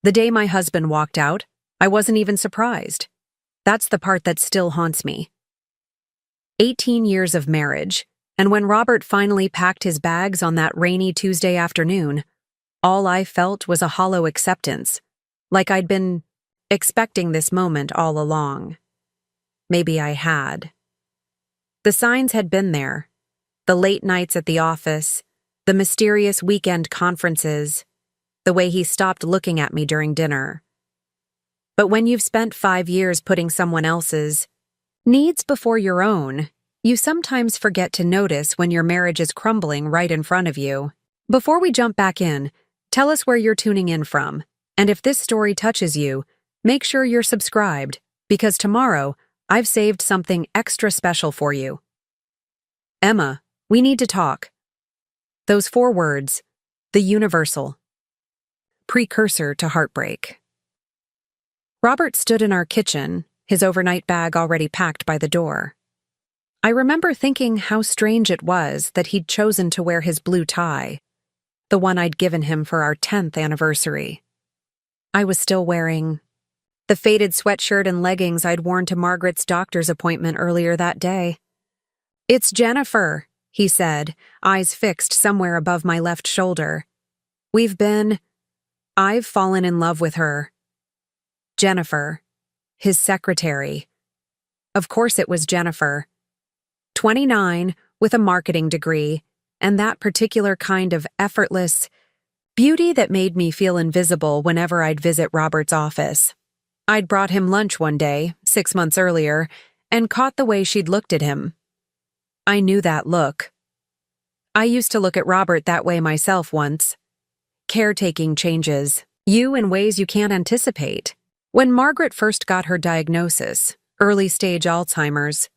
The day my husband walked out, I wasn't even surprised. That's the part that still haunts me. 18 years of marriage, and when Robert finally packed his bags on that rainy Tuesday afternoon, all I felt was a hollow acceptance, like I'd been expecting this moment all along. Maybe I had. The signs had been there. The late nights at the office, the mysterious weekend conferences, the way he stopped looking at me during dinner. But when you've spent 5 years putting someone else's needs before your own, you sometimes forget to notice when your marriage is crumbling right in front of you. Before we jump back in, tell us where you're tuning in from, and if this story touches you, make sure you're subscribed, because tomorrow I've saved something extra special for you. Emma, we need to talk. Those 4 words, the universal precursor to heartbreak. Robert stood in our kitchen, his overnight bag already packed by the door. I remember thinking how strange it was that he'd chosen to wear his blue tie, the one I'd given him for our 10th anniversary. I was still wearing the faded sweatshirt and leggings I'd worn to Margaret's doctor's appointment earlier that day. "It's Jennifer," he said, eyes fixed somewhere above my left shoulder. I've fallen in love with her." Jennifer, his secretary. Of course it was Jennifer. 29, with a marketing degree, and that particular kind of effortless beauty that made me feel invisible whenever I'd visit Robert's office. I'd brought him lunch one day, 6 months earlier, and caught the way she'd looked at him. I knew that look. I used to look at Robert that way myself once. Caretaking changes you in ways you can't anticipate. When Margaret first got her diagnosis, early-stage Alzheimer's,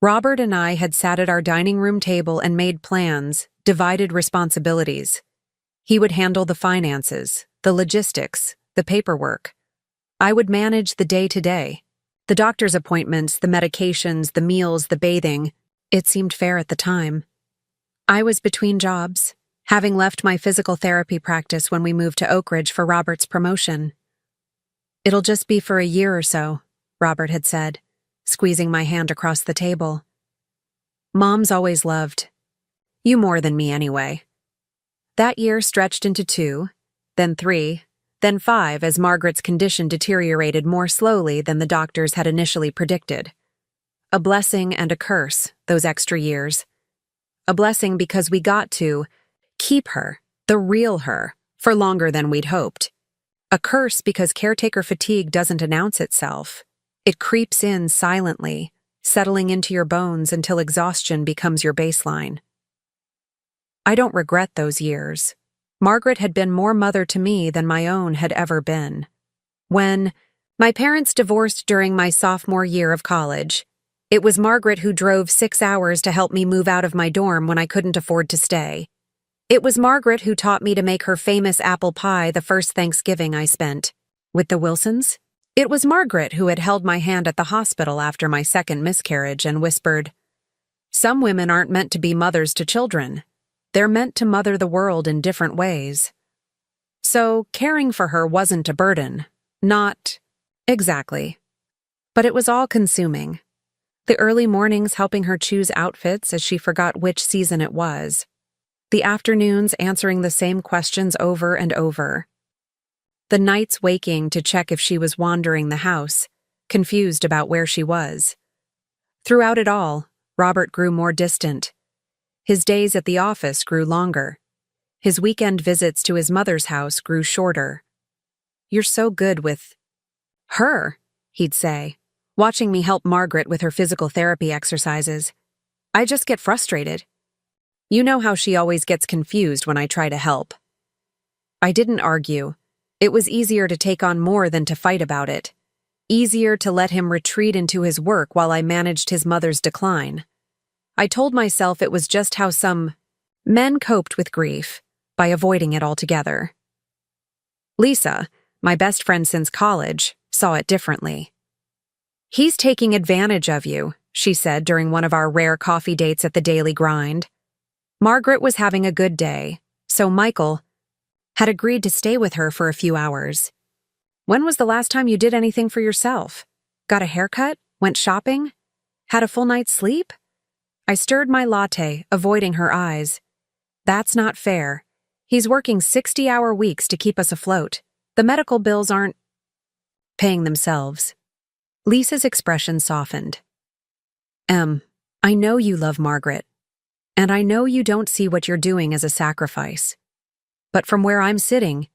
Robert and I had sat at our dining room table and made plans, divided responsibilities. He would handle the finances, the logistics, the paperwork. I would manage the day-to-day, the doctor's appointments, the medications, the meals, the bathing. It seemed fair at the time. I was between jobs, having left my physical therapy practice when we moved to Oak Ridge for Robert's promotion. "It'll just be for a year or so," Robert had said, squeezing my hand across the table. "Mom's always loved you more than me anyway." That year stretched into 2, then 3, then 5 as Margaret's condition deteriorated more slowly than the doctors had initially predicted. A blessing and a curse, those extra years. A blessing because we got to keep her, the real her, for longer than we'd hoped. A curse because caretaker fatigue doesn't announce itself. It creeps in silently, settling into your bones until exhaustion becomes your baseline. I don't regret those years. Margaret had been more mother to me than my own had ever been. When my parents divorced during my sophomore year of college, it was Margaret who drove 6 hours to help me move out of my dorm when I couldn't afford to stay. It was Margaret who taught me to make her famous apple pie the first Thanksgiving I spent with the Wilsons. It was Margaret who had held my hand at the hospital after my second miscarriage and whispered, "Some women aren't meant to be mothers to children. They're meant to mother the world in different ways." So caring for her wasn't a burden. Not exactly. But it was all-consuming. The early mornings helping her choose outfits as she forgot which season it was. The afternoons answering the same questions over and over. The nights waking to check if she was wandering the house, confused about where she was. Throughout it all, Robert grew more distant. His days at the office grew longer. His weekend visits to his mother's house grew shorter. "You're so good with her," he'd say, watching me help Margaret with her physical therapy exercises. "I just get frustrated. You know how she always gets confused when I try to help." I didn't argue. It was easier to take on more than to fight about it. Easier to let him retreat into his work while I managed his mother's decline. I told myself it was just how some men coped with grief, by avoiding it altogether. Lisa, my best friend since college, saw it differently. "He's taking advantage of you," she said during one of our rare coffee dates at the Daily Grind. Margaret was having a good day, so Michael had agreed to stay with her for a few hours. When was the last time you did anything for yourself? Got a haircut? Went shopping? Had a full night's sleep? I stirred my latte, avoiding her eyes. That's not fair. He's working 60-hour weeks to keep us afloat. The medical bills aren't paying themselves. Lisa's expression softened. I know you love Margaret, and I know you don't see what you're doing as a sacrifice. But from where I'm sitting,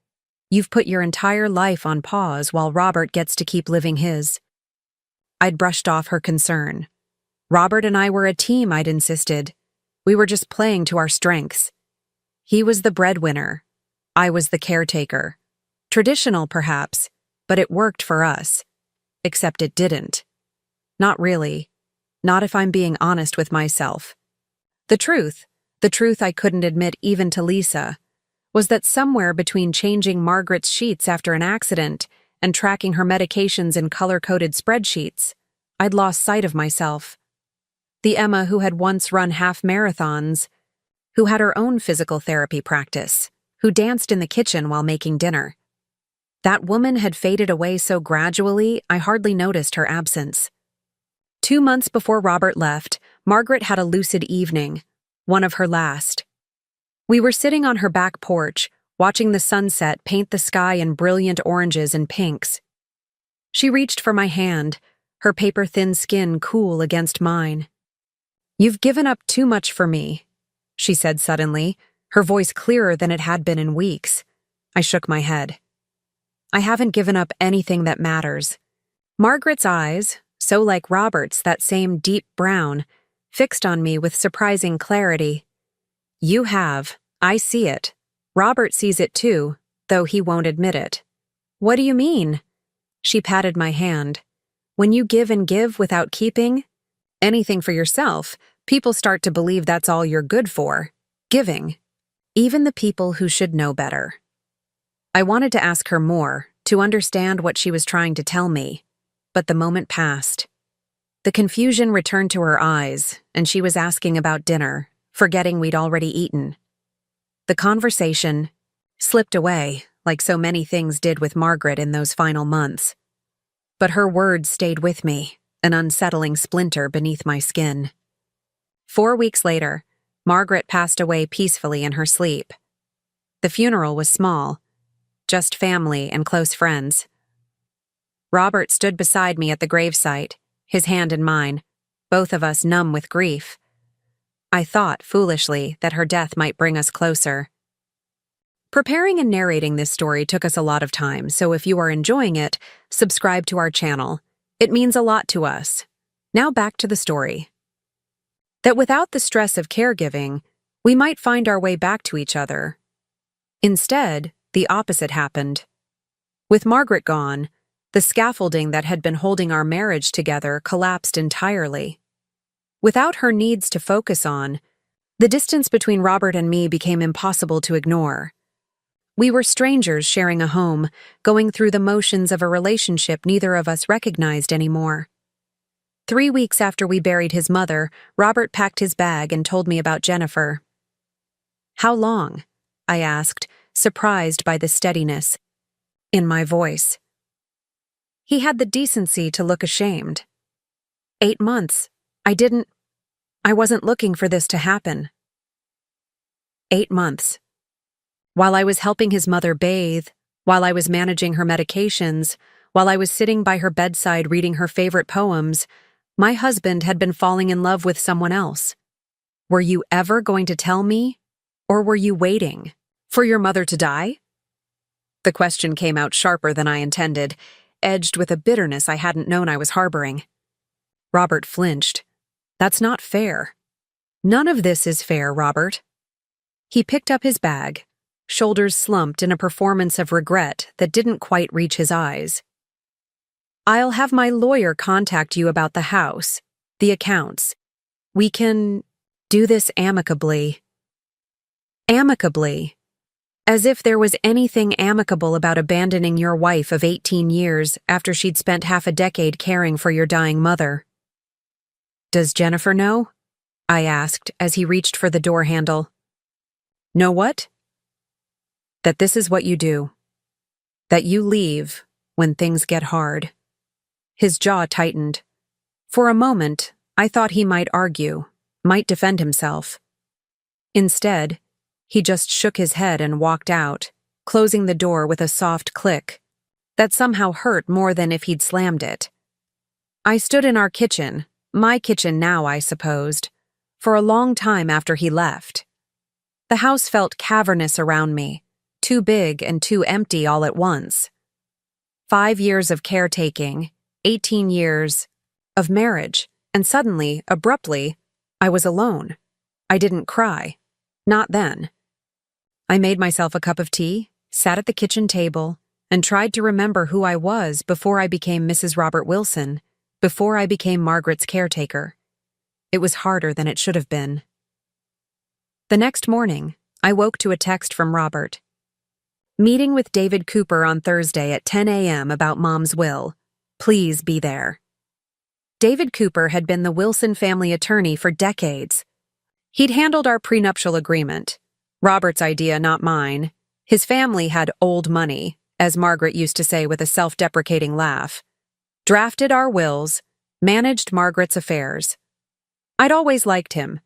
you've put your entire life on pause while Robert gets to keep living his. I'd brushed off her concern. Robert and I were a team, I'd insisted. We were just playing to our strengths. He was the breadwinner. I was the caretaker. Traditional, perhaps, but it worked for us. Except it didn't. Not really. Not if I'm being honest with myself. The truth I couldn't admit even to Lisa, was that somewhere between changing Margaret's sheets after an accident and tracking her medications in color-coded spreadsheets, I'd lost sight of myself. The Emma who had once run half marathons, who had her own physical therapy practice, who danced in the kitchen while making dinner. That woman had faded away so gradually I hardly noticed her absence. 2 months before Robert left, Margaret had a lucid evening, one of her last. We were sitting on her back porch, watching the sunset paint the sky in brilliant oranges and pinks. She reached for my hand, her paper-thin skin cool against mine. "You've given up too much for me," she said suddenly, her voice clearer than it had been in weeks. I shook my head. "I haven't given up anything that matters." Margaret's eyes, so like Robert's, that same deep brown, fixed on me with surprising clarity. "You have. I see it. Robert sees it too, though he won't admit it." "What do you mean?" She patted my hand. "When you give and give without keeping anything for yourself, people start to believe that's all you're good for. Giving. Even the people who should know better." I wanted to ask her more, to understand what she was trying to tell me. But the moment passed. The confusion returned to her eyes, and she was asking about dinner, forgetting we'd already eaten. The conversation slipped away, like so many things did with Margaret in those final months. But her words stayed with me, an unsettling splinter beneath my skin. 4 weeks later, Margaret passed away peacefully in her sleep. The funeral was small, just family and close friends. Robert stood beside me at the gravesite, his hand in mine, both of us numb with grief. I thought, foolishly, that her death might bring us closer. Preparing and narrating this story took us a lot of time, so if you are enjoying it, subscribe to our channel. It means a lot to us. Now back to the story. That without the stress of caregiving, we might find our way back to each other. Instead, the opposite happened. With Margaret gone, the scaffolding that had been holding our marriage together collapsed entirely. Without her needs to focus on, the distance between Robert and me became impossible to ignore. We were strangers sharing a home, going through the motions of a relationship neither of us recognized anymore. 3 weeks after we buried his mother, Robert packed his bag and told me about Jennifer. "How long?" I asked, surprised by the steadiness in my voice. He had the decency to look ashamed. 8 months. I wasn't looking for this to happen. 8 months. While I was helping his mother bathe, while I was managing her medications, while I was sitting by her bedside reading her favorite poems, my husband had been falling in love with someone else. Were you ever going to tell me? Or were you waiting for your mother to die? The question came out sharper than I intended, edged with a bitterness I hadn't known I was harboring. Robert flinched. "That's not fair." "None of this is fair, Robert." He picked up his bag, shoulders slumped in a performance of regret that didn't quite reach his eyes. "I'll have my lawyer contact you about the house, the accounts. We can do this amicably." Amicably. As if there was anything amicable about abandoning your wife of 18 years after she'd spent half a decade caring for your dying mother. "Does Jennifer know?" I asked as he reached for the door handle. "Know what?" "That this is what you do. That you leave when things get hard. His jaw tightened. For a moment, I thought he might argue, might defend himself. Instead, he just shook his head and walked out, closing the door with a soft click that somehow hurt more than if he'd slammed it. I stood in our kitchen, my kitchen now, I supposed, for a long time after he left. The house felt cavernous around me, too big and too empty all at once. 5 years of caretaking, 18 years of marriage, and suddenly, abruptly, I was alone. I didn't cry. Not then. I made myself a cup of tea, sat at the kitchen table, and tried to remember who I was before I became Mrs. Robert Wilson, before I became Margaret's caretaker. It was harder than it should have been. The next morning, I woke to a text from Robert. Meeting with David Cooper on Thursday at 10 a.m. about Mom's will. Please be there. David Cooper had been the Wilson family attorney for decades. He'd handled our prenuptial agreement. Robert's idea, not mine. His family had old money, as Margaret used to say with a self-deprecating laugh. Drafted our wills, managed Margaret's affairs. I'd always liked him.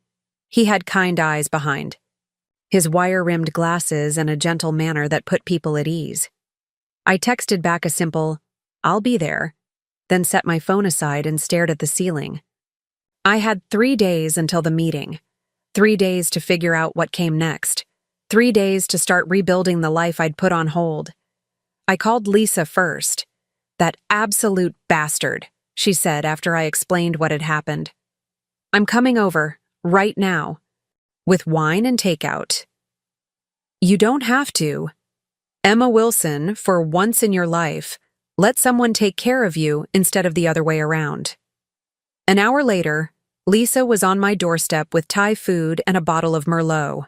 He had kind eyes behind. His wire-rimmed glasses and a gentle manner that put people at ease. I texted back a simple, "I'll be there," then set my phone aside and stared at the ceiling. I had 3 days until the meeting. 3 days to figure out what came next. 3 days to start rebuilding the life I'd put on hold. I called Lisa first. "That absolute bastard," she said after I explained what had happened. "I'm coming over, right now, with wine and takeout." "You don't have to. Emma Wilson, for once in your life, let someone take care of you instead of the other way around." An hour later, Lisa was on my doorstep with Thai food and a bottle of Merlot.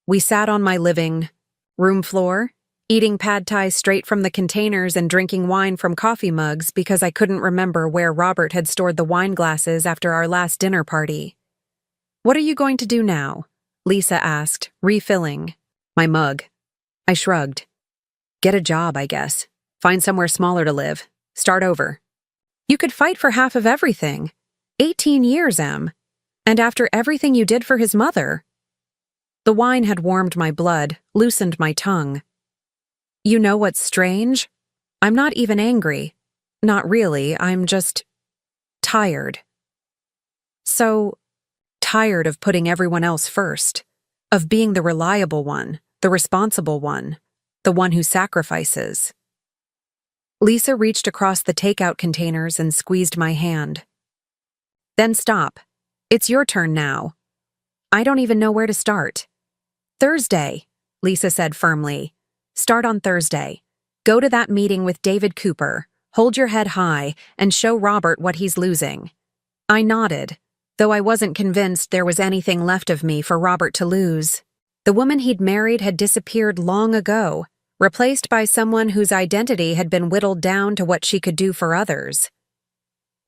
We sat on my living room floor, eating pad thai straight from the containers and drinking wine from coffee mugs because I couldn't remember where Robert had stored the wine glasses after our last dinner party. "What are you going to do now?" Lisa asked, refilling my mug. I shrugged. "Get a job, I guess. Find somewhere smaller to live. Start over." "You could fight for half of everything. 18 years, Em. And after everything you did for his mother." The wine had warmed my blood, loosened my tongue. "You know what's strange? I'm not even angry. Not really, I'm just tired. So tired of putting everyone else first, of being the reliable one, the responsible one, the one who sacrifices." Lisa reached across the takeout containers and squeezed my hand. "Then stop. It's your turn now. I don't even know where to start." "Thursday," Lisa said firmly. "Start on Thursday. Go to that meeting with David Cooper, hold your head high, and show Robert what he's losing." I nodded, though I wasn't convinced there was anything left of me for Robert to lose. The woman he'd married had disappeared long ago, replaced by someone whose identity had been whittled down to what she could do for others.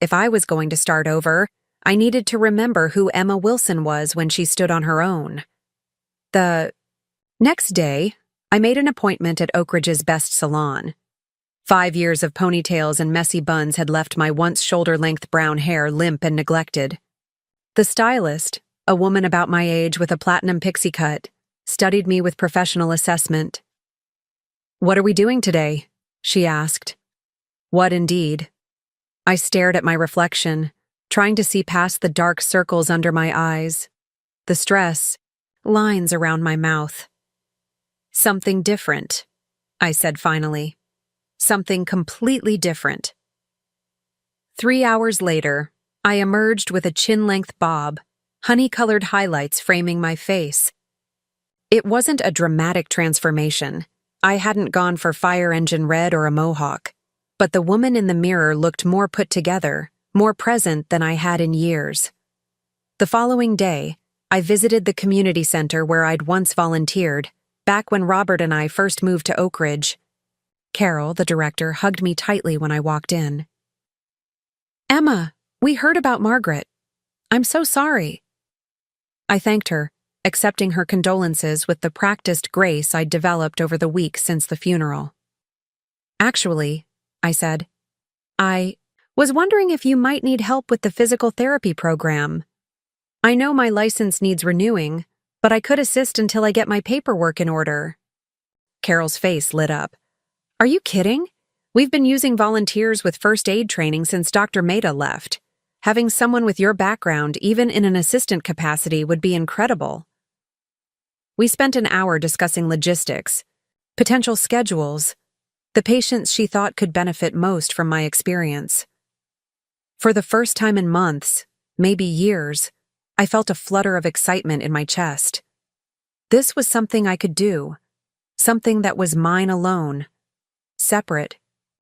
If I was going to start over, I needed to remember who Emma Wilson was when she stood on her own. The next day, I made an appointment at Oak Ridge's best salon. 5 years of ponytails and messy buns had left my once shoulder-length brown hair limp and neglected. The stylist, a woman about my age with a platinum pixie cut, studied me with professional assessment. "What are we doing today?" she asked. What indeed? I stared at my reflection, trying to see past the dark circles under my eyes, the stress, lines around my mouth. "Something different," I said finally. "Something completely different." 3 hours later, I emerged with a chin-length bob, honey-colored highlights framing my face. It wasn't a dramatic transformation. I hadn't gone for fire engine red or a mohawk, but the woman in the mirror looked more put together, more present than I had in years. The following day, I visited the community center where I'd once volunteered, back when Robert and I first moved to Oak Ridge. Carol, the director, hugged me tightly when I walked in. "Emma, we heard about Margaret. I'm so sorry." I thanked her, accepting her condolences with the practiced grace I'd developed over the week since the funeral. Actually, I said. I was wondering if you might need help with the physical therapy program. I know my license needs renewing, but I could assist until I get my paperwork in order. Carol's face lit up. Are you kidding? We've been using volunteers with first aid training since Dr. Maida left. Having someone with your background, even in an assistant capacity, would be incredible. We spent an hour discussing logistics, potential schedules, the patients she thought could benefit most from my experience. For the first time in months, maybe years, I felt a flutter of excitement in my chest. This was something I could do, something that was mine alone, separate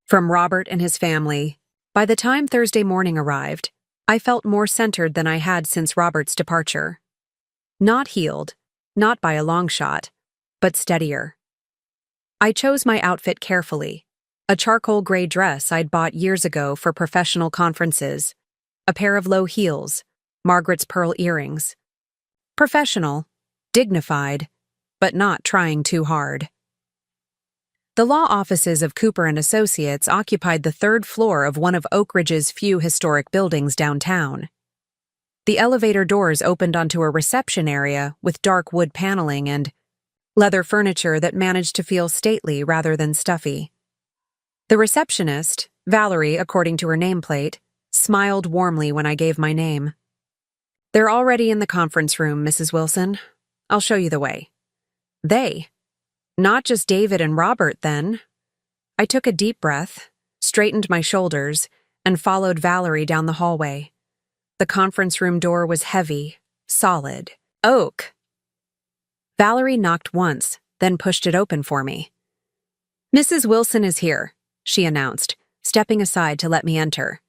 from Robert and his family. By the time Thursday morning arrived, I felt more centered than I had since Robert's departure. Not healed, not by a long shot, but steadier. I chose my outfit carefully, a charcoal gray dress I'd bought years ago for professional conferences, a pair of low heels, Margaret's pearl earrings. Professional, dignified, but not trying too hard. The law offices of Cooper & Associates occupied the third floor of one of Oak Ridge's few historic buildings downtown. The elevator doors opened onto a reception area with dark wood paneling and leather furniture that managed to feel stately rather than stuffy. The receptionist, Valerie according to her nameplate, smiled warmly when I gave my name. They're already in the conference room, Mrs. Wilson. I'll show you the way. They? Not just David and Robert, then. I took a deep breath, straightened my shoulders, and followed Valerie down the hallway. The conference room door was heavy, solid, oak. Valerie knocked once, then pushed it open for me. Mrs. Wilson is here, she announced, stepping aside to let me enter.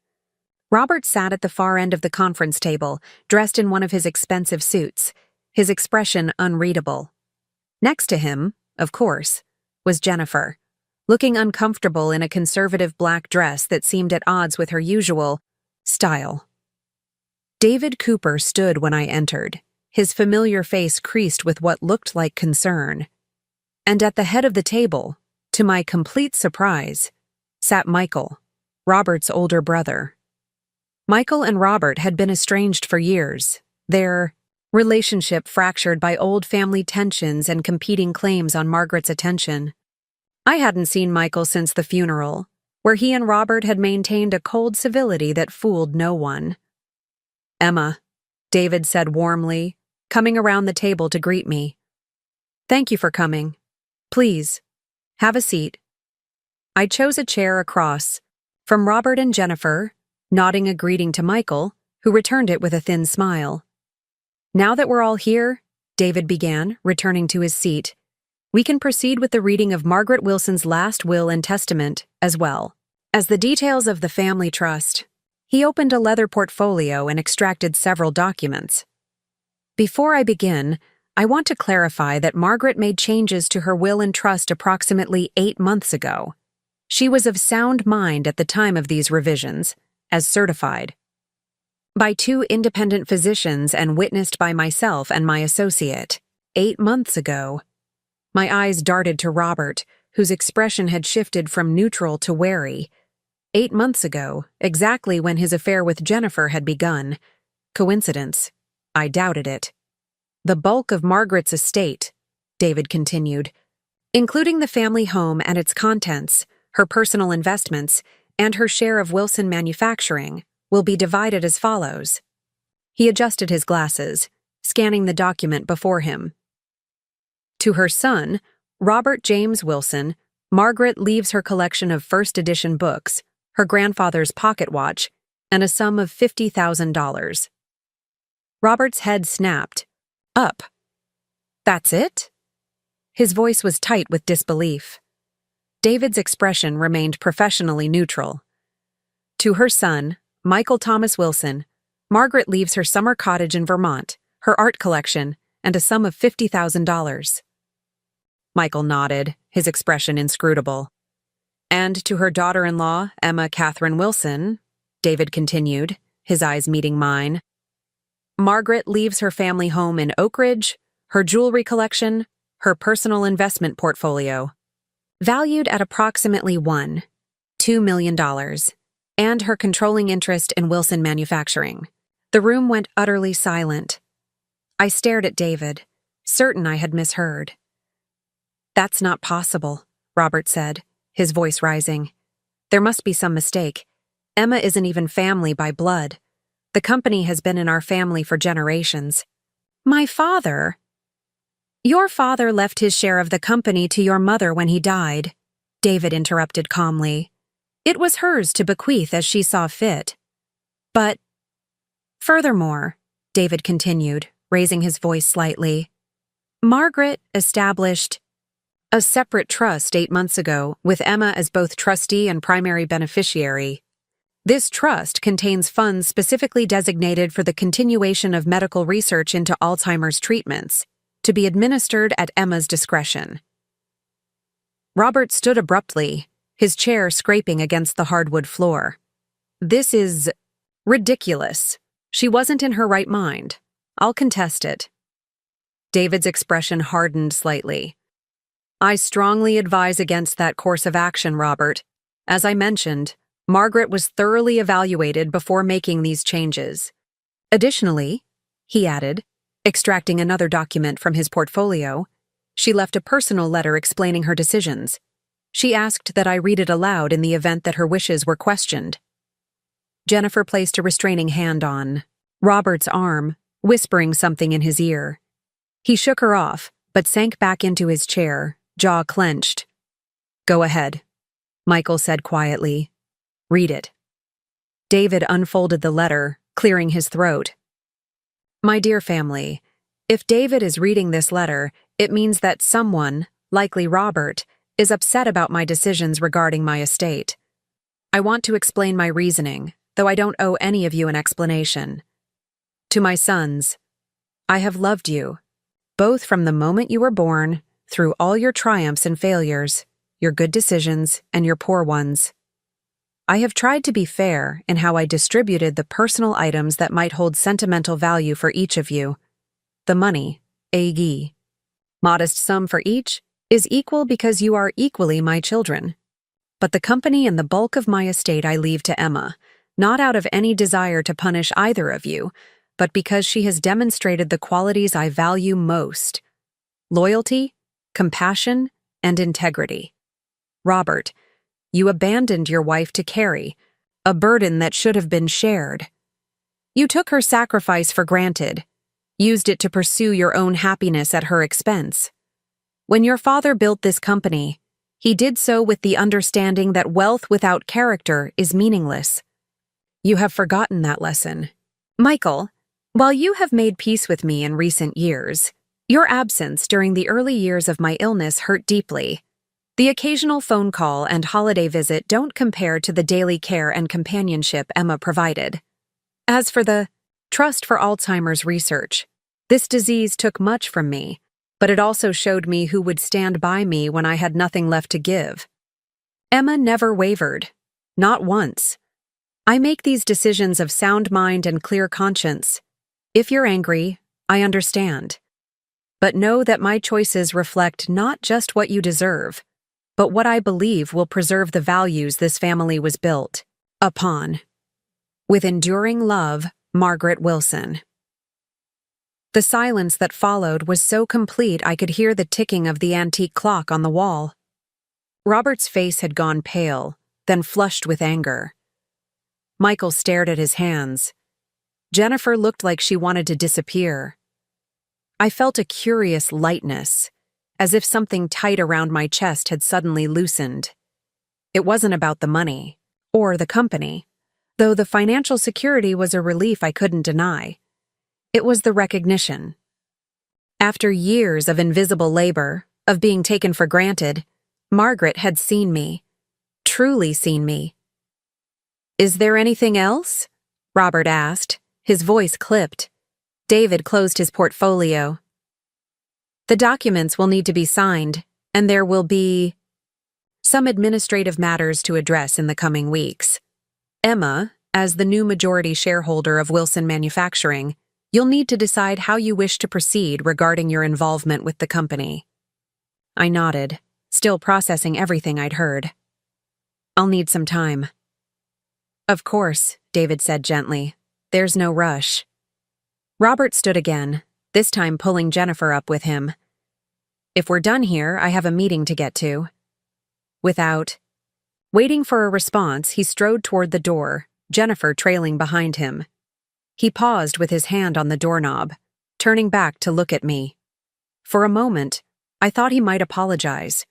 Robert sat at the far end of the conference table, dressed in one of his expensive suits, his expression unreadable. Next to him, of course, was Jennifer, looking uncomfortable in a conservative black dress that seemed at odds with her usual style. David Cooper stood when I entered, his familiar face creased with what looked like concern. And at the head of the table, to my complete surprise, sat Michael, Robert's older brother. Michael and Robert had been estranged for years, their relationship fractured by old family tensions and competing claims on Margaret's attention. I hadn't seen Michael since the funeral, where he and Robert had maintained a cold civility that fooled no one. Emma, David said warmly, coming around the table to greet me. Thank you for coming. Please, have a seat. I chose a chair across from Robert and Jennifer, nodding a greeting to Michael, who returned it with a thin smile. Now that we're all here, David began, returning to his seat, we can proceed with the reading of Margaret Wilson's last will and testament as well as the details of the family trust. He opened a leather portfolio and extracted several documents. Before I begin, I want to clarify that Margaret made changes to her will and trust approximately 8 months ago. She was of sound mind at the time of these revisions, as certified by 2 independent physicians and witnessed by myself and my associate. 8 months ago. My eyes darted to Robert, whose expression had shifted from neutral to wary. 8 months ago, exactly when his affair with Jennifer had begun. Coincidence? I doubted it. The bulk of Margaret's estate, David continued, including the family home and its contents, her personal investments, and her share of Wilson Manufacturing, will be divided as follows. He adjusted his glasses, scanning the document before him. To her son, Robert James Wilson, Margaret leaves her collection of first edition books, her grandfather's pocket watch, and a sum of $50,000. Robert's head snapped. Up. That's it? His voice was tight with disbelief. David's expression remained professionally neutral. To her son, Michael Thomas Wilson, Margaret leaves her summer cottage in Vermont, her art collection, and a sum of $50,000. Michael nodded, his expression inscrutable. And to her daughter-in-law, Emma Catherine Wilson, David continued, his eyes meeting mine. Margaret leaves her family home in Oak Ridge, her jewelry collection, her personal investment portfolio. Valued at approximately $1 $2 million, and her controlling interest in Wilson Manufacturing. The room went utterly silent. I stared at David, certain I had misheard. "That's not possible," Robert said, his voice rising. "There must be some mistake. Emma isn't even family by blood. The company has been in our family for generations." "My father?" "Your father left his share of the company to your mother when he died," David interrupted calmly. "It was hers to bequeath as she saw fit. But, furthermore," David continued, raising his voice slightly, "Margaret established a separate trust 8 months ago with Emma as both trustee and primary beneficiary. This trust contains funds specifically designated for the continuation of medical research into Alzheimer's treatments, to be administered at Emma's discretion." Robert stood abruptly, his chair scraping against the hardwood floor. "This is ridiculous. She wasn't in her right mind. I'll contest it." David's expression hardened slightly. "I strongly advise against that course of action, Robert. As I mentioned, Margaret was thoroughly evaluated before making these changes. Additionally," he added, extracting another document from his portfolio, "she left a personal letter explaining her decisions. She asked that I read it aloud in the event that her wishes were questioned." Jennifer placed a restraining hand on Robert's arm, whispering something in his ear. He shook her off, but sank back into his chair, jaw clenched. "Go ahead," Michael said quietly. "Read it." David unfolded the letter, clearing his throat. "My dear family, if David is reading this letter, it means that someone, likely Robert, is upset about my decisions regarding my estate. I want to explain my reasoning, though I don't owe any of you an explanation. To my sons, I have loved you, both from the moment you were born, through all your triumphs and failures, your good decisions and your poor ones. I have tried to be fair in how I distributed the personal items that might hold sentimental value for each of you. The money, a modest sum for each, is equal because you are equally my children. But the company and the bulk of my estate I leave to Emma, not out of any desire to punish either of you, but because she has demonstrated the qualities I value most: loyalty, compassion, and integrity. Robert, you abandoned your wife to carry, a burden that should have been shared. You took her sacrifice for granted, used it to pursue your own happiness at her expense. When your father built this company, he did so with the understanding that wealth without character is meaningless. You have forgotten that lesson. Michael, while you have made peace with me in recent years, your absence during the early years of my illness hurt deeply. The occasional phone call and holiday visit don't compare to the daily care and companionship Emma provided. As for the Trust for Alzheimer's Research, this disease took much from me, but it also showed me who would stand by me when I had nothing left to give. Emma never wavered, not once. I make these decisions of sound mind and clear conscience. If you're angry, I understand. But know that my choices reflect not just what you deserve, but what I believe will preserve the values this family was built upon. With enduring love, Margaret Wilson. The silence that followed was so complete I could hear the ticking of the antique clock on the wall. Robert's face had gone pale, then flushed with anger. Michael stared at his hands. Jennifer looked like she wanted to disappear. I felt a curious lightness, as if something tight around my chest had suddenly loosened. It wasn't about the money, or the company, though the financial security was a relief I couldn't deny. It was the recognition. After years of invisible labor, of being taken for granted, Margaret had seen me, truly seen me. "Is there anything else?" Robert asked, his voice clipped. David closed his portfolio. "The documents will need to be signed, and there will be some administrative matters to address in the coming weeks. Emma, as the new majority shareholder of Wilson Manufacturing, you'll need to decide how you wish to proceed regarding your involvement with the company." I nodded, still processing everything I'd heard. I'll need some time. Of course, David said gently. There's no rush. Robert stood again, this time pulling Jennifer up with him. If we're done here, I have a meeting to get to. Without waiting for a response, he strode toward the door, Jennifer trailing behind him. He paused with his hand on the doorknob, turning back to look at me. For a moment, I thought he might apologize,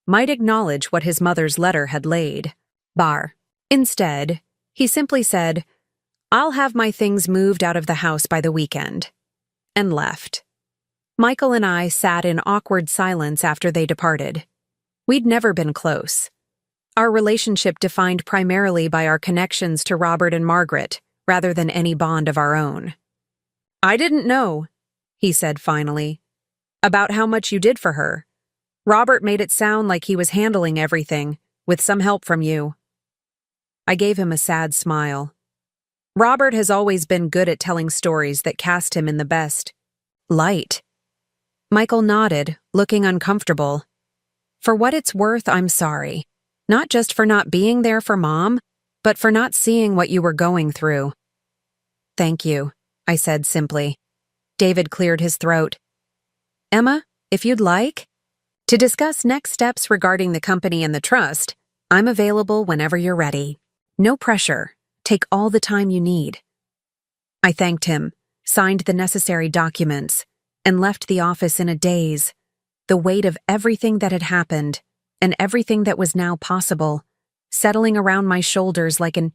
might acknowledge what his mother's letter had laid bare. Instead, he simply said, "I'll have my things moved out of the house by the weekend," and left. Michael and I sat in awkward silence after they departed. We'd never been close. Our relationship defined primarily by our connections to Robert and Margaret, rather than any bond of our own. "I didn't know," he said finally, "about how much you did for her. Robert made it sound like he was handling everything, with some help from you." I gave him a sad smile. Robert has always been good at telling stories that cast him in the best light. Michael nodded, looking uncomfortable. "For what it's worth, I'm sorry. Not just for not being there for Mom, but for not seeing what you were going through." "Thank you," I said simply. David cleared his throat. "Emma, if you'd like, to discuss next steps regarding the company and the trust, I'm available whenever you're ready. No pressure. Take all the time you need." I thanked him, signed the necessary documents, and left the office in a daze, the weight of everything that had happened, and everything that was now possible, settling around my shoulders like an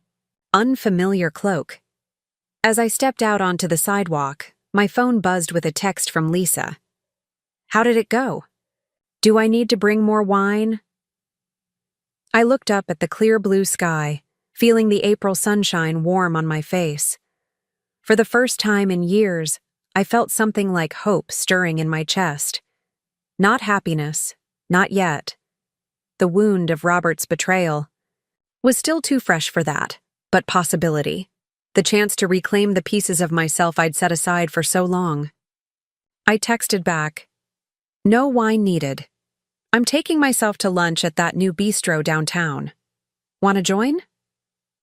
unfamiliar cloak. As I stepped out onto the sidewalk, my phone buzzed with a text from Lisa. "How did it go? Do I need to bring more wine?" I looked up at the clear blue sky, feeling the April sunshine warm on my face. For the first time in years, I felt something like hope stirring in my chest. Not happiness, not yet. The wound of Robert's betrayal was still too fresh for that, but possibility. The chance to reclaim the pieces of myself I'd set aside for so long. I texted back, "No wine needed. I'm taking myself to lunch at that new bistro downtown. Want to join?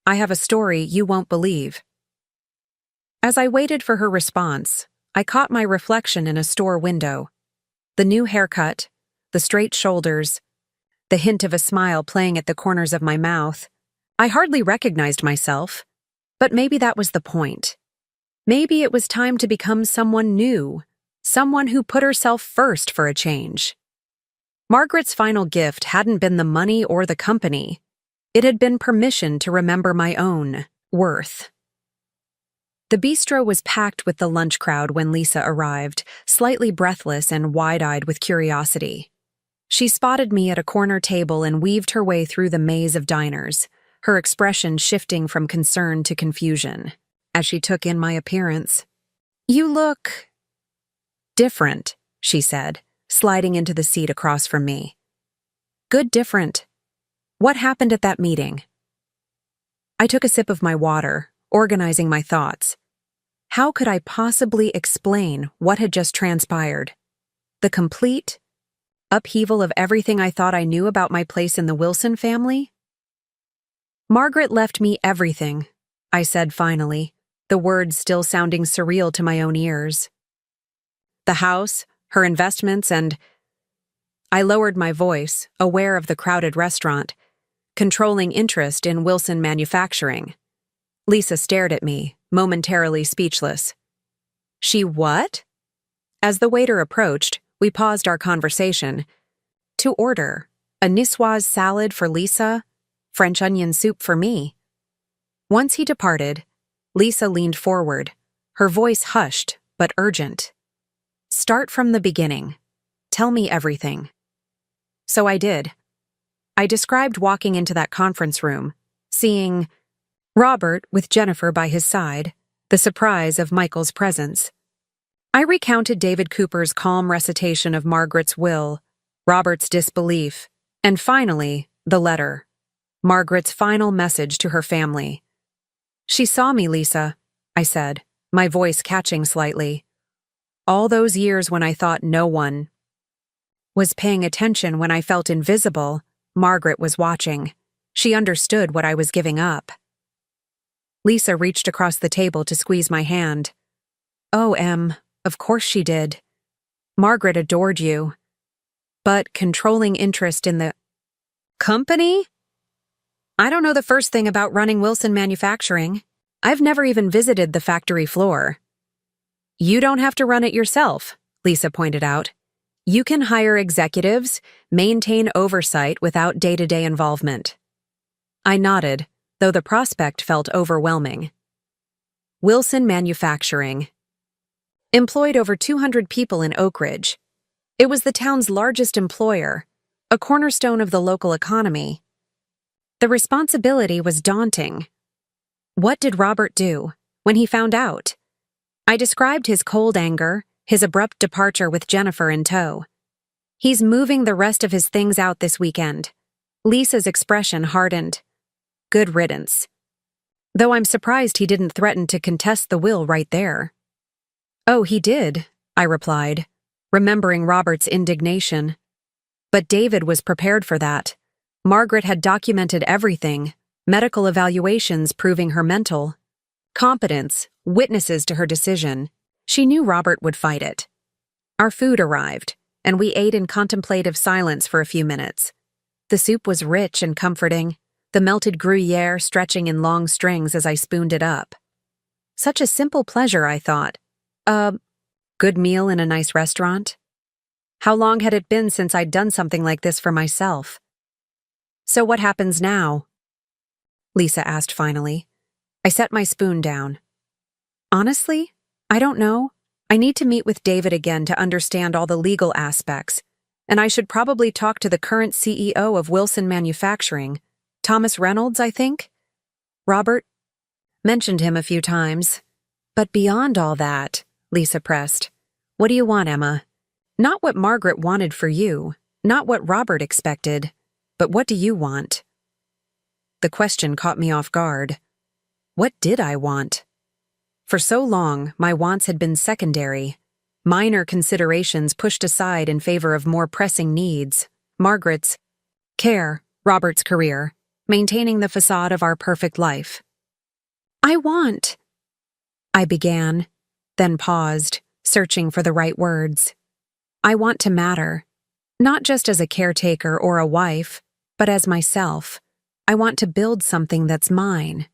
I have a story you won't believe." As I waited for her response, I caught my reflection in a store window. The new haircut, the straight shoulders, the hint of a smile playing at the corners of my mouth. I hardly recognized myself, but maybe that was the point. Maybe it was time to become someone new, someone who put herself first for a change. Margaret's final gift hadn't been the money or the company. It had been permission to remember my own worth. The bistro was packed with the lunch crowd when Lisa arrived, slightly breathless and wide-eyed with curiosity. She spotted me at a corner table and weaved her way through the maze of diners, her expression shifting from concern to confusion as she took in my appearance. "You look different," she said, sliding into the seat across from me. "Good different. What happened at that meeting?" I took a sip of my water, organizing my thoughts. How could I possibly explain what had just transpired? The complete upheaval of everything I thought I knew about my place in the Wilson family? "Margaret left me everything," I said finally, the words still sounding surreal to my own ears. "The house, her investments, and—" I lowered my voice, aware of the crowded restaurant, controlling interest in Wilson Manufacturing. Lisa stared at me, momentarily speechless. "She what?" As the waiter approached, we paused our conversation to order a niçoise salad for Lisa, French onion soup for me. Once he departed, Lisa leaned forward, her voice hushed but urgent. "Start from the beginning. Tell me everything." So I did. I described walking into that conference room, seeing Robert with Jennifer by his side, the surprise of Michael's presence. I recounted David Cooper's calm recitation of Margaret's will, Robert's disbelief, and finally, the letter, Margaret's final message to her family. "She saw me, Lisa," I said, my voice catching slightly. "All those years when I thought no one was paying attention, when I felt invisible, Margaret was watching. She understood what I was giving up. Lisa reached across the table to squeeze my hand. Oh, Em, of course she did. Margaret adored you. But controlling interest in the company? I don't know the first thing about running Wilson Manufacturing. I've never even visited the factory floor. You don't have to run it yourself, Lisa pointed out. You can hire executives, maintain oversight without day-to-day involvement. I nodded, though the prospect felt overwhelming. Wilson Manufacturing employed over 200 people in Oak Ridge. It was the town's largest employer, a cornerstone of the local economy. The responsibility was daunting. What did Robert do when he found out? I described his cold anger, his abrupt departure with Jennifer in tow. He's moving the rest of his things out this weekend. Lisa's expression hardened. Good riddance. Though I'm surprised he didn't threaten to contest the will right there. Oh, he did, I replied, remembering Robert's indignation. But David was prepared for that. Margaret had documented everything, medical evaluations proving her mental competence, witnesses to her decision. She knew Robert would fight it. Our food arrived, and we ate in contemplative silence for a few minutes. The soup was rich and comforting, the melted Gruyere stretching in long strings as I spooned it up. Such a simple pleasure, I thought. A good meal in a nice restaurant? How long had it been since I'd done something like this for myself? So what happens now? Lisa asked finally. I set my spoon down. Honestly, I don't know. I need to meet with David again to understand all the legal aspects, and I should probably talk to the current CEO of Wilson Manufacturing, Thomas Reynolds, I think. Robert mentioned him a few times. But beyond all that, Lisa pressed, what do you want, Emma? Not what Margaret wanted for you, not what Robert expected, but what do you want? The question caught me off guard. What did I want? For so long, my wants had been secondary, minor considerations pushed aside in favor of more pressing needs, Margaret's care, Robert's career, maintaining the facade of our perfect life. I began, then paused, searching for the right words. I want to matter, not just as a caretaker or a wife, but as myself. I want to build something that's mine.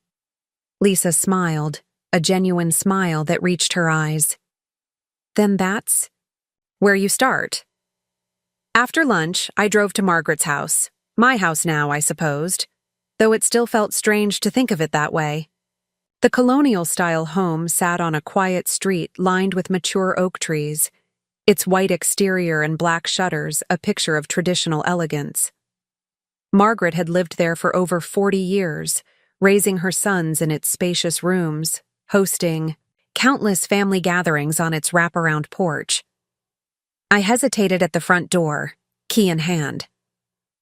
Lisa smiled, a genuine smile that reached her eyes. Then that's where you start. After lunch, I drove to Margaret's house. My house now, I supposed, though it still felt strange to think of it that way. The colonial-style home sat on a quiet street lined with mature oak trees, its white exterior and black shutters a picture of traditional elegance. Margaret had lived there for over 40 years, raising her sons in its spacious rooms, hosting countless family gatherings on its wraparound porch. I hesitated at the front door, key in hand.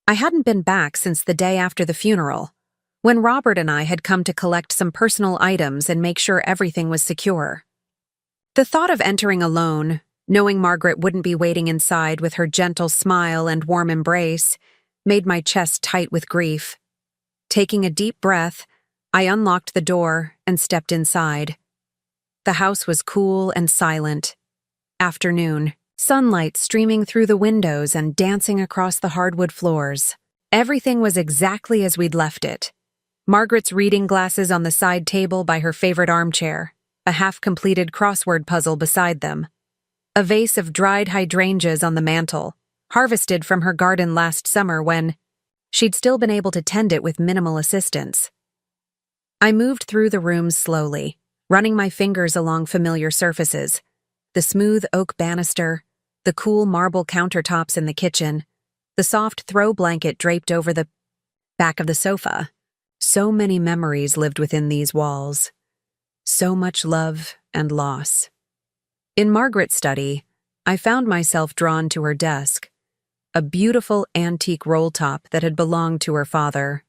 I hadn't been back since the day after the funeral, when Robert and I had come to collect some personal items and make sure everything was secure. The thought of entering alone, knowing Margaret wouldn't be waiting inside with her gentle smile and warm embrace, made my chest tight with grief. Taking a deep breath, I unlocked the door and stepped inside. The house was cool and silent. Afternoon, sunlight streaming through the windows and dancing across the hardwood floors. Everything was exactly as we'd left it. Margaret's reading glasses on the side table by her favorite armchair, a half-completed crossword puzzle beside them, a vase of dried hydrangeas on the mantel, harvested from her garden last summer when she'd still been able to tend it with minimal assistance. I moved through the rooms slowly, running my fingers along familiar surfaces, the smooth oak banister, the cool marble countertops in the kitchen, the soft throw blanket draped over the back of the sofa. So many memories lived within these walls. So much love and loss. In Margaret's study, I found myself drawn to her desk, a beautiful antique roll top that had belonged to her father.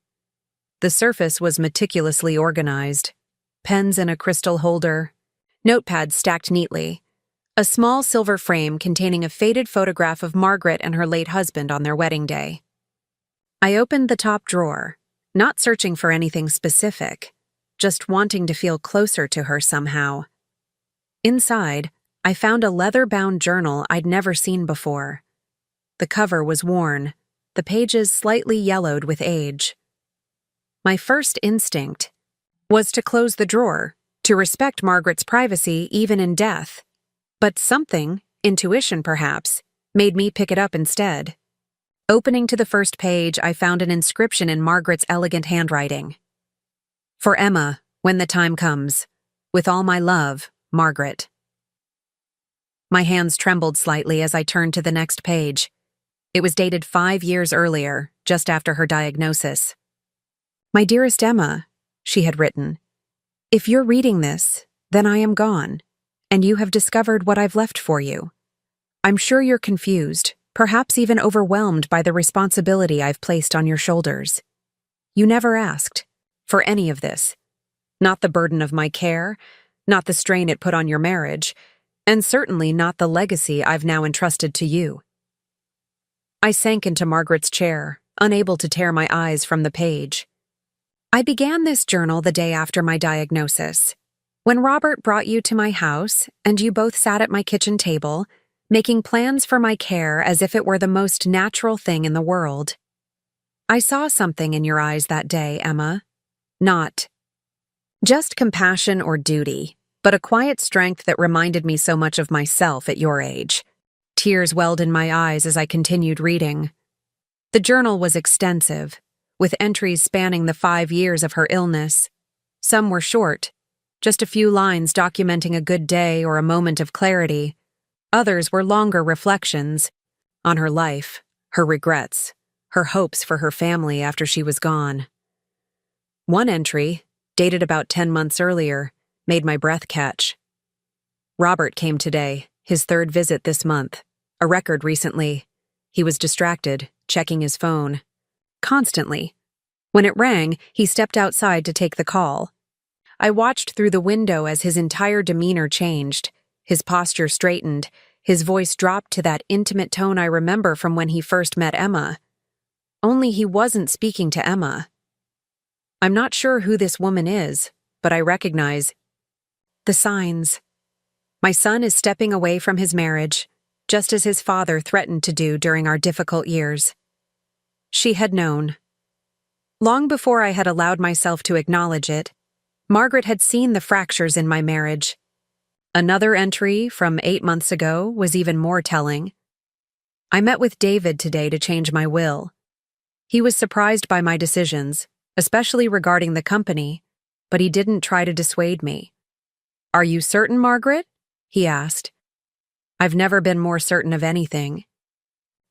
The surface was meticulously organized, pens in a crystal holder, notepads stacked neatly, a small silver frame containing a faded photograph of Margaret and her late husband on their wedding day. I opened the top drawer, not searching for anything specific, just wanting to feel closer to her somehow. Inside, I found a leather-bound journal I'd never seen before. The cover was worn, the pages slightly yellowed with age. My first instinct was to close the drawer, to respect Margaret's privacy even in death. But something, intuition perhaps, made me pick it up instead. Opening to the first page, I found an inscription in Margaret's elegant handwriting. For Emma, when the time comes. With all my love, Margaret. My hands trembled slightly as I turned to the next page. It was dated 5 years earlier, just after her diagnosis. My dearest Emma, she had written, if you're reading this, then I am gone, and you have discovered what I've left for you. I'm sure you're confused, perhaps even overwhelmed by the responsibility I've placed on your shoulders. You never asked for any of this. Not the burden of my care, not the strain it put on your marriage, and certainly not the legacy I've now entrusted to you. I sank into Margaret's chair, unable to tear my eyes from the page. I began this journal the day after my diagnosis. When Robert brought you to my house, and you both sat at my kitchen table, making plans for my care as if it were the most natural thing in the world. I saw something in your eyes that day, Emma. Not just compassion or duty, but a quiet strength that reminded me so much of myself at your age. Tears welled in my eyes as I continued reading. The journal was extensive, with entries spanning the 5 years of her illness. Some were short, just a few lines documenting a good day or a moment of clarity. Others were longer reflections on her life, her regrets, her hopes for her family after she was gone. One entry, dated about 10 months earlier, made my breath catch. Robert came today, his 3rd visit this month, a record recently. He was distracted, checking his phone. Constantly. When it rang, he stepped outside to take the call. I watched through the window as his entire demeanor changed. His posture straightened, his voice dropped to that intimate tone I remember from when he first met Emma. Only he wasn't speaking to Emma. I'm not sure who this woman is, but I recognize the signs. My son is stepping away from his marriage, just as his father threatened to do during our difficult years. She had known. Long before I had allowed myself to acknowledge it, Margaret had seen the fractures in my marriage. Another entry from 8 months ago was even more telling. I met with David today to change my will. He was surprised by my decisions, especially regarding the company, but he didn't try to dissuade me. Are you certain, Margaret? He asked. I've never been more certain of anything.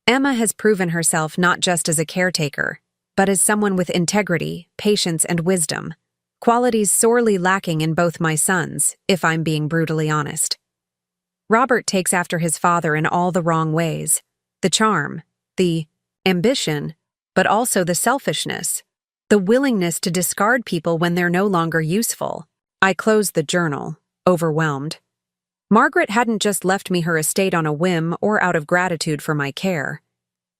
Emma has proven herself not just as a caretaker, but as someone with integrity, patience, and wisdom, qualities sorely lacking in both my sons, if I'm being brutally honest. Robert takes after his father in all the wrong ways, the charm, the ambition, but also the selfishness, the willingness to discard people when they're no longer useful. I closed the journal, overwhelmed. Margaret hadn't just left me her estate on a whim or out of gratitude for my care.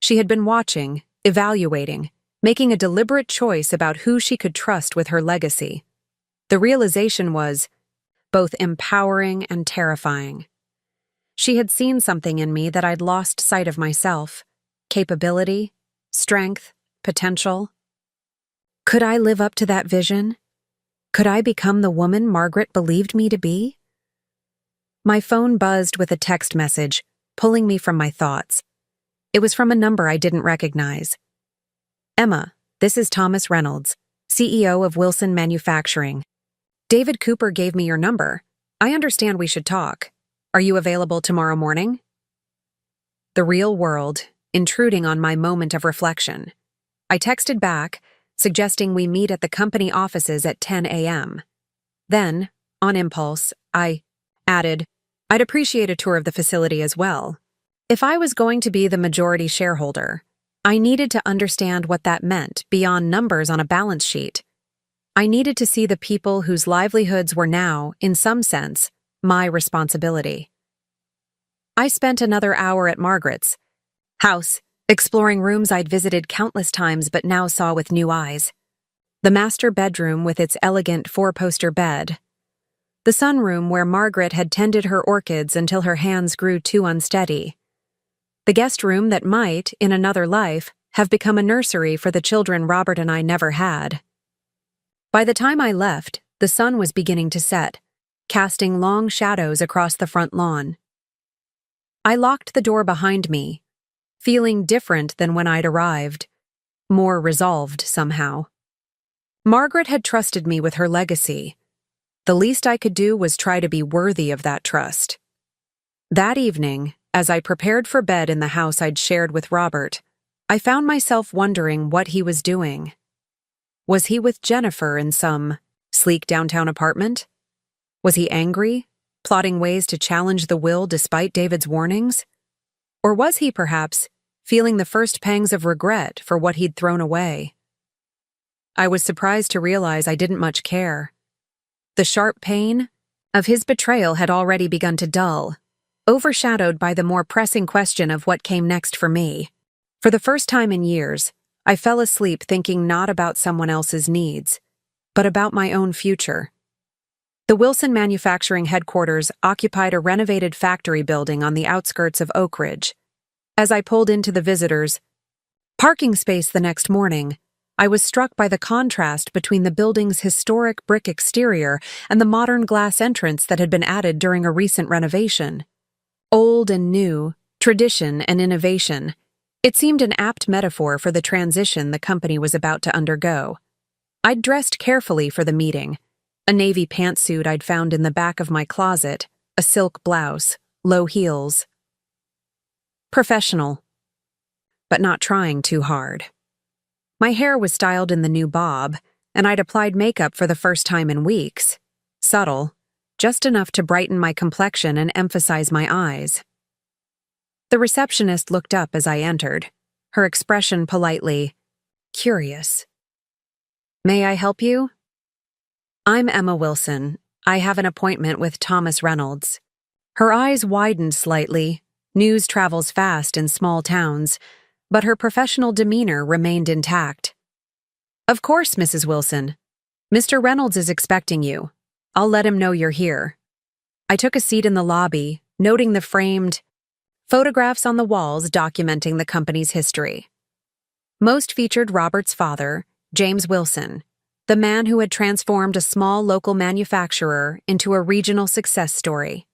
She had been watching, evaluating, making a deliberate choice about who she could trust with her legacy. The realization was both empowering and terrifying. She had seen something in me that I'd lost sight of myself: capability, strength, potential. Could I live up to that vision? Could I become the woman Margaret believed me to be? My phone buzzed with a text message, pulling me from my thoughts. It was from a number I didn't recognize. Emma, this is Thomas Reynolds, CEO of Wilson Manufacturing. David Cooper gave me your number. I understand we should talk. Are you available tomorrow morning? The real world, intruding on my moment of reflection. I texted back, suggesting we meet at the company offices at 10 a.m. Then, on impulse, I added, I'd appreciate a tour of the facility as well. If I was going to be the majority shareholder, I needed to understand what that meant beyond numbers on a balance sheet. I needed to see the people whose livelihoods were now, in some sense, my responsibility. I spent another hour at Margaret's house, exploring rooms I'd visited countless times but now saw with new eyes. The master bedroom with its elegant four-poster bed. The sunroom where Margaret had tended her orchids until her hands grew too unsteady. The guest room that might, in another life, have become a nursery for the children Robert and I never had. By the time I left, the sun was beginning to set, casting long shadows across the front lawn. I locked the door behind me, feeling different than when I'd arrived, more resolved somehow. Margaret had trusted me with her legacy. The least I could do was try to be worthy of that trust. That evening, as I prepared for bed in the house I'd shared with Robert, I found myself wondering what he was doing. Was he with Jennifer in some sleek downtown apartment? Was he angry, plotting ways to challenge the will despite David's warnings? Or was he, perhaps, feeling the first pangs of regret for what he'd thrown away? I was surprised to realize I didn't much care. The sharp pain of his betrayal had already begun to dull, overshadowed by the more pressing question of what came next for me. For the first time in years, I fell asleep thinking not about someone else's needs, but about my own future. The Wilson Manufacturing headquarters occupied a renovated factory building on the outskirts of Oak Ridge. As I pulled into the visitors' parking space the next morning, I was struck by the contrast between the building's historic brick exterior and the modern glass entrance that had been added during a recent renovation. Old and new, tradition and innovation. It seemed an apt metaphor for the transition the company was about to undergo. I'd dressed carefully for the meeting. A navy pantsuit I'd found in the back of my closet, a silk blouse, low heels. Professional, but not trying too hard. My hair was styled in the new bob, and I'd applied makeup for the first time in weeks. Subtle, just enough to brighten my complexion and emphasize my eyes. The receptionist looked up as I entered, her expression politely curious. "May I help you?" "I'm Emma Wilson. I have an appointment with Thomas Reynolds." Her eyes widened slightly. News travels fast in small towns, but her professional demeanor remained intact. "Of course, Mrs. Wilson. Mr. Reynolds is expecting you. I'll let him know you're here." I took a seat in the lobby, noting the framed photographs on the walls documenting the company's history. Most featured Robert's father, James Wilson, the man who had transformed a small local manufacturer into a regional success story.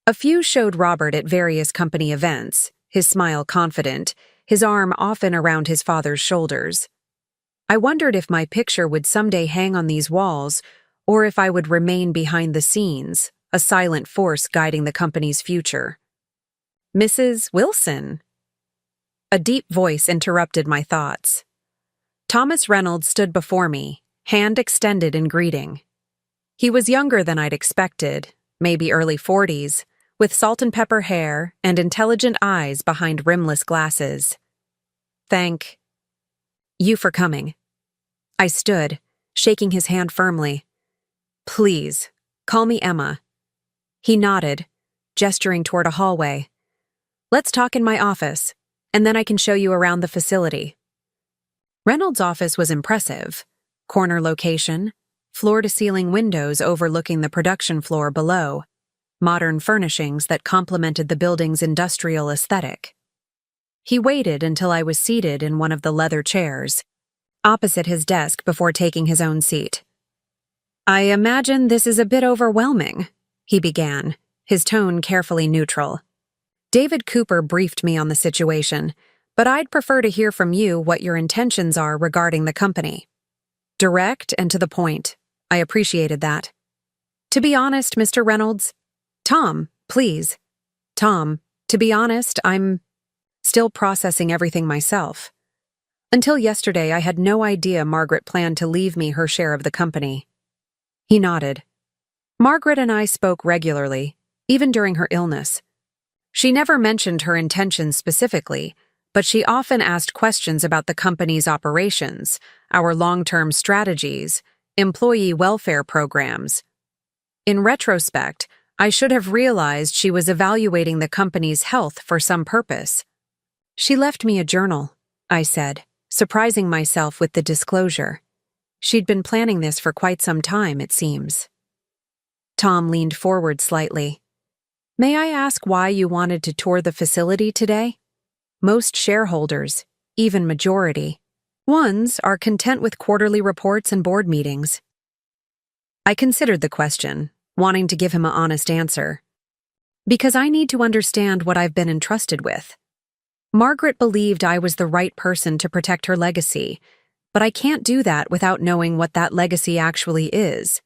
A few showed Robert at various company events, his smile confident, his arm often around his father's shoulders. I wondered if my picture would someday hang on these walls, or if I would remain behind the scenes, a silent force guiding the company's future. "Mrs. Wilson?" A deep voice interrupted my thoughts. Thomas Reynolds stood before me, hand extended in greeting. He was younger than I'd expected, maybe early 40s, with salt and pepper hair and intelligent eyes behind rimless glasses. "Thank you for coming." I stood, shaking his hand firmly. "Please, call me Emma." He nodded, gesturing toward a hallway. "Let's talk in my office, and then I can show you around the facility." Reynolds' office was impressive. Corner location, floor-to-ceiling windows overlooking the production floor below, modern furnishings that complemented the building's industrial aesthetic. He waited until I was seated in one of the leather chairs, opposite his desk before taking his own seat. "I imagine this is a bit overwhelming," he began, his tone carefully neutral. "David Cooper briefed me on the situation, but I'd prefer to hear from you what your intentions are regarding the company." Direct and to the point. I appreciated that. "To be honest, Mr. Reynolds—" "Tom, please." "Tom, to be honest, I'm still processing everything myself. Until yesterday, I had no idea Margaret planned to leave me her share of the company." He nodded. "Margaret and I spoke regularly, even during her illness. She never mentioned her intentions specifically, but she often asked questions about the company's operations, our long-term strategies, employee welfare programs. In retrospect, I should have realized she was evaluating the company's health for some purpose." "She left me a journal," I said, surprising myself with the disclosure. She'd been planning this for quite some time, it seems. Tom leaned forward slightly. May I ask why you wanted to tour the facility today? Most shareholders, even majority ones, are content with quarterly reports and board meetings. I considered the question, wanting to give him an honest answer. Because I need to understand what I've been entrusted with. Margaret believed I was the right person to protect her legacy, but I can't do that without knowing what that legacy actually is.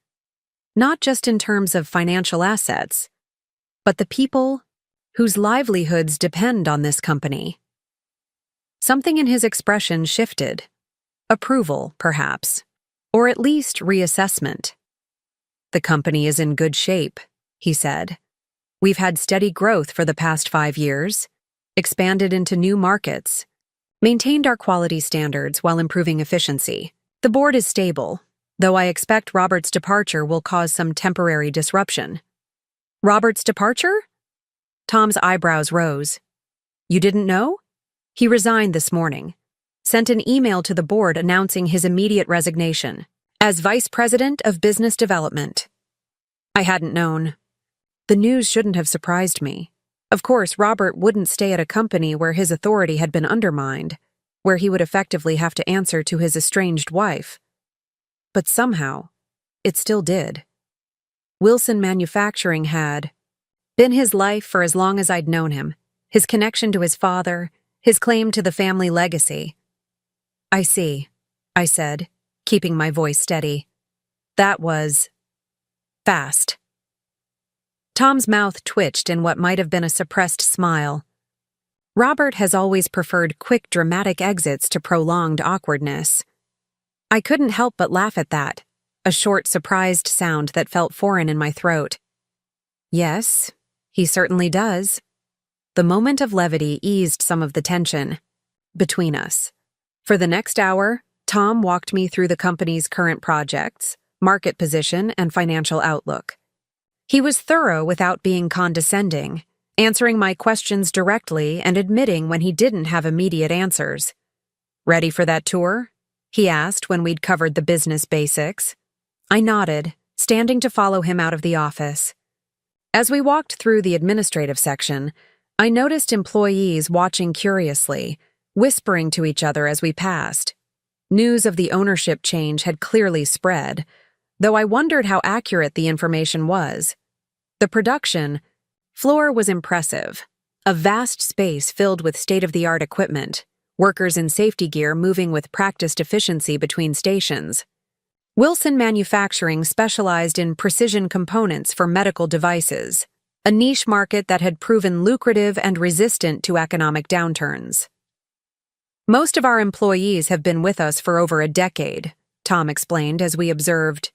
Not just in terms of financial assets, but the people whose livelihoods depend on this company. Something in his expression shifted. Approval, perhaps, or at least reassessment. The company is in good shape, he said. We've had steady growth for the past 5 years, expanded into new markets, maintained our quality standards while improving efficiency. The board is stable, though I expect Robert's departure will cause some temporary disruption. Robert's departure? Tom's eyebrows rose. You didn't know? He resigned this morning, sent an email to the board announcing his immediate resignation as Vice President of Business Development. I hadn't known. The news shouldn't have surprised me. Of course, Robert wouldn't stay at a company where his authority had been undermined, where he would effectively have to answer to his estranged wife. But somehow, it still did. Wilson Manufacturing had been his life for as long as I'd known him, his connection to his father, his claim to the family legacy. I see, I said, keeping my voice steady. That was fast. Tom's mouth twitched in what might have been a suppressed smile. Robert has always preferred quick, dramatic exits to prolonged awkwardness. I couldn't help but laugh at that, a short, surprised sound that felt foreign in my throat. Yes, he certainly does. The moment of levity eased some of the tension between us. For the next hour, Tom walked me through the company's current projects, market position, and financial outlook. He was thorough without being condescending, answering my questions directly and admitting when he didn't have immediate answers. Ready for that tour? He asked when we'd covered the business basics. I nodded, standing to follow him out of the office. As we walked through the administrative section, I noticed employees watching curiously, whispering to each other as we passed. News of the ownership change had clearly spread, though I wondered how accurate the information was. The production floor was impressive, a vast space filled with state-of-the-art equipment, workers in safety gear moving with practiced efficiency between stations. Wilson Manufacturing specialized in precision components for medical devices, a niche market that had proven lucrative and resistant to economic downturns. Most of our employees have been with us for over a decade, Tom explained as we observed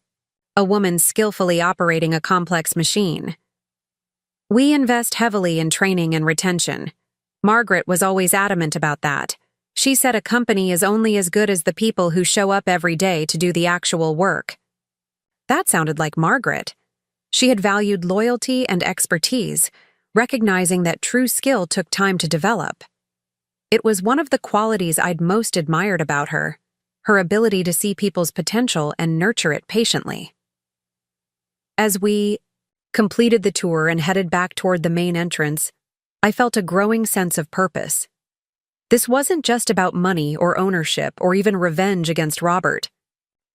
a woman skillfully operating a complex machine. We invest heavily in training and retention. Margaret was always adamant about that. She said a company is only as good as the people who show up every day to do the actual work. That sounded like Margaret. She had valued loyalty and expertise, recognizing that true skill took time to develop. It was one of the qualities I'd most admired about her, her ability to see people's potential and nurture it patiently. As we completed the tour and headed back toward the main entrance, I felt a growing sense of purpose. This wasn't just about money or ownership or even revenge against Robert.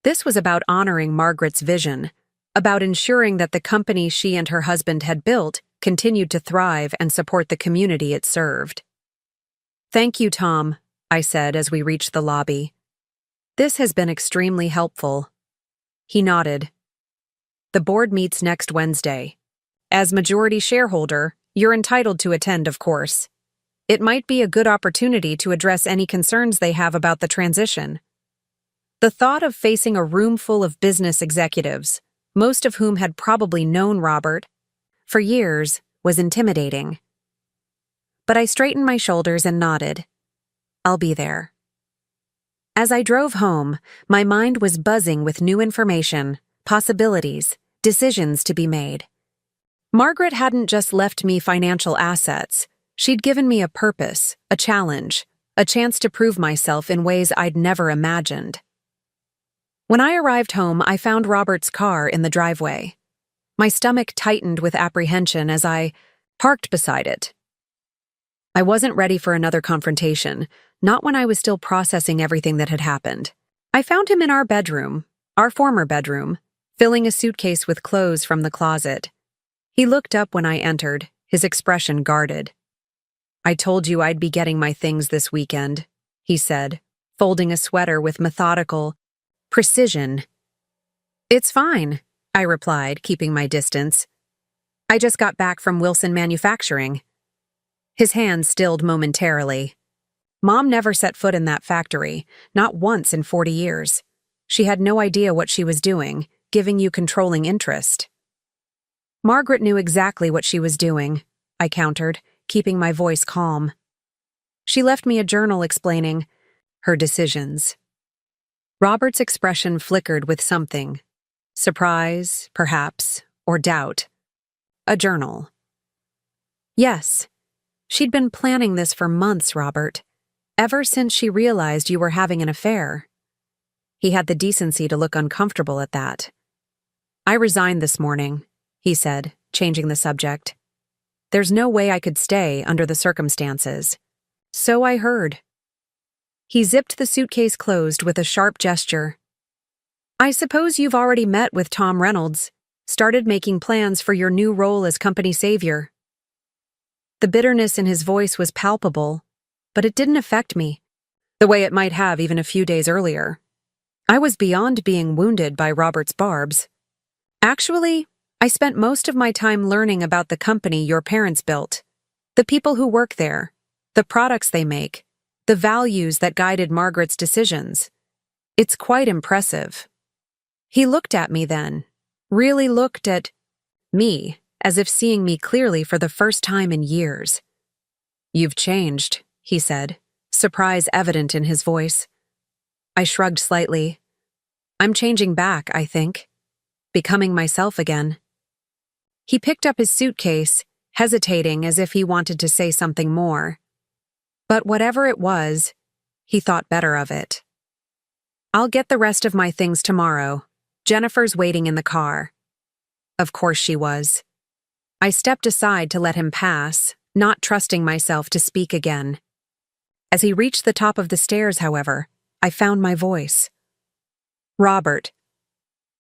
This was about honoring Margaret's vision, about ensuring that the company she and her husband had built continued to thrive and support the community it served. Thank you, Tom, I said as we reached the lobby. This has been extremely helpful. He nodded. The board meets next Wednesday. As majority shareholder, you're entitled to attend, of course. It might be a good opportunity to address any concerns they have about the transition. The thought of facing a room full of business executives, most of whom had probably known Robert for years, was intimidating. But I straightened my shoulders and nodded. I'll be there. As I drove home, my mind was buzzing with new information, possibilities, decisions to be made. Margaret hadn't just left me financial assets. She'd given me a purpose, a challenge, a chance to prove myself in ways I'd never imagined. When I arrived home, I found Robert's car in the driveway. My stomach tightened with apprehension as I parked beside it. I wasn't ready for another confrontation, not when I was still processing everything that had happened. I found him in our bedroom, our former bedroom, filling a suitcase with clothes from the closet. He looked up when I entered, his expression guarded. "I told you I'd be getting my things this weekend," he said, folding a sweater with methodical precision. "It's fine," I replied, keeping my distance. "I just got back from Wilson Manufacturing." His hand stilled momentarily. Mom never set foot in that factory, not once in 40 years. She had no idea what she was doing, giving you controlling interest. Margaret knew exactly what she was doing, I countered, keeping my voice calm. She left me a journal explaining her decisions. Robert's expression flickered with something. Surprise, perhaps, or doubt. A journal. Yes. She'd been planning this for months, Robert. Ever since she realized you were having an affair. He had the decency to look uncomfortable at that. "I resigned this morning," he said, changing the subject. "There's no way I could stay under the circumstances." "So I heard." He zipped the suitcase closed with a sharp gesture. "I suppose you've already met with Tom Reynolds, started making plans for your new role as company savior." The bitterness in his voice was palpable, but it didn't affect me, the way it might have even a few days earlier. I was beyond being wounded by Robert's barbs. "Actually, I spent most of my time learning about the company your parents built, the people who work there, the products they make, the values that guided Margaret's decisions. It's quite impressive." He looked at me then, really looked at me, as if seeing me clearly for the first time in years. "You've changed," he said, surprise evident in his voice. I shrugged slightly. "I'm changing back, I think. Becoming myself again." He picked up his suitcase, hesitating as if he wanted to say something more. But whatever it was, he thought better of it. "I'll get the rest of my things tomorrow. Jennifer's waiting in the car." Of course she was. I stepped aside to let him pass, not trusting myself to speak again. As he reached the top of the stairs, however, I found my voice. "Robert."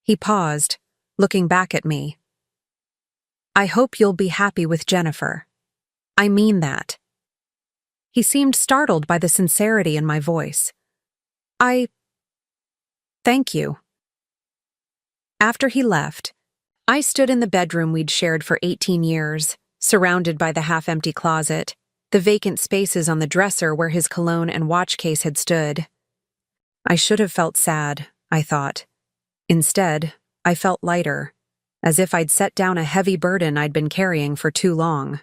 He paused, looking back at me. "I hope you'll be happy with Jennifer. I mean that." He seemed startled by the sincerity in my voice. Thank you." After he left, I stood in the bedroom we'd shared for 18 years, surrounded by the half-empty closet, the vacant spaces on the dresser where his cologne and watch case had stood. I should have felt sad, I thought. Instead, I felt lighter, as if I'd set down a heavy burden I'd been carrying for too long.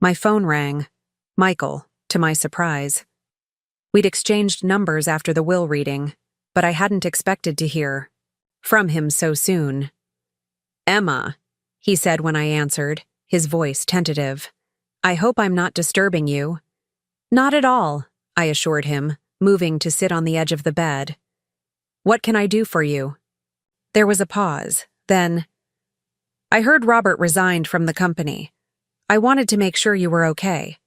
My phone rang. Michael, to my surprise. We'd exchanged numbers after the will reading, but I hadn't expected to hear from him so soon. "Emma," he said when I answered, his voice tentative. "I hope I'm not disturbing you." "Not at all," I assured him, moving to sit on the edge of the bed. "What can I do for you?" There was a pause, then, "I heard Robert resigned from the company. I wanted to make sure you were okay."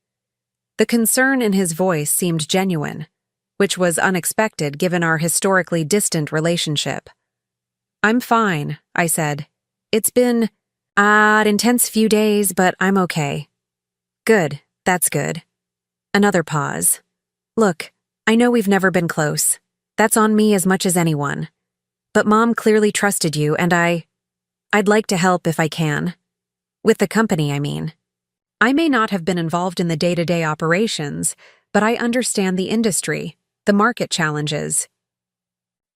The concern in his voice seemed genuine, which was unexpected given our historically distant relationship. "I'm fine," I said. "It's been an intense few days, but I'm okay." "Good, that's good." Another pause. "Look, I know we've never been close. That's on me as much as anyone. But Mom clearly trusted you, and I'd like to help if I can. With the company, I mean. I may not have been involved in the day-to-day operations, but I understand the industry, the market challenges."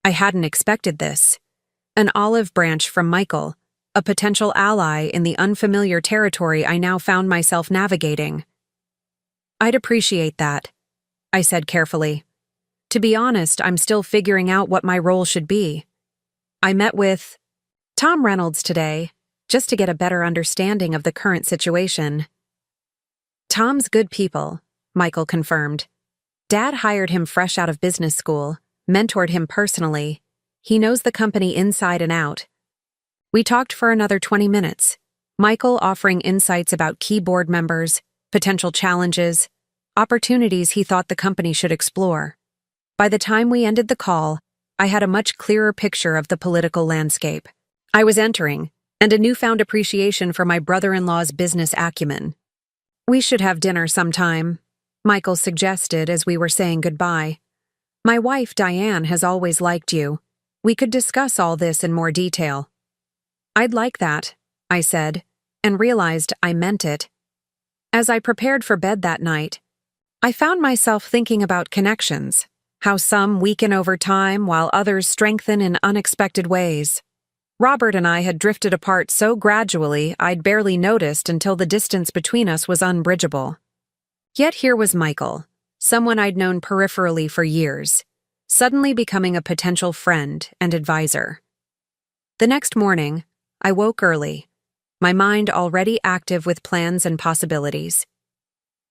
I hadn't expected this. An olive branch from Michael, a potential ally in the unfamiliar territory I now found myself navigating. "I'd appreciate that," I said carefully. "To be honest, I'm still figuring out what my role should be. I met with Tom Reynolds today, just to get a better understanding of the current situation." "Tom's good people," Michael confirmed. "Dad hired him fresh out of business school, mentored him personally. He knows the company inside and out. We talked for another 20 minutes, Michael offering insights about key board members, potential challenges, opportunities he thought the company should explore. By the time we ended the call, I had a much clearer picture of the political landscape I was entering, and a newfound appreciation for my brother-in-law's business acumen. "We should have dinner sometime," Michael suggested as we were saying goodbye. "My wife, Diane, has always liked you. We could discuss all this in more detail." "I'd like that," I said, and realized I meant it. As I prepared for bed that night, I found myself thinking about connections, how some weaken over time while others strengthen in unexpected ways. Robert and I had drifted apart so gradually I'd barely noticed until the distance between us was unbridgeable. Yet here was Michael, someone I'd known peripherally for years, suddenly becoming a potential friend and advisor. The next morning, I woke early, my mind already active with plans and possibilities.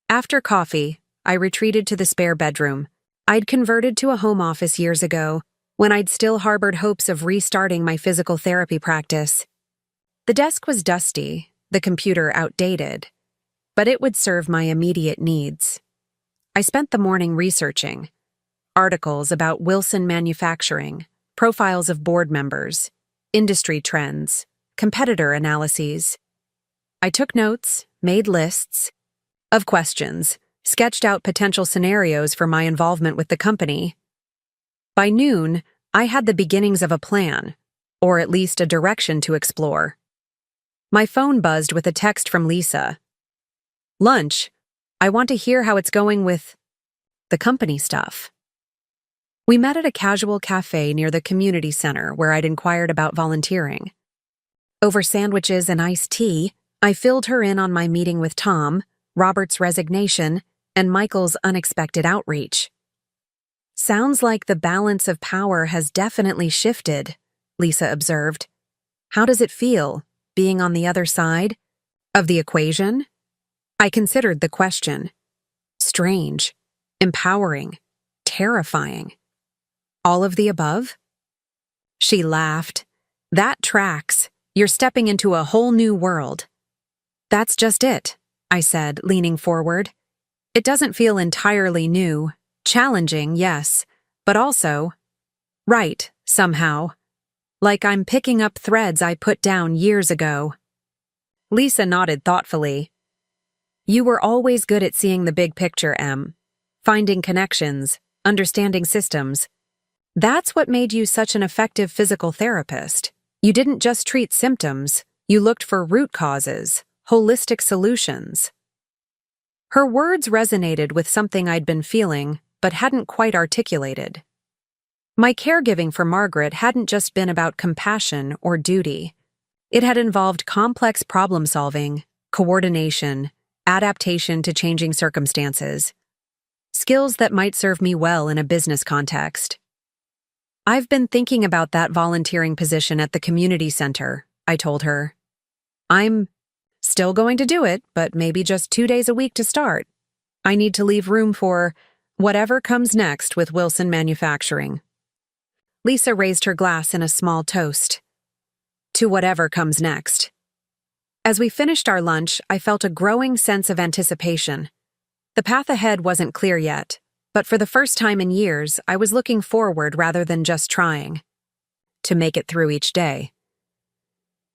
After coffee, I retreated to the spare bedroom. I'd converted to a home office years ago, when I'd still harbored hopes of restarting my physical therapy practice. The desk was dusty, the computer outdated, but it would serve my immediate needs. I spent the morning researching articles about Wilson Manufacturing, profiles of board members, industry trends, competitor analyses. I took notes, made lists of questions, sketched out potential scenarios for my involvement with the company. By noon, I had the beginnings of a plan, or at least a direction to explore. My phone buzzed with a text from Lisa. "Lunch. I want to hear how it's going with the company stuff." We met at a casual cafe near the community center where I'd inquired about volunteering. Over sandwiches and iced tea, I filled her in on my meeting with Tom, Robert's resignation, and Michael's unexpected outreach. "Sounds like the balance of power has definitely shifted," Lisa observed. "How does it feel, being on the other side of the equation?" I considered the question. Strange, empowering, terrifying. All of the above? She laughed. "That tracks. You're stepping into a whole new world." "That's just it," I said, leaning forward. "It doesn't feel entirely new. Challenging, yes, but also right, somehow. Like I'm picking up threads I put down years ago." Lisa nodded thoughtfully. "You were always good at seeing the big picture, Em. Finding connections, understanding systems. That's what made you such an effective physical therapist. You didn't just treat symptoms, you looked for root causes, holistic solutions." Her words resonated with something I'd been feeling, but hadn't quite articulated. My caregiving for Margaret hadn't just been about compassion or duty. It had involved complex problem-solving, coordination, adaptation to changing circumstances, skills that might serve me well in a business context. "I've been thinking about that volunteering position at the community center," I told her. "I'm still going to do it, but maybe just 2 days a week to start. I need to leave room for whatever comes next with Wilson Manufacturing." Lisa raised her glass in a small toast. To whatever comes next. As we finished our lunch, I felt a growing sense of anticipation. The path ahead wasn't clear yet, but for the first time in years, I was looking forward rather than just trying to make it through each day.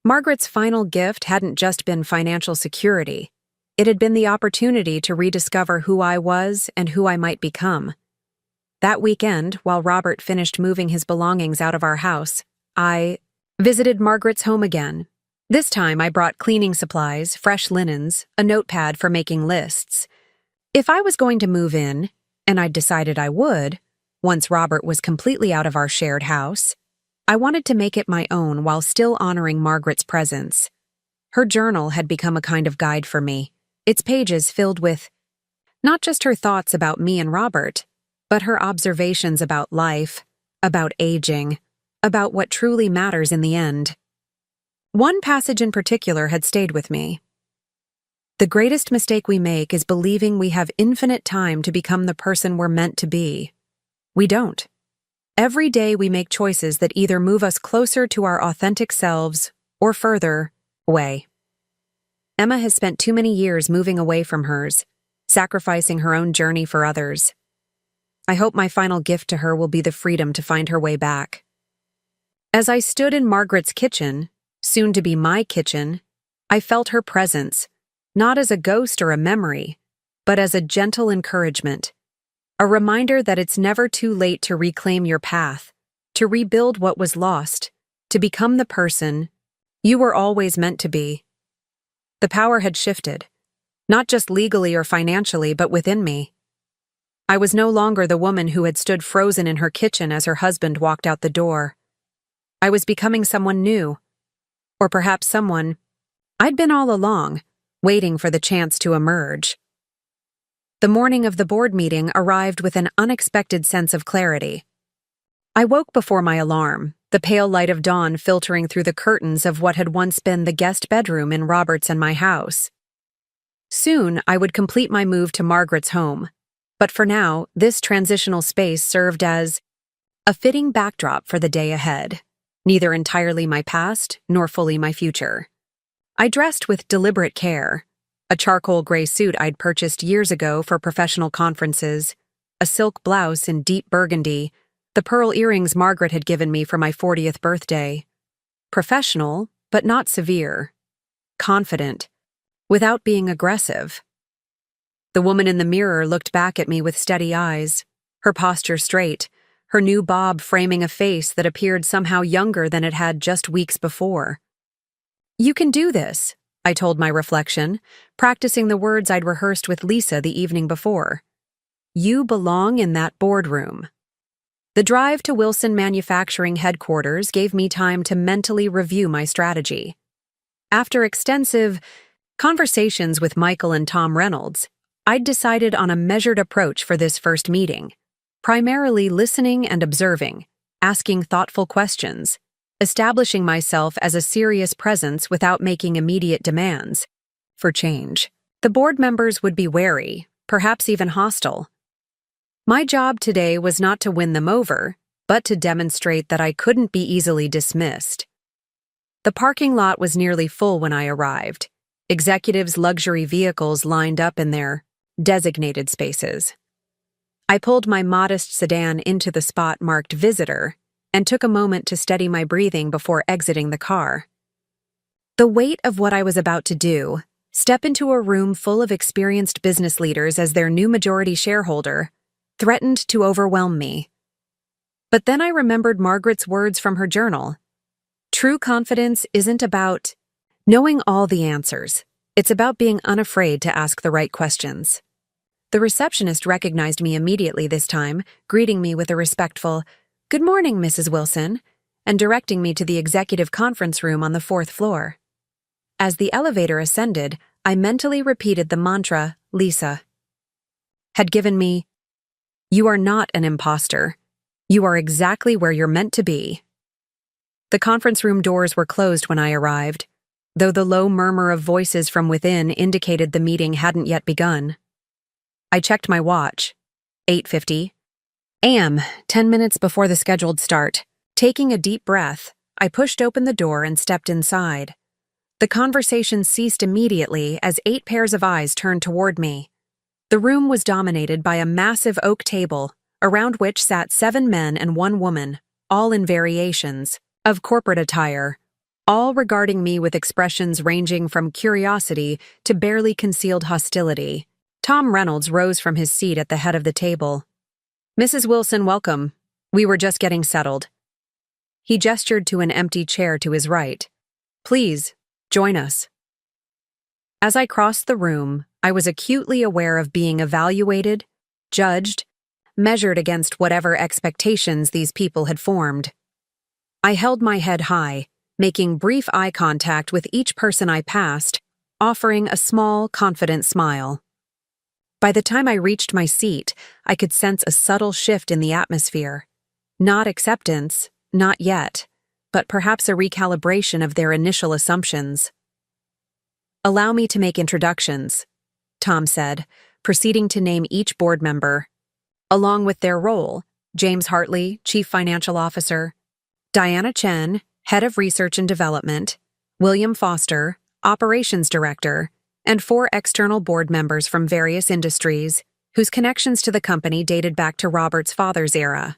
Margaret's final gift hadn't just been financial security. It had been the opportunity to rediscover who I was and who I might become. That weekend, while Robert finished moving his belongings out of our house, I visited Margaret's home again. This time I brought cleaning supplies, fresh linens, a notepad for making lists. If I was going to move in, and I'd decided I would, once Robert was completely out of our shared house, I wanted to make it my own while still honoring Margaret's presence. Her journal had become a kind of guide for me, its pages filled with not just her thoughts about me and Robert, but her observations about life, about aging, about what truly matters in the end. One passage in particular had stayed with me. "The greatest mistake we make is believing we have infinite time to become the person we're meant to be. We don't. Every day we make choices that either move us closer to our authentic selves or further away. Emma has spent too many years moving away from hers, sacrificing her own journey for others. I hope my final gift to her will be the freedom to find her way back. As I stood in Margaret's kitchen, soon to be my kitchen, I felt her presence, not as a ghost or a memory, but as a gentle encouragement. A reminder that it's never too late to reclaim your path, to rebuild what was lost, to become the person you were always meant to be. The power had shifted, not just legally or financially, but within me. I was no longer the woman who had stood frozen in her kitchen as her husband walked out the door. I was becoming someone new, or perhaps someone I'd been all along, waiting for the chance to emerge. The morning of the board meeting arrived with an unexpected sense of clarity. I woke before my alarm, the pale light of dawn filtering through the curtains of what had once been the guest bedroom in Robert's and my house. Soon, I would complete my move to Margaret's home, but for now, this transitional space served as a fitting backdrop for the day ahead, neither entirely my past nor fully my future. I dressed with deliberate care. A charcoal gray suit I'd purchased years ago for professional conferences, a silk blouse in deep burgundy, the pearl earrings Margaret had given me for my 40th birthday. Professional, but not severe. Confident, without being aggressive. The woman in the mirror looked back at me with steady eyes, her posture straight, her new bob framing a face that appeared somehow younger than it had just weeks before. "You can do this," I told my reflection, practicing the words I'd rehearsed with Lisa the evening before. "You belong in that boardroom." The drive to Wilson Manufacturing headquarters gave me time to mentally review my strategy. After extensive conversations with Michael and Tom Reynolds, I'd decided on a measured approach for this first meeting, primarily listening and observing, asking thoughtful questions, establishing myself as a serious presence without making immediate demands for change. The board members would be wary, perhaps even hostile. My job today was not to win them over, but to demonstrate that I couldn't be easily dismissed. The parking lot was nearly full when I arrived. Executives' luxury vehicles lined up in their designated spaces. I pulled my modest sedan into the spot marked Visitor and took a moment to steady my breathing before exiting the car. The weight of what I was about to do, step into a room full of experienced business leaders as their new majority shareholder, threatened to overwhelm me. But then I remembered Margaret's words from her journal. True confidence isn't about knowing all the answers. It's about being unafraid to ask the right questions. The receptionist recognized me immediately this time, greeting me with a respectful, "Good morning, Mrs. Wilson," and directing me to the executive conference room on the 4th floor. As the elevator ascended, I mentally repeated the mantra Lisa had given me. "You are not an imposter. You are exactly where you're meant to be." The conference room doors were closed when I arrived, though the low murmur of voices from within indicated the meeting hadn't yet begun. I checked my watch. 8:50 a.m., 10 minutes before the scheduled start. Taking a deep breath, I pushed open the door and stepped inside. The conversation ceased immediately as 8 pairs of eyes turned toward me. The room was dominated by a massive oak table, around which sat 7 men and 1 woman, all in variations of corporate attire, all regarding me with expressions ranging from curiosity to barely concealed hostility. Tom Reynolds rose from his seat at the head of the table. "Mrs. Wilson, welcome. We were just getting settled." He gestured to an empty chair to his right. "Please, join us." As I crossed the room, I was acutely aware of being evaluated, judged, measured against whatever expectations these people had formed. I held my head high, making brief eye contact with each person I passed, offering a small, confident smile. By the time I reached my seat, I could sense a subtle shift in the atmosphere. Not acceptance, not yet, but perhaps a recalibration of their initial assumptions. "Allow me to make introductions," Tom said, proceeding to name each board member, along with their role, James Hartley, Chief Financial Officer, Diana Chen, Head of Research and Development, William Foster, Operations Director, and 4 external board members from various industries whose connections to the company dated back to Robert's father's era.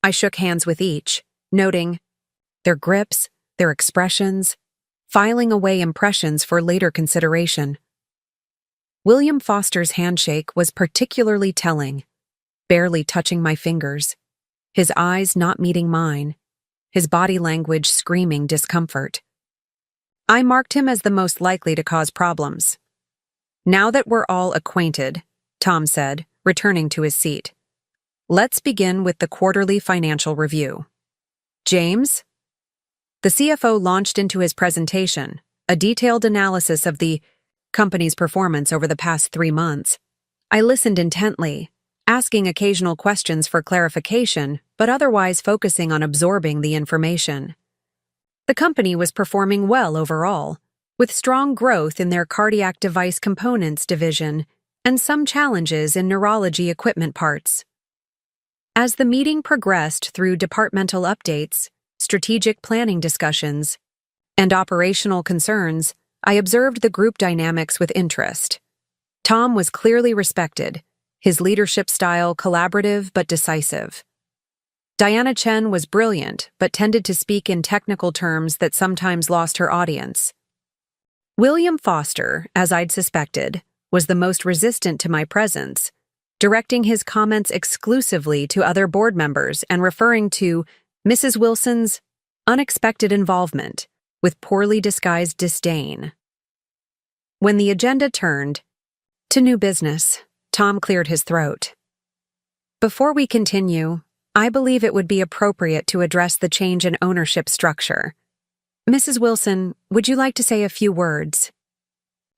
I shook hands with each, noting their grips, their expressions, filing away impressions for later consideration. William Foster's handshake was particularly telling, barely touching my fingers, his eyes not meeting mine, his body language screaming discomfort. I marked him as the most likely to cause problems. "Now that we're all acquainted," Tom said, returning to his seat, "let's begin with the quarterly financial review. James?" The CFO launched into his presentation, a detailed analysis of the company's performance over the past 3 months. I listened intently, asking occasional questions for clarification, but otherwise focusing on absorbing the information. The company was performing well overall, with strong growth in their cardiac device components division and some challenges in neurology equipment parts. As the meeting progressed through departmental updates, strategic planning discussions, and operational concerns, I observed the group dynamics with interest. Tom was clearly respected, his leadership style collaborative but decisive. Diana Chen was brilliant but tended to speak in technical terms that sometimes lost her audience. William Foster, as I'd suspected, was the most resistant to my presence, directing his comments exclusively to other board members and referring to Mrs. Wilson's unexpected involvement with poorly disguised disdain. When the agenda turned to new business, Tom cleared his throat. "Before we continue, I believe it would be appropriate to address the change in ownership structure. Mrs. Wilson, would you like to say a few words?"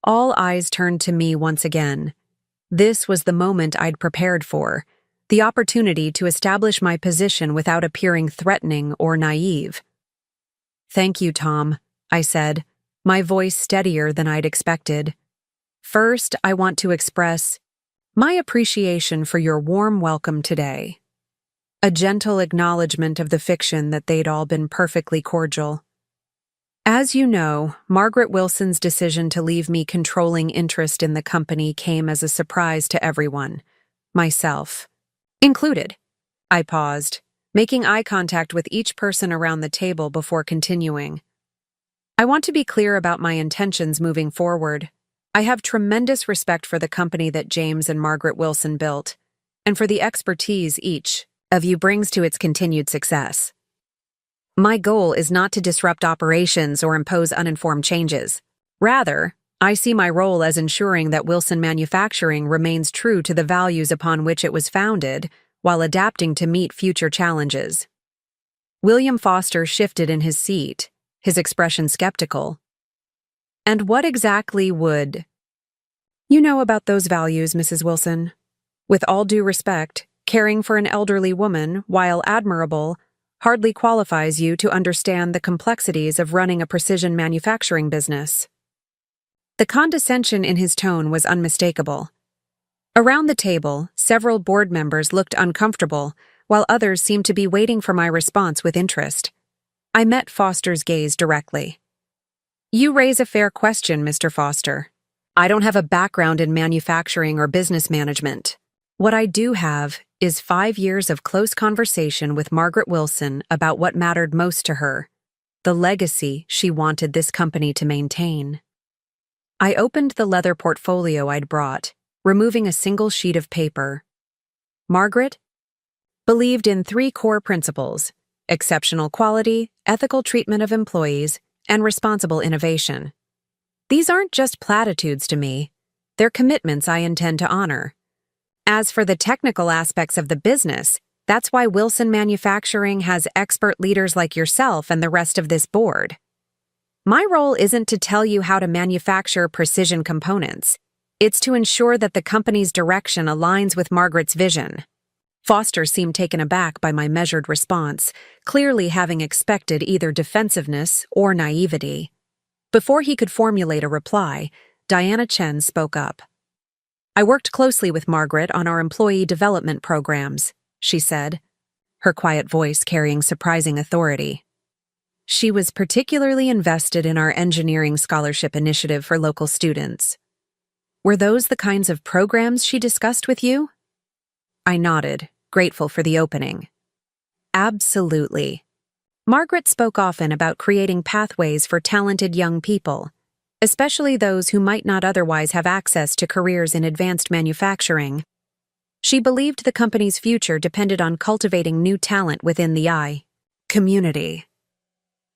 All eyes turned to me once again. This was the moment I'd prepared for, the opportunity to establish my position without appearing threatening or naive. "Thank you, Tom," I said, my voice steadier than I'd expected. "First, I want to express my appreciation for your warm welcome today." A gentle acknowledgement of the fiction that they'd all been perfectly cordial. "As you know, Margaret Wilson's decision to leave me controlling interest in the company came as a surprise to everyone, myself included." I paused, making eye contact with each person around the table before continuing. "I want to be clear about my intentions moving forward. I have tremendous respect for the company that James and Margaret Wilson built, and for the expertise each of you brings to its continued success. My goal is not to disrupt operations or impose uninformed changes. Rather, I see my role as ensuring that Wilson Manufacturing remains true to the values upon which it was founded while adapting to meet future challenges." William Foster shifted in his seat, his expression skeptical. "And what exactly would you know about those values, Mrs. Wilson? With all due respect, caring for an elderly woman, while admirable, hardly qualifies you to understand the complexities of running a precision manufacturing business." The condescension in his tone was unmistakable. Around the table, several board members looked uncomfortable, while others seemed to be waiting for my response with interest. I met Foster's gaze directly. "You raise a fair question, Mr. Foster. I don't have a background in manufacturing or business management. What I do have is 5 years of close conversation with Margaret Wilson about what mattered most to her, the legacy she wanted this company to maintain." I opened the leather portfolio I'd brought, removing a single sheet of paper. Margaret believed in 3 core principles: exceptional quality, ethical treatment of employees, and responsible innovation. These aren't just platitudes to me, they're commitments I intend to honor. As for the technical aspects of the business, that's why Wilson Manufacturing has expert leaders like yourself and the rest of this board. My role isn't to tell you how to manufacture precision components. It's to ensure that the company's direction aligns with Margaret's vision. Foster seemed taken aback by my measured response, clearly having expected either defensiveness or naivety. Before he could formulate a reply, Diana Chen spoke up. "I worked closely with Margaret on our employee development programs," she said, her quiet voice carrying surprising authority. She was particularly invested in our engineering scholarship initiative for local students. Were those the kinds of programs she discussed with you? I nodded, grateful for the opening. Absolutely. Margaret spoke often about creating pathways for talented young people, especially those who might not otherwise have access to careers in advanced manufacturing. She believed the company's future depended on cultivating new talent within the community.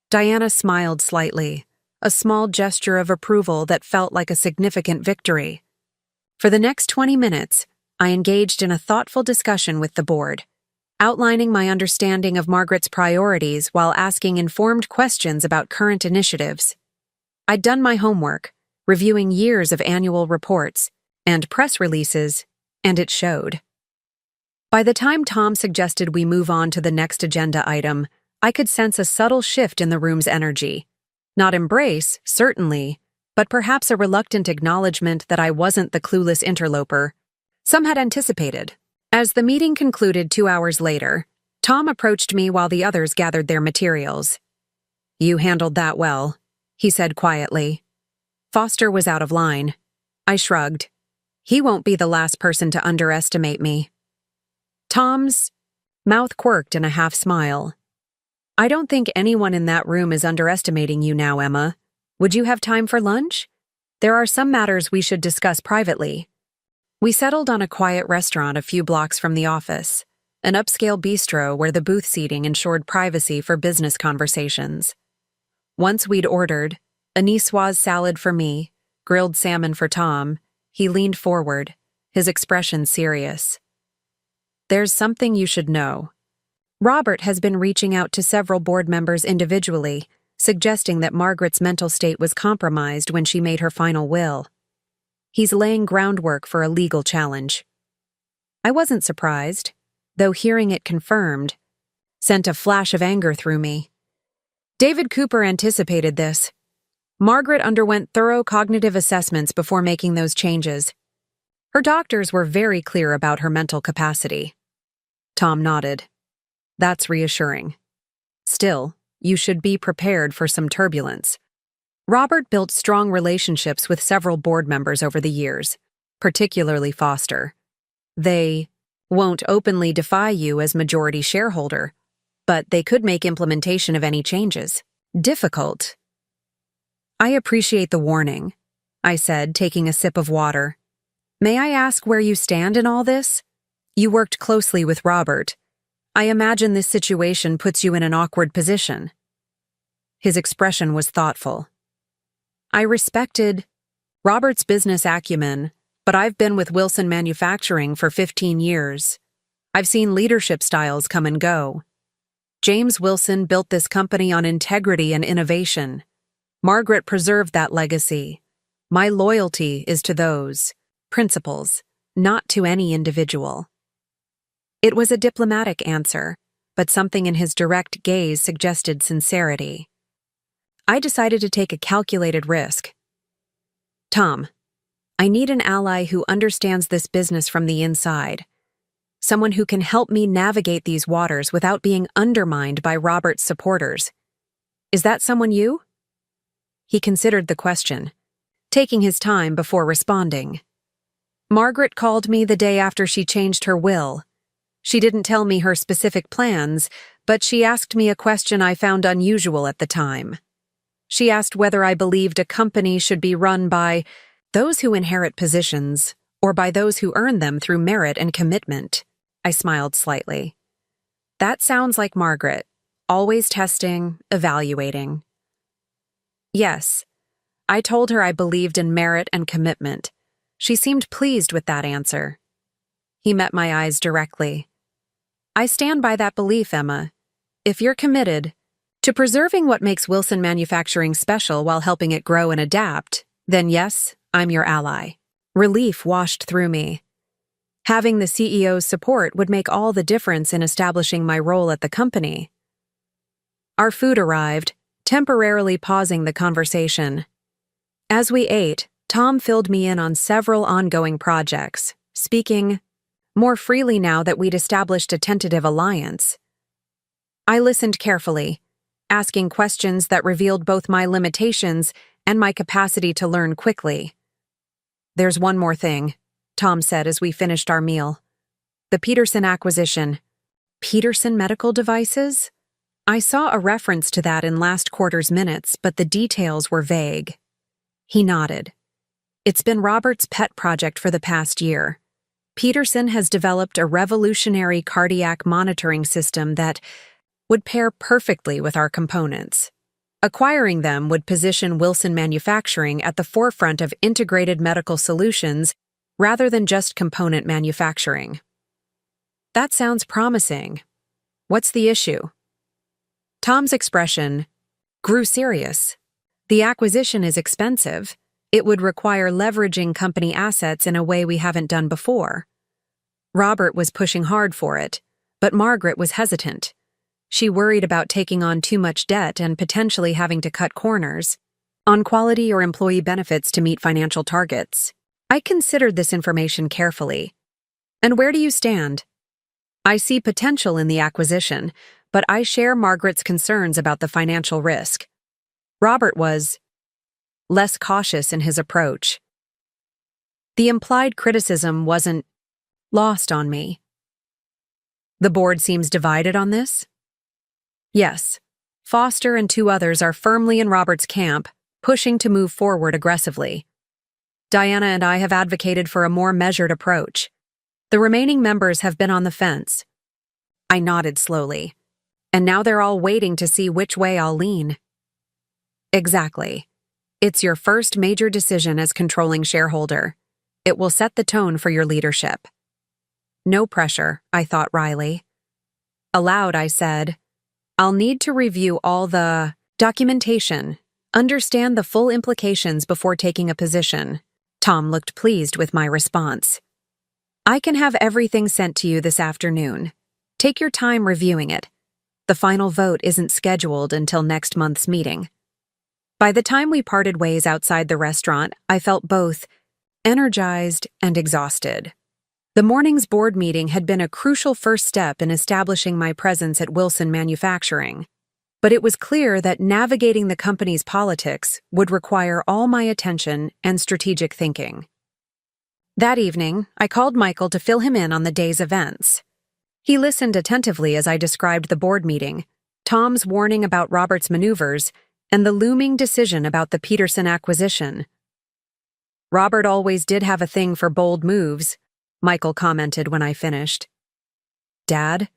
Diana smiled slightly, a small gesture of approval that felt like a significant victory. For the next 20 minutes, I engaged in a thoughtful discussion with the board, outlining my understanding of Margaret's priorities while asking informed questions about current initiatives. I'd done my homework, reviewing years of annual reports and press releases, and it showed. By the time Tom suggested we move on to the next agenda item, I could sense a subtle shift in the room's energy. Not embrace, certainly, but perhaps a reluctant acknowledgement that I wasn't the clueless interloper some had anticipated. As the meeting concluded 2 hours later, Tom approached me while the others gathered their materials. "You handled that well," he said quietly. Foster was out of line. I shrugged. He won't be the last person to underestimate me. Tom's mouth quirked in a half smile. "I don't think anyone in that room is underestimating you now, Emma. Would you have time for lunch? There are some matters we should discuss privately." We settled on a quiet restaurant a few blocks from the office, an upscale bistro where the booth seating ensured privacy for business conversations. Once we'd ordered, a niçoise salad for me, grilled salmon for Tom, he leaned forward, his expression serious. "There's something you should know. Robert has been reaching out to several board members individually, suggesting that Margaret's mental state was compromised when she made her final will. He's laying groundwork for a legal challenge." I wasn't surprised, though hearing it confirmed sent a flash of anger through me. David Cooper anticipated this. Margaret underwent thorough cognitive assessments before making those changes. Her doctors were very clear about her mental capacity. Tom nodded. "That's reassuring. Still, you should be prepared for some turbulence." Robert built strong relationships with several board members over the years, particularly Foster. They won't openly defy you as majority shareholder, but they could make implementation of any changes difficult. "I appreciate the warning," I said, taking a sip of water. "May I ask where you stand in all this? You worked closely with Robert. I imagine this situation puts you in an awkward position." His expression was thoughtful. "I respected Robert's business acumen, but I've been with Wilson Manufacturing for 15 years. I've seen leadership styles come and go. James Wilson built this company on integrity and innovation. Margaret preserved that legacy. My loyalty is to those principles, not to any individual." It was a diplomatic answer, but something in his direct gaze suggested sincerity. I decided to take a calculated risk. "Tom, I need an ally who understands this business from the inside. Someone who can help me navigate these waters without being undermined by Robert's supporters. Is that someone you?" He considered the question, taking his time before responding. "Margaret called me the day after she changed her will. She didn't tell me her specific plans, but she asked me a question I found unusual at the time. She asked whether I believed a company should be run by those who inherit positions or by those who earn them through merit and commitment." I smiled slightly. "That sounds like Margaret, always testing, evaluating." "Yes, I told her I believed in merit and commitment. She seemed pleased with that answer." He met my eyes directly. "I stand by that belief, Emma. If you're committed to preserving what makes Wilson Manufacturing special while helping it grow and adapt, then yes, I'm your ally." Relief washed through me. Having the CEO's support would make all the difference in establishing my role at the company. Our food arrived, temporarily pausing the conversation. As we ate, Tom filled me in on several ongoing projects, speaking more freely now that we'd established a tentative alliance. I listened carefully, asking questions that revealed both my limitations and my capacity to learn quickly. "There's one more thing," Tom said as we finished our meal. "The Peterson acquisition." Peterson Medical Devices? I saw a reference to that in last quarter's minutes, but the details were vague. He nodded. "It's been Robert's pet project for the past year. Peterson has developed a revolutionary cardiac monitoring system that would pair perfectly with our components. Acquiring them would position Wilson Manufacturing at the forefront of integrated medical solutions rather than just component manufacturing." "That sounds promising. What's the issue?" Tom's expression grew serious. "The acquisition is expensive. It would require leveraging company assets in a way we haven't done before. Robert was pushing hard for it, but Margaret was hesitant. She worried about taking on too much debt and potentially having to cut corners on quality or employee benefits to meet financial targets. I considered this information carefully. And where do you stand?" "I see potential in the acquisition, but I share Margaret's concerns about the financial risk." Robert was less cautious in his approach. The implied criticism wasn't lost on me. "The board seems divided on this?" "Yes. Foster and 2 others are firmly in Robert's camp, pushing to move forward aggressively. Diana and I have advocated for a more measured approach. The remaining members have been on the fence." I nodded slowly. "And now they're all waiting to see which way I'll lean." "Exactly. It's your first major decision as controlling shareholder. It will set the tone for your leadership." No pressure, I thought wryly. Aloud, I said, "I'll need to review all the documentation, understand the full implications before taking a position." Tom looked pleased with my response. "I can have everything sent to you this afternoon. Take your time reviewing it. The final vote isn't scheduled until next month's meeting." By the time we parted ways outside the restaurant, I felt both energized and exhausted. The morning's board meeting had been a crucial first step in establishing my presence at Wilson Manufacturing, but it was clear that navigating the company's politics would require all my attention and strategic thinking. That evening, I called Michael to fill him in on the day's events. He listened attentively as I described the board meeting, Tom's warning about Robert's maneuvers, and the looming decision about the Peterson acquisition. "Robert always did have a thing for bold moves," Michael commented when I finished. "Dad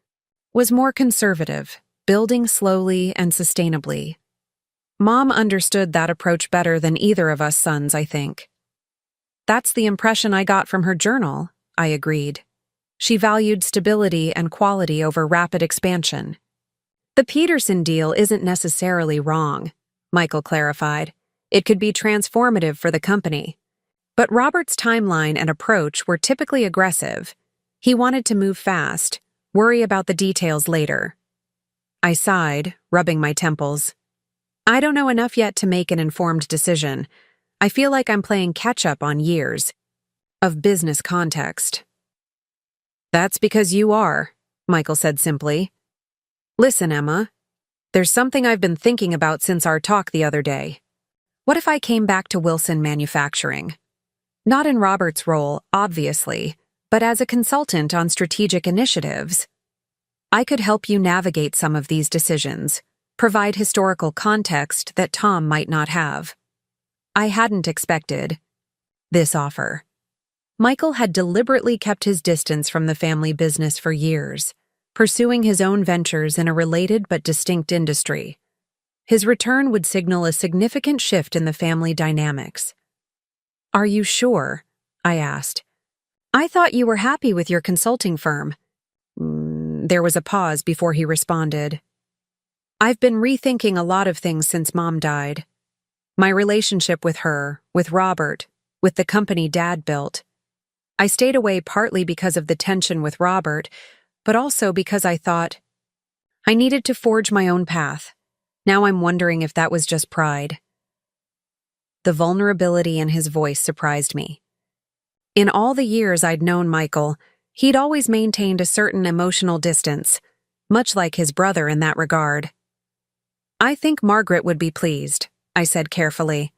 was more conservative, building slowly and sustainably. Mom understood that approach better than either of us sons, I think." "That's the impression I got from her journal," I agreed. "She valued stability and quality over rapid expansion." "The Peterson deal isn't necessarily wrong," Michael clarified. "It could be transformative for the company. But Robert's timeline and approach were typically aggressive. He wanted to move fast, worry about the details later." I sighed, rubbing my temples. "I don't know enough yet to make an informed decision. I feel like I'm playing catch-up on years of business context." "That's because you are," Michael said simply. "Listen, Emma, there's something I've been thinking about since our talk the other day. What if I came back to Wilson Manufacturing? Not in Robert's role, obviously, but as a consultant on strategic initiatives. I could help you navigate some of these decisions, provide historical context that Tom might not have." I hadn't expected this offer. Michael had deliberately kept his distance from the family business for years, pursuing his own ventures in a related but distinct industry. His return would signal a significant shift in the family dynamics. "Are you sure?" I asked. "I thought you were happy with your consulting firm." There was a pause before he responded. "I've been rethinking a lot of things since Mom died. My relationship with her, with Robert, with the company Dad built. I stayed away partly because of the tension with Robert, but also because I thought I needed to forge my own path. Now I'm wondering if that was just pride." The vulnerability in his voice surprised me. In all the years I'd known Michael, he'd always maintained a certain emotional distance, much like his brother in that regard. I think Margaret would be pleased, I said carefully.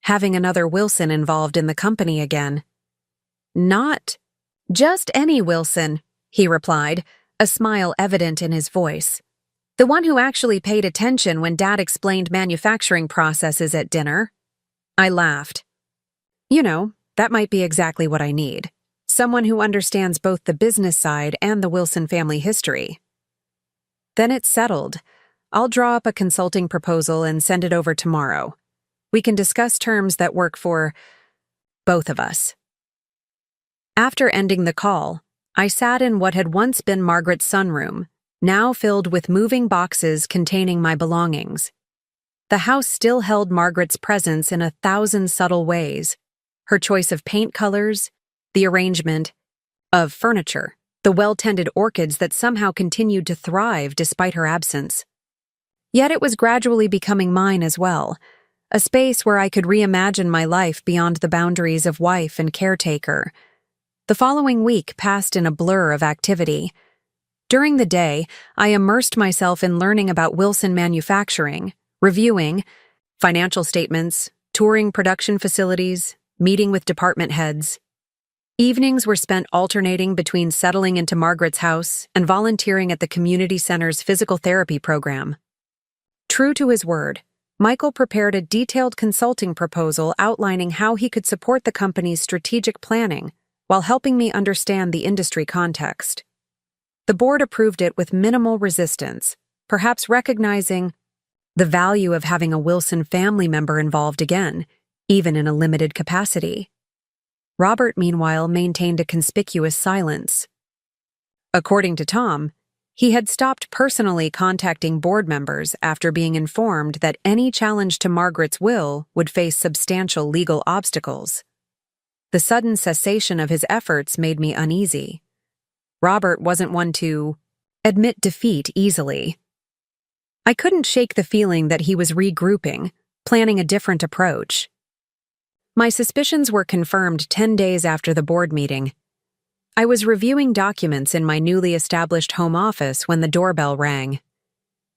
Having another Wilson involved in the company again. Not just any Wilson, he replied, a smile evident in his voice. The one who actually paid attention when Dad explained manufacturing processes at dinner. I laughed. You know, that might be exactly what I need. Someone who understands both the business side and the Wilson family history. Then it's settled. I'll draw up a consulting proposal and send it over tomorrow. We can discuss terms that work for both of us. After ending the call, I sat in what had once been Margaret's sunroom, now filled with moving boxes containing my belongings. The house still held Margaret's presence in 1,000 subtle ways. Her choice of paint colors, the arrangement of furniture, the well-tended orchids that somehow continued to thrive despite her absence. Yet it was gradually becoming mine as well, a space where I could reimagine my life beyond the boundaries of wife and caretaker. The following week passed in a blur of activity. During the day, I immersed myself in learning about Wilson manufacturing, reviewing financial statements, touring production facilities, meeting with department heads. Evenings were spent alternating between settling into Margaret's house and volunteering at the community center's physical therapy program. True to his word, Michael prepared a detailed consulting proposal outlining how he could support the company's strategic planning while helping me understand the industry context. The board approved it with minimal resistance, perhaps recognizing the value of having a Wilson family member involved again, even in a limited capacity. Robert, meanwhile, maintained a conspicuous silence. According to Tom, he had stopped personally contacting board members after being informed that any challenge to Margaret's will would face substantial legal obstacles. The sudden cessation of his efforts made me uneasy. Robert wasn't one to admit defeat easily. I couldn't shake the feeling that he was regrouping, planning a different approach. My suspicions were confirmed 10 days after the board meeting. I was reviewing documents in my newly established home office when the doorbell rang.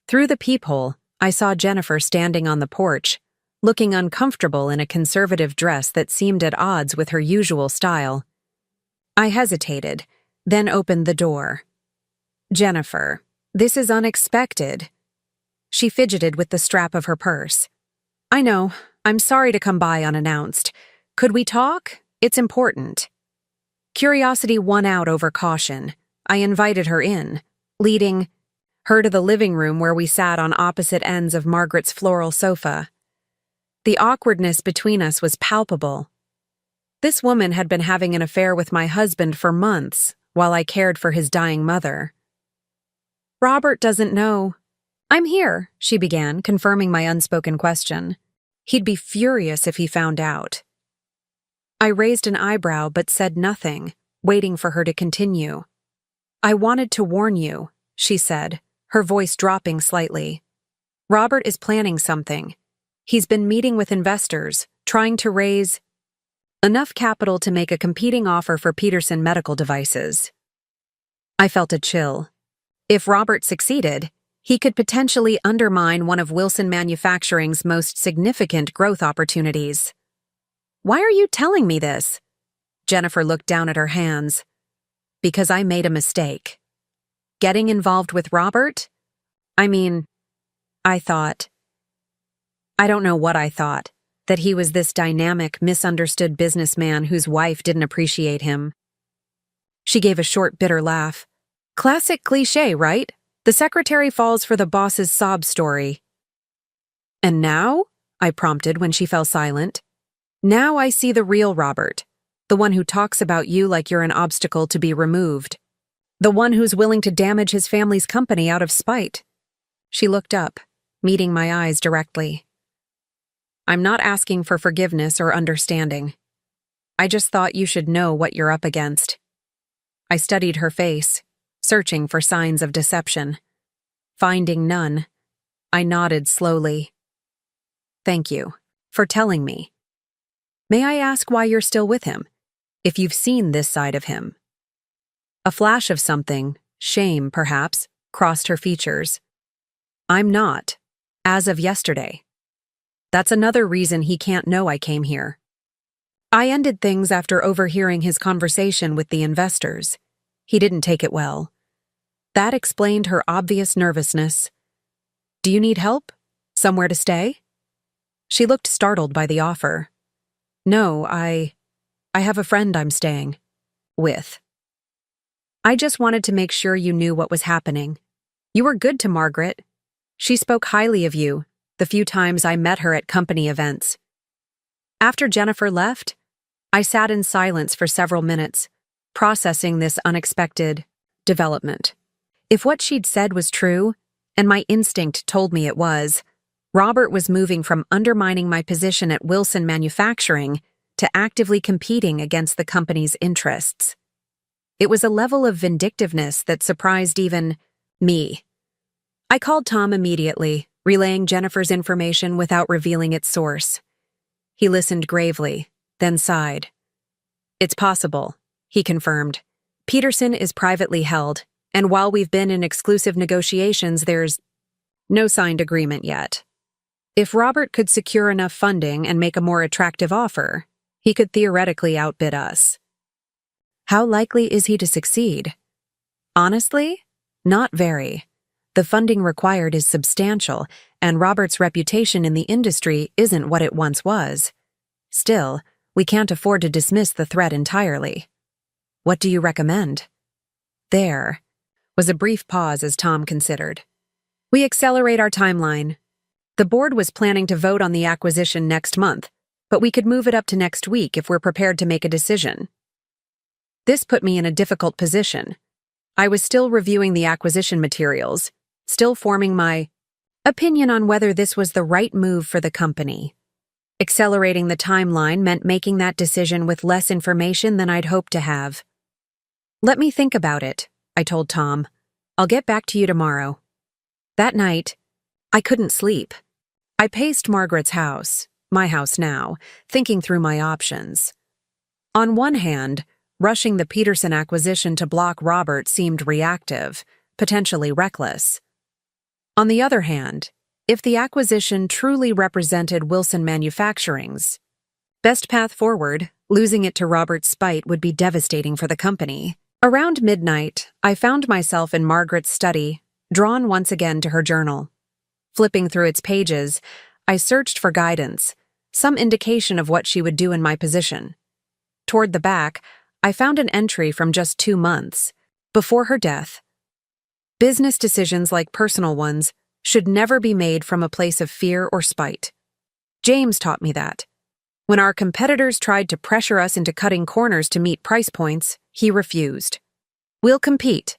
Through the peephole, I saw Jennifer standing on the porch, looking uncomfortable in a conservative dress that seemed at odds with her usual style. I hesitated, then opened the door. "Jennifer, this is unexpected." She fidgeted with the strap of her purse. "I know. I'm sorry to come by unannounced. Could we talk? It's important." Curiosity won out over caution. I invited her in, leading her to the living room where we sat on opposite ends of Margaret's floral sofa. The awkwardness between us was palpable. This woman had been having an affair with my husband for months while I cared for his dying mother. "Robert doesn't know." "I'm here," she began, confirming my unspoken question. He'd be furious if he found out. I raised an eyebrow but said nothing, waiting for her to continue. "I wanted to warn you," she said, her voice dropping slightly. "Robert is planning something. He's been meeting with investors, trying to raise enough capital to make a competing offer for Peterson Medical Devices." I felt a chill. If Robert succeeded, he could potentially undermine one of Wilson Manufacturing's most significant growth opportunities. "Why are you telling me this?" Jennifer looked down at her hands. "Because I made a mistake. Getting involved with Robert? I don't know what I thought, that he was this dynamic, misunderstood businessman whose wife didn't appreciate him." She gave a short, bitter laugh. "Classic cliché, right? The secretary falls for the boss's sob story." "And now?" I prompted when she fell silent. "Now I see the real Robert, the one who talks about you like you're an obstacle to be removed, the one who's willing to damage his family's company out of spite." She looked up, meeting my eyes directly. "I'm not asking for forgiveness or understanding. I just thought you should know what you're up against." I studied her face, searching for signs of deception. Finding none, I nodded slowly. "Thank you for telling me. May I ask why you're still with him, if you've seen this side of him?" A flash of something, shame perhaps, crossed her features. I'm not. As of yesterday. That's another reason he can't know I came here. I ended things after overhearing his conversation with the investors. He didn't take it well. That explained her obvious nervousness. Do you need help? Somewhere to stay? She looked startled by the offer. No, I have a friend I'm staying with. I just wanted to make sure you knew what was happening. You were good to Margaret. She spoke highly of you the few times I met her at company events. After Jennifer left, I sat in silence for several minutes, processing this unexpected development. If what she'd said was true, and my instinct told me it was, Robert was moving from undermining my position at Wilson Manufacturing to actively competing against the company's interests. It was a level of vindictiveness that surprised even me. I called Tom immediately, relaying Jennifer's information without revealing its source. He listened gravely, then sighed. It's possible, he confirmed. Peterson is privately held, and while we've been in exclusive negotiations, there's no signed agreement yet. If Robert could secure enough funding and make a more attractive offer, he could theoretically outbid us. How likely is he to succeed? Honestly, not very. The funding required is substantial, and Robert's reputation in the industry isn't what it once was. Still, we can't afford to dismiss the threat entirely. What do you recommend? There was a brief pause as Tom considered. We accelerate our timeline. The board was planning to vote on the acquisition next month, but we could move it up to next week if we're prepared to make a decision. This put me in a difficult position. I was still reviewing the acquisition materials, still forming my opinion on whether this was the right move for the company. Accelerating the timeline meant making that decision with less information than I'd hoped to have. Let me think about it, I told Tom. I'll get back to you tomorrow. That night, I couldn't sleep. I paced Margaret's house, my house now, thinking through my options. On one hand, rushing the Peterson acquisition to block Robert seemed reactive, potentially reckless. On the other hand, if the acquisition truly represented Wilson Manufacturing's best path forward, losing it to Robert's spite would be devastating for the company. Around midnight, I found myself in Margaret's study, drawn once again to her journal. Flipping through its pages, I searched for guidance, some indication of what she would do in my position. Toward the back, I found an entry from just 2 months, before her death. Business decisions, like personal ones, should never be made from a place of fear or spite. James taught me that. When our competitors tried to pressure us into cutting corners to meet price points, he refused. We'll compete.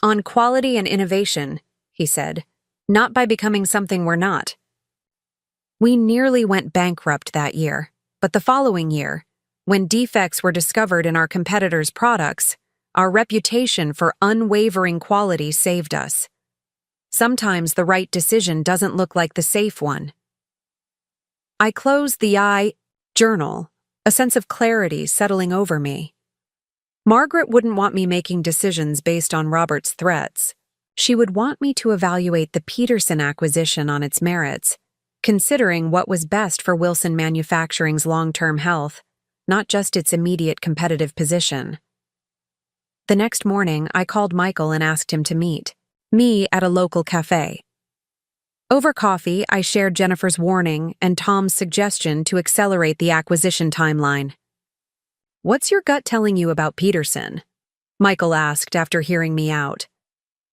On quality and innovation, he said, not by becoming something we're not. We nearly went bankrupt that year, but the following year, when defects were discovered in our competitors' products, our reputation for unwavering quality saved us. Sometimes the right decision doesn't look like the safe one. I closed the journal, a sense of clarity settling over me. Margaret wouldn't want me making decisions based on Robert's threats. She would want me to evaluate the Peterson acquisition on its merits, considering what was best for Wilson Manufacturing's long-term health, not just its immediate competitive position. The next morning, I called Michael and asked him to meet me at a local cafe. Over coffee, I shared Jennifer's warning and Tom's suggestion to accelerate the acquisition timeline. What's your gut telling you about Peterson? Michael asked after hearing me out.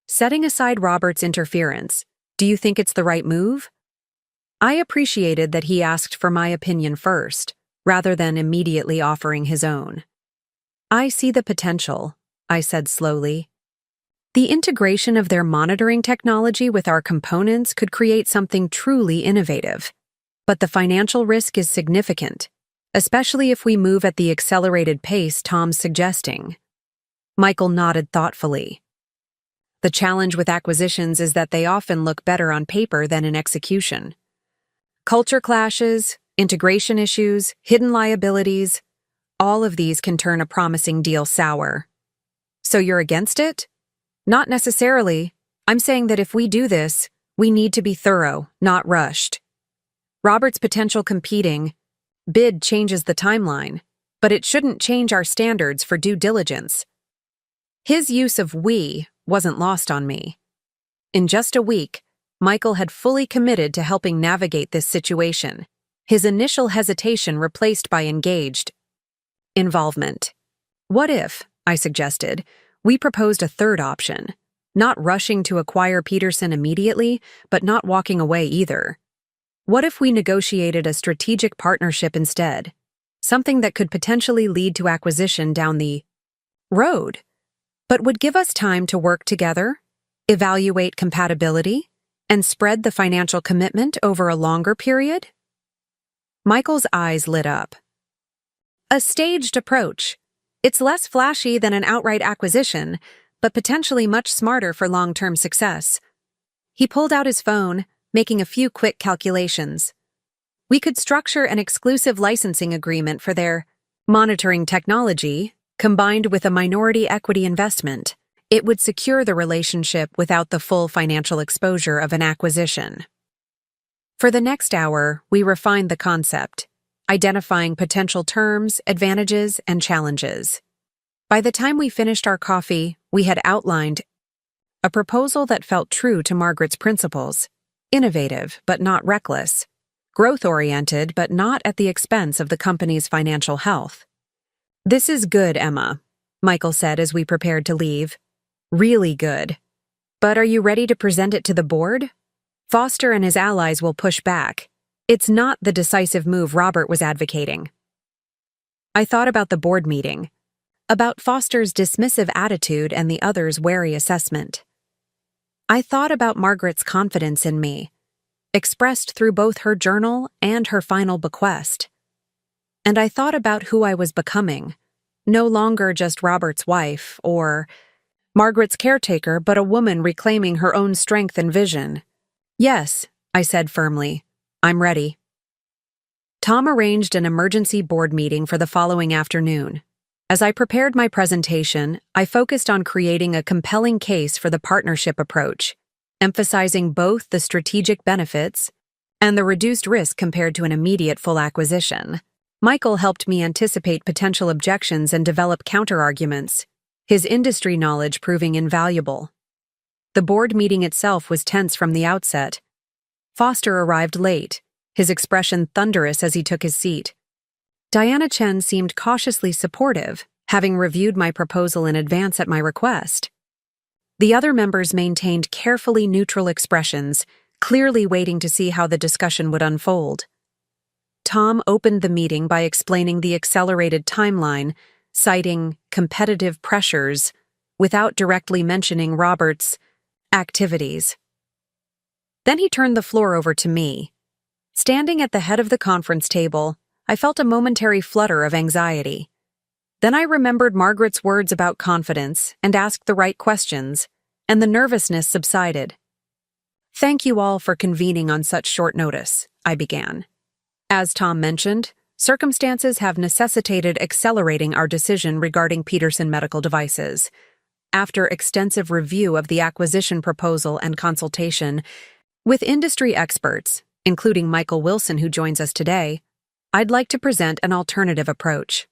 Setting aside Robert's interference, do you think it's the right move? I appreciated that he asked for my opinion first, rather than immediately offering his own. I see the potential, I said slowly. The integration of their monitoring technology with our components could create something truly innovative. But the financial risk is significant, especially if we move at the accelerated pace Tom's suggesting. Michael nodded thoughtfully. The challenge with acquisitions is that they often look better on paper than in execution. Culture clashes, integration issues, hidden liabilities, all of these can turn a promising deal sour. So you're against it? Not necessarily, I'm saying that if we do this, we need to be thorough, not rushed. Robert's potential competing bid changes the timeline, but it shouldn't change our standards for due diligence. His use of we wasn't lost on me. In just a week, Michael had fully committed to helping navigate this situation, his initial hesitation replaced by engaged involvement. What if, I suggested, we proposed a third option, not rushing to acquire Peterson immediately, but not walking away either? What if we negotiated a strategic partnership instead, something that could potentially lead to acquisition down the road, but would give us time to work together, evaluate compatibility, and spread the financial commitment over a longer period? Michael's eyes lit up. A staged approach. It's less flashy than an outright acquisition, but potentially much smarter for long-term success. He pulled out his phone, making a few quick calculations. We could structure an exclusive licensing agreement for their monitoring technology, combined with a minority equity investment. It would secure the relationship without the full financial exposure of an acquisition. For the next hour, we refined the concept, identifying potential terms, advantages, and challenges. By the time we finished our coffee, we had outlined a proposal that felt true to Margaret's principles, innovative but not reckless, growth-oriented but not at the expense of the company's financial health. "This is good, Emma," Michael said as we prepared to leave. "Really good. But are you ready to present it to the board? Foster and his allies will push back. It's not the decisive move Robert was advocating." I thought about the board meeting, about Foster's dismissive attitude and the others' wary assessment. I thought about Margaret's confidence in me, expressed through both her journal and her final bequest. And I thought about who I was becoming, no longer just Robert's wife or Margaret's caretaker, but a woman reclaiming her own strength and vision. "Yes," I said firmly, "I'm ready." Tom arranged an emergency board meeting for the following afternoon. As I prepared my presentation, I focused on creating a compelling case for the partnership approach, emphasizing both the strategic benefits and the reduced risk compared to an immediate full acquisition. Michael helped me anticipate potential objections and develop counterarguments, his industry knowledge proving invaluable. The board meeting itself was tense from the outset. Foster arrived late, his expression thunderous as he took his seat. Diana Chen seemed cautiously supportive, having reviewed my proposal in advance at my request. The other members maintained carefully neutral expressions, clearly waiting to see how the discussion would unfold. Tom opened the meeting by explaining the accelerated timeline, citing competitive pressures, without directly mentioning Robert's activities. Then he turned the floor over to me. Standing at the head of the conference table, I felt a momentary flutter of anxiety. Then I remembered Margaret's words about confidence and asked the right questions, and the nervousness subsided. "Thank you all for convening on such short notice," I began. "As Tom mentioned, circumstances have necessitated accelerating our decision regarding Peterson Medical Devices. After extensive review of the acquisition proposal and consultation with industry experts, including Michael Wilson, who joins us today, I'd like to present an alternative approach."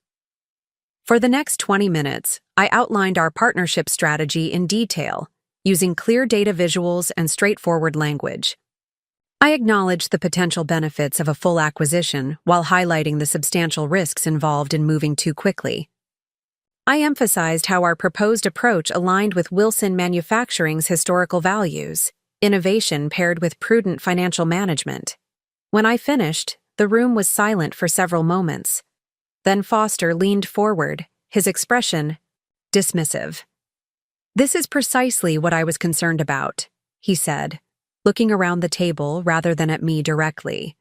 For the next 20 minutes, I outlined our partnership strategy in detail, using clear data visuals and straightforward language. I acknowledged the potential benefits of a full acquisition while highlighting the substantial risks involved in moving too quickly. I emphasized how our proposed approach aligned with Wilson Manufacturing's historical values, innovation paired with prudent financial management. When I finished, the room was silent for several moments. Then Foster leaned forward, his expression dismissive. "This is precisely what I was concerned about," he said, looking around the table rather than at me directly.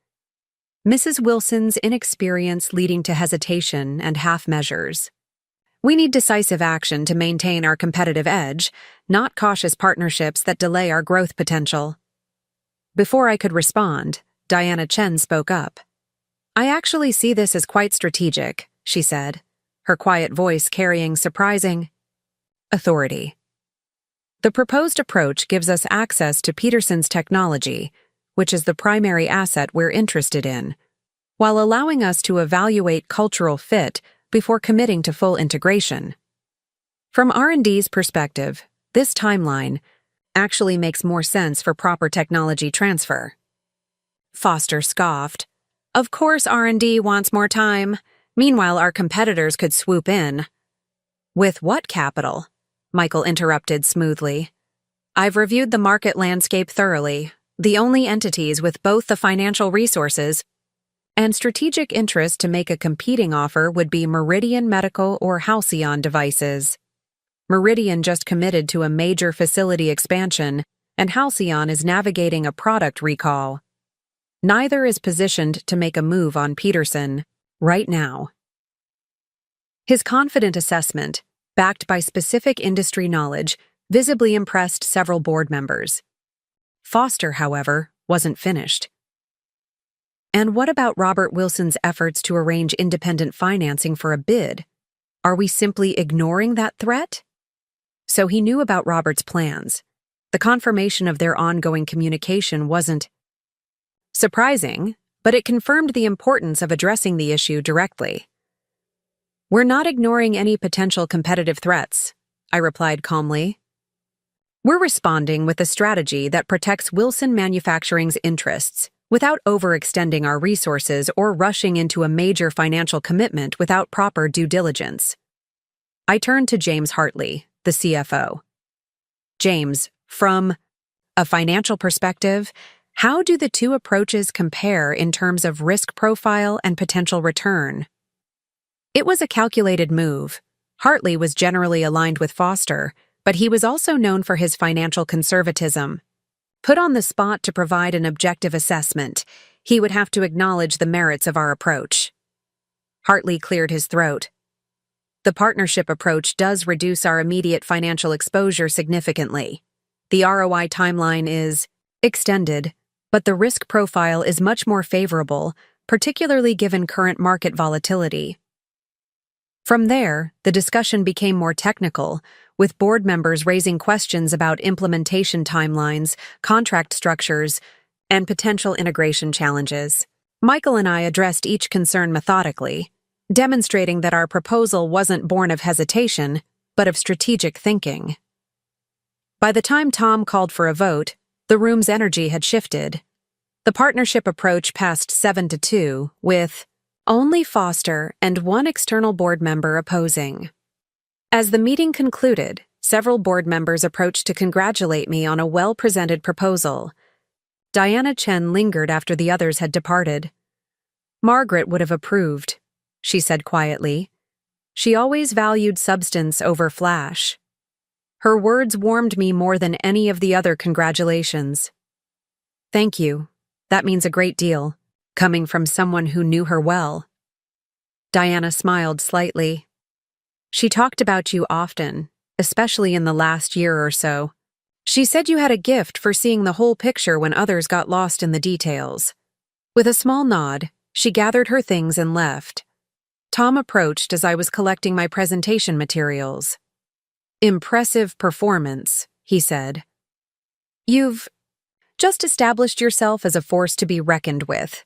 "Mrs. Wilson's inexperience leading to hesitation and half measures. We need decisive action to maintain our competitive edge, not cautious partnerships that delay our growth potential." Before I could respond, Diana Chen spoke up. "I actually see this as quite strategic," she said, her quiet voice carrying surprising authority. The proposed approach gives us access to Peterson's technology, which is the primary asset we're interested in, while allowing us to evaluate cultural fit before committing to full integration. From R&D's perspective, this timeline actually makes more sense for proper technology transfer. Foster scoffed. Of course R&D wants more time. Meanwhile, our competitors could swoop in. With what capital? Michael interrupted smoothly. I've reviewed the market landscape thoroughly. The only entities with both the financial resources and strategic interest to make a competing offer would be Meridian Medical or Halcyon Devices. Meridian just committed to a major facility expansion, and Halcyon is navigating a product recall. Neither is positioned to make a move on Peterson right now. His confident assessment, backed by specific industry knowledge, visibly impressed several board members. Foster, however, wasn't finished. And what about Robert Wilson's efforts to arrange independent financing for a bid? Are we simply ignoring that threat? So he knew about Robert's plans. The confirmation of their ongoing communication wasn't surprising, but it confirmed the importance of addressing the issue directly. We're not ignoring any potential competitive threats, I replied calmly. We're responding with a strategy that protects Wilson Manufacturing's interests without overextending our resources or rushing into a major financial commitment without proper due diligence. I turned to James Hartley, the CFO. James, from a financial perspective, how do the two approaches compare in terms of risk profile and potential return? It was a calculated move. Hartley was generally aligned with Foster, but he was also known for his financial conservatism. Put on the spot to provide an objective assessment, he would have to acknowledge the merits of our approach. Hartley cleared his throat. The partnership approach does reduce our immediate financial exposure significantly. The ROI timeline is extended, but the risk profile is much more favorable, particularly given current market volatility. From there, the discussion became more technical, with board members raising questions about implementation timelines, contract structures, and potential integration challenges. Michael and I addressed each concern methodically, demonstrating that our proposal wasn't born of hesitation, but of strategic thinking. By the time Tom called for a vote, the room's energy had shifted. The partnership approach passed 7-2, with only Foster and one external board member opposing. As the meeting concluded, several board members approached to congratulate me on a well-presented proposal. Diana Chen lingered after the others had departed. Margaret would have approved, she said quietly. She always valued substance over flash. Her words warmed me more than any of the other congratulations. Thank you. That means a great deal, coming from someone who knew her well. Diana smiled slightly. She talked about you often, especially in the last year or so. She said you had a gift for seeing the whole picture when others got lost in the details. With a small nod, she gathered her things and left. Tom approached as I was collecting my presentation materials. Impressive performance, he said. You've just established yourself as a force to be reckoned with.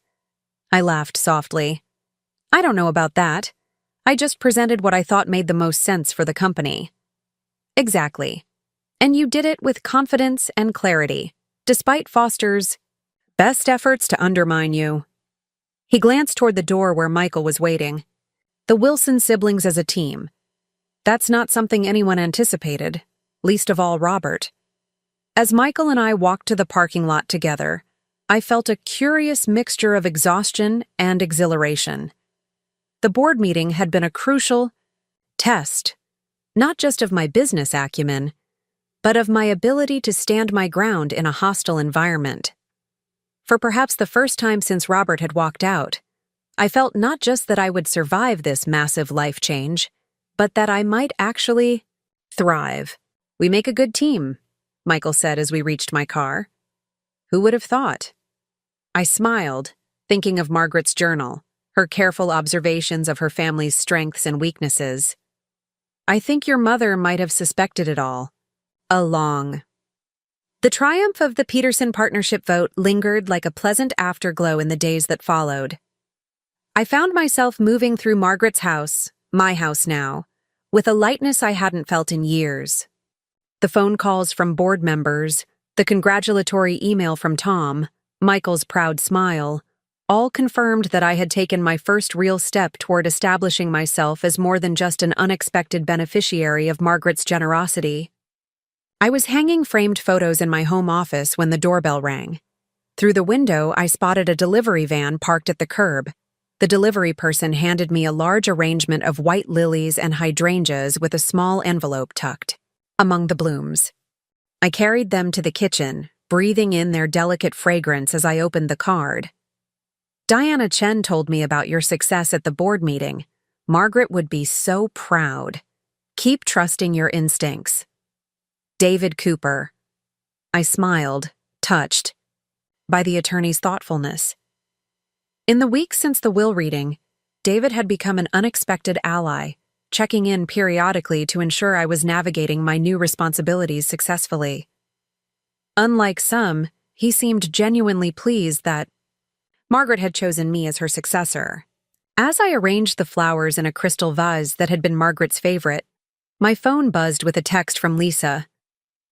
I laughed softly. I don't know about that. I just presented what I thought made the most sense for the company. Exactly. And you did it with confidence and clarity, despite Foster's best efforts to undermine you. He glanced toward the door where Michael was waiting. The Wilson siblings as a team. That's not something anyone anticipated, least of all Robert. As Michael and I walked to the parking lot together, I felt a curious mixture of exhaustion and exhilaration. The board meeting had been a crucial test, not just of my business acumen, but of my ability to stand my ground in a hostile environment. For perhaps the first time since Robert had walked out, I felt not just that I would survive this massive life change, but that I might actually thrive. We make a good team, Michael said as we reached my car. Who would have thought? I smiled, thinking of Margaret's journal, her careful observations of her family's strengths and weaknesses. I think your mother might have suspected it all. along. The triumph of the Peterson partnership vote lingered like a pleasant afterglow in the days that followed. I found myself moving through Margaret's house, my house now, with a lightness I hadn't felt in years. The phone calls from board members, the congratulatory email from Tom, Michael's proud smile, all confirmed that I had taken my first real step toward establishing myself as more than just an unexpected beneficiary of Margaret's generosity. I was hanging framed photos in my home office when the doorbell rang. Through the window, I spotted a delivery van parked at the curb. The delivery person handed me a large arrangement of white lilies and hydrangeas with a small envelope tucked among the blooms. I carried them to the kitchen, breathing in their delicate fragrance as I opened the card. Diana Chen told me about your success at the board meeting. Margaret would be so proud. Keep trusting your instincts. David Cooper. I smiled, touched by the attorney's thoughtfulness. In the weeks since the will reading, David had become an unexpected ally, checking in periodically to ensure I was navigating my new responsibilities successfully. Unlike some, he seemed genuinely pleased that Margaret had chosen me as her successor. As I arranged the flowers in a crystal vase that had been Margaret's favorite, my phone buzzed with a text from Lisa.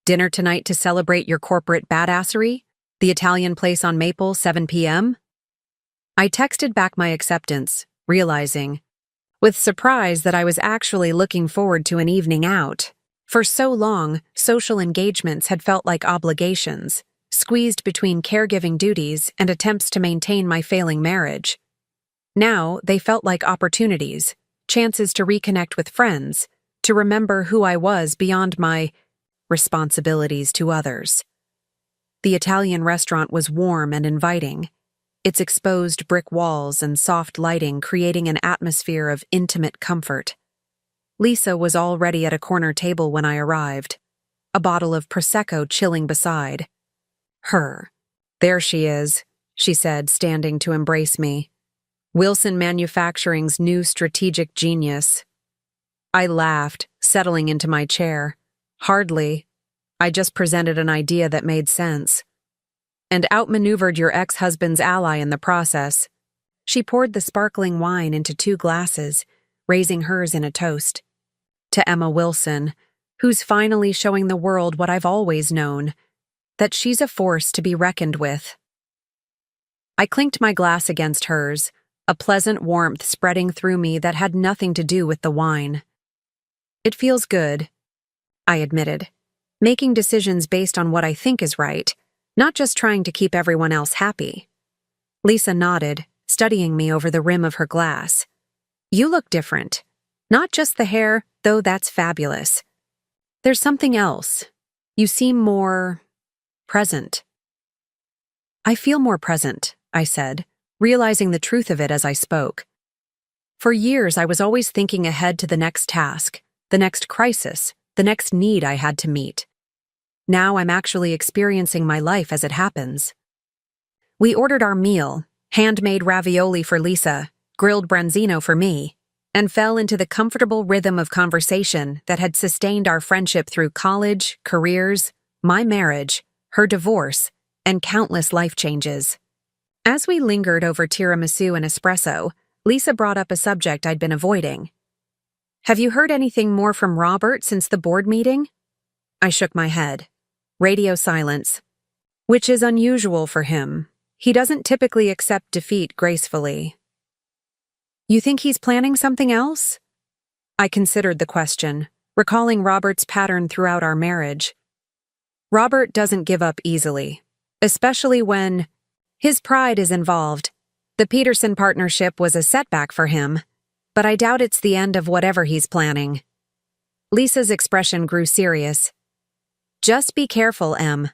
Dinner tonight to celebrate your corporate badassery? The Italian place on Maple, 7 p.m.? I texted back my acceptance, realizing, with surprise, that I was actually looking forward to an evening out. For so long, social engagements had felt like obligations, squeezed between caregiving duties and attempts to maintain my failing marriage. Now, they felt like opportunities, chances to reconnect with friends, to remember who I was beyond my responsibilities to others. The Italian restaurant was warm and inviting, its exposed brick walls and soft lighting creating an atmosphere of intimate comfort. Lisa was already at a corner table when I arrived, a bottle of Prosecco chilling beside her. There she is, she said, standing to embrace me. Wilson Manufacturing's new strategic genius. I laughed, settling into my chair. Hardly. I just presented an idea that made sense. And outmaneuvered your ex-husband's ally in the process. She poured the sparkling wine into 2 glasses, raising hers in a toast. To Emma Wilson, who's finally showing the world what I've always known, that she's a force to be reckoned with. I clinked my glass against hers, a pleasant warmth spreading through me that had nothing to do with the wine. It feels good, I admitted, making decisions based on what I think is right, not just trying to keep everyone else happy. Lisa nodded, studying me over the rim of her glass. You look different. Not just the hair, though that's fabulous. There's something else. You seem more present. I feel more present, I said, realizing the truth of it as I spoke. For years, I was always thinking ahead to the next task, the next crisis, the next need I had to meet. Now I'm actually experiencing my life as it happens. We ordered our meal, handmade ravioli for Lisa, grilled branzino for me, and fell into the comfortable rhythm of conversation that had sustained our friendship through college, careers, my marriage, her divorce, and countless life changes. As we lingered over tiramisu and espresso, Lisa brought up a subject I'd been avoiding. Have you heard anything more from Robert since the board meeting? I shook my head. Radio silence. Which is unusual for him. He doesn't typically accept defeat gracefully. You think he's planning something else? I considered the question, recalling Robert's pattern throughout our marriage. Robert doesn't give up easily, especially when his pride is involved. The Peterson partnership was a setback for him, but I doubt it's the end of whatever he's planning. Lisa's expression grew serious. Just be careful, Em.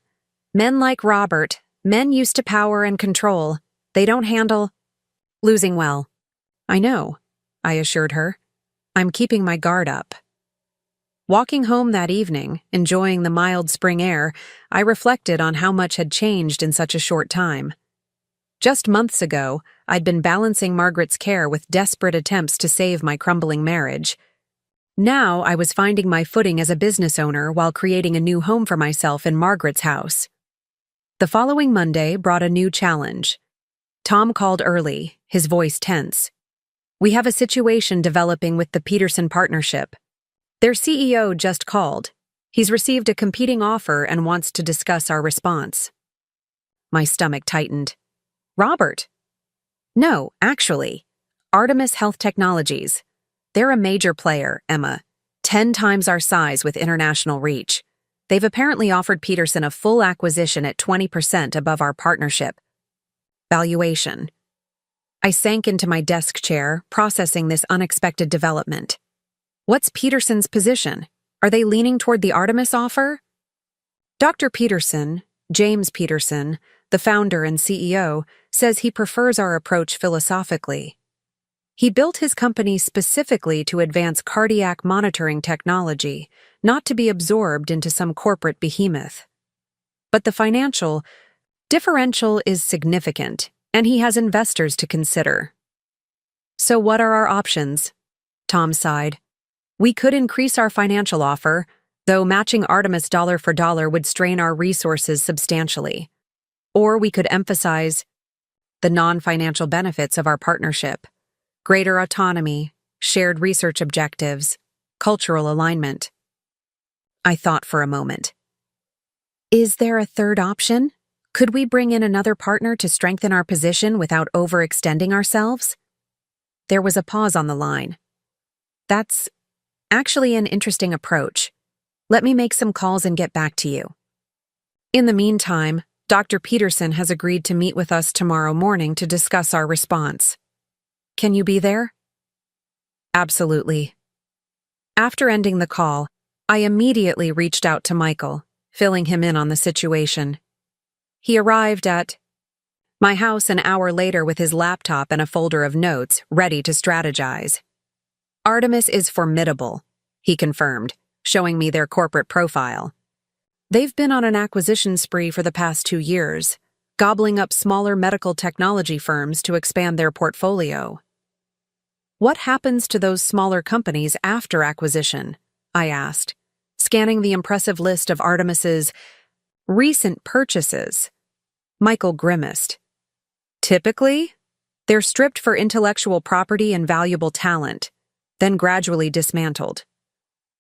Men like Robert, men used to power and control, they don't handle losing well. I know, I assured her. I'm keeping my guard up. Walking home that evening, enjoying the mild spring air, I reflected on how much had changed in such a short time. Just months ago, I'd been balancing Margaret's care with desperate attempts to save my crumbling marriage. Now I was finding my footing as a business owner while creating a new home for myself in Margaret's house. The following Monday brought a new challenge. Tom called early, his voice tense. "We have a situation developing with the Peterson partnership. Their CEO just called. He's received a competing offer and wants to discuss our response." My stomach tightened. "Robert?" "No, actually. Artemis Health Technologies. They're a major player, Emma. 10 times our size with international reach. They've apparently offered Peterson a full acquisition at 20% above our partnership valuation." I sank into my desk chair, processing this unexpected development. What's Peterson's position? Are they leaning toward the Artemis offer? Dr. Peterson, James Peterson, the founder and CEO, says he prefers our approach philosophically. He built his company specifically to advance cardiac monitoring technology, not to be absorbed into some corporate behemoth. But the financial differential is significant, and he has investors to consider. "So what are our options?" Tom sighed. "We could increase our financial offer, though matching Artemis dollar for dollar would strain our resources substantially. Or we could emphasize the non-financial benefits of our partnership: greater autonomy, shared research objectives, cultural alignment." I thought for a moment. Is there a third option? Could we bring in another partner to strengthen our position without overextending ourselves? There was a pause on the line. "That's actually an interesting approach. Let me make some calls and get back to you." In the meantime, Dr. Peterson has agreed to meet with us tomorrow morning to discuss our response. Can you be there? Absolutely. After ending the call, I immediately reached out to Michael, filling him in on the situation. He arrived at my house an hour later with his laptop and a folder of notes, ready to strategize. "Artemis is formidable," he confirmed, showing me their corporate profile. "They've been on an acquisition spree for the past 2 years, gobbling up smaller medical technology firms to expand their portfolio." "What happens to those smaller companies after acquisition?" I asked, scanning the impressive list of Artemis's recent purchases. Michael grimaced. "Typically, they're stripped for intellectual property and valuable talent, then gradually dismantled.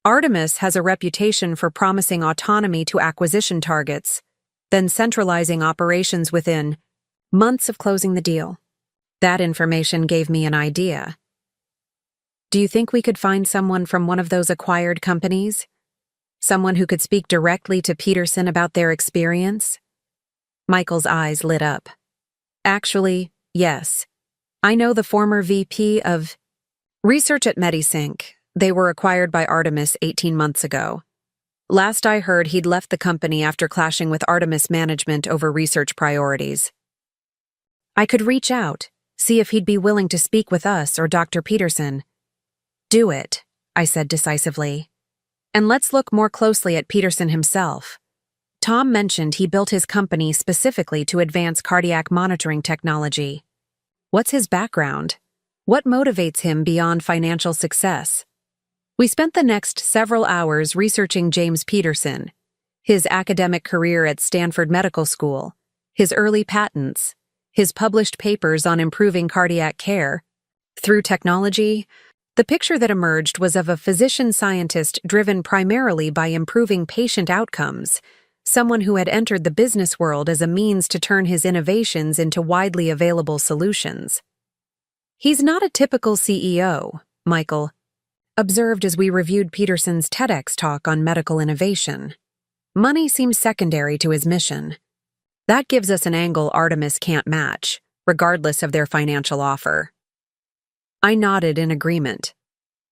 Artemis has a reputation for promising autonomy to acquisition targets, then centralizing operations within months of closing the deal. That information gave me an idea. Do you think we could find someone from one of those acquired companies? Someone who could speak directly to Peterson about their experience?" Michael's eyes lit up. "Actually, yes. I know the former VP of research at Medisync. They were acquired by Artemis 18 months ago. Last I heard, he'd left the company after clashing with Artemis management over research priorities. I could reach out, see if he'd be willing to speak with us or Dr. Peterson." "Do it," I said decisively. "And let's look more closely at Peterson himself. Tom mentioned he built his company specifically to advance cardiac monitoring technology. What's his background? What motivates him beyond financial success?" We spent the next several hours researching James Peterson, his academic career at Stanford Medical School, his early patents, his published papers on improving cardiac care. Through technology, the picture that emerged was of a physician-scientist driven primarily by improving patient outcomes, someone who had entered the business world as a means to turn his innovations into widely available solutions. "He's not a typical CEO," Michael observed as we reviewed Peterson's TEDx talk on medical innovation. "Money seems secondary to his mission. That gives us an angle Artemis can't match, regardless of their financial offer." I nodded in agreement.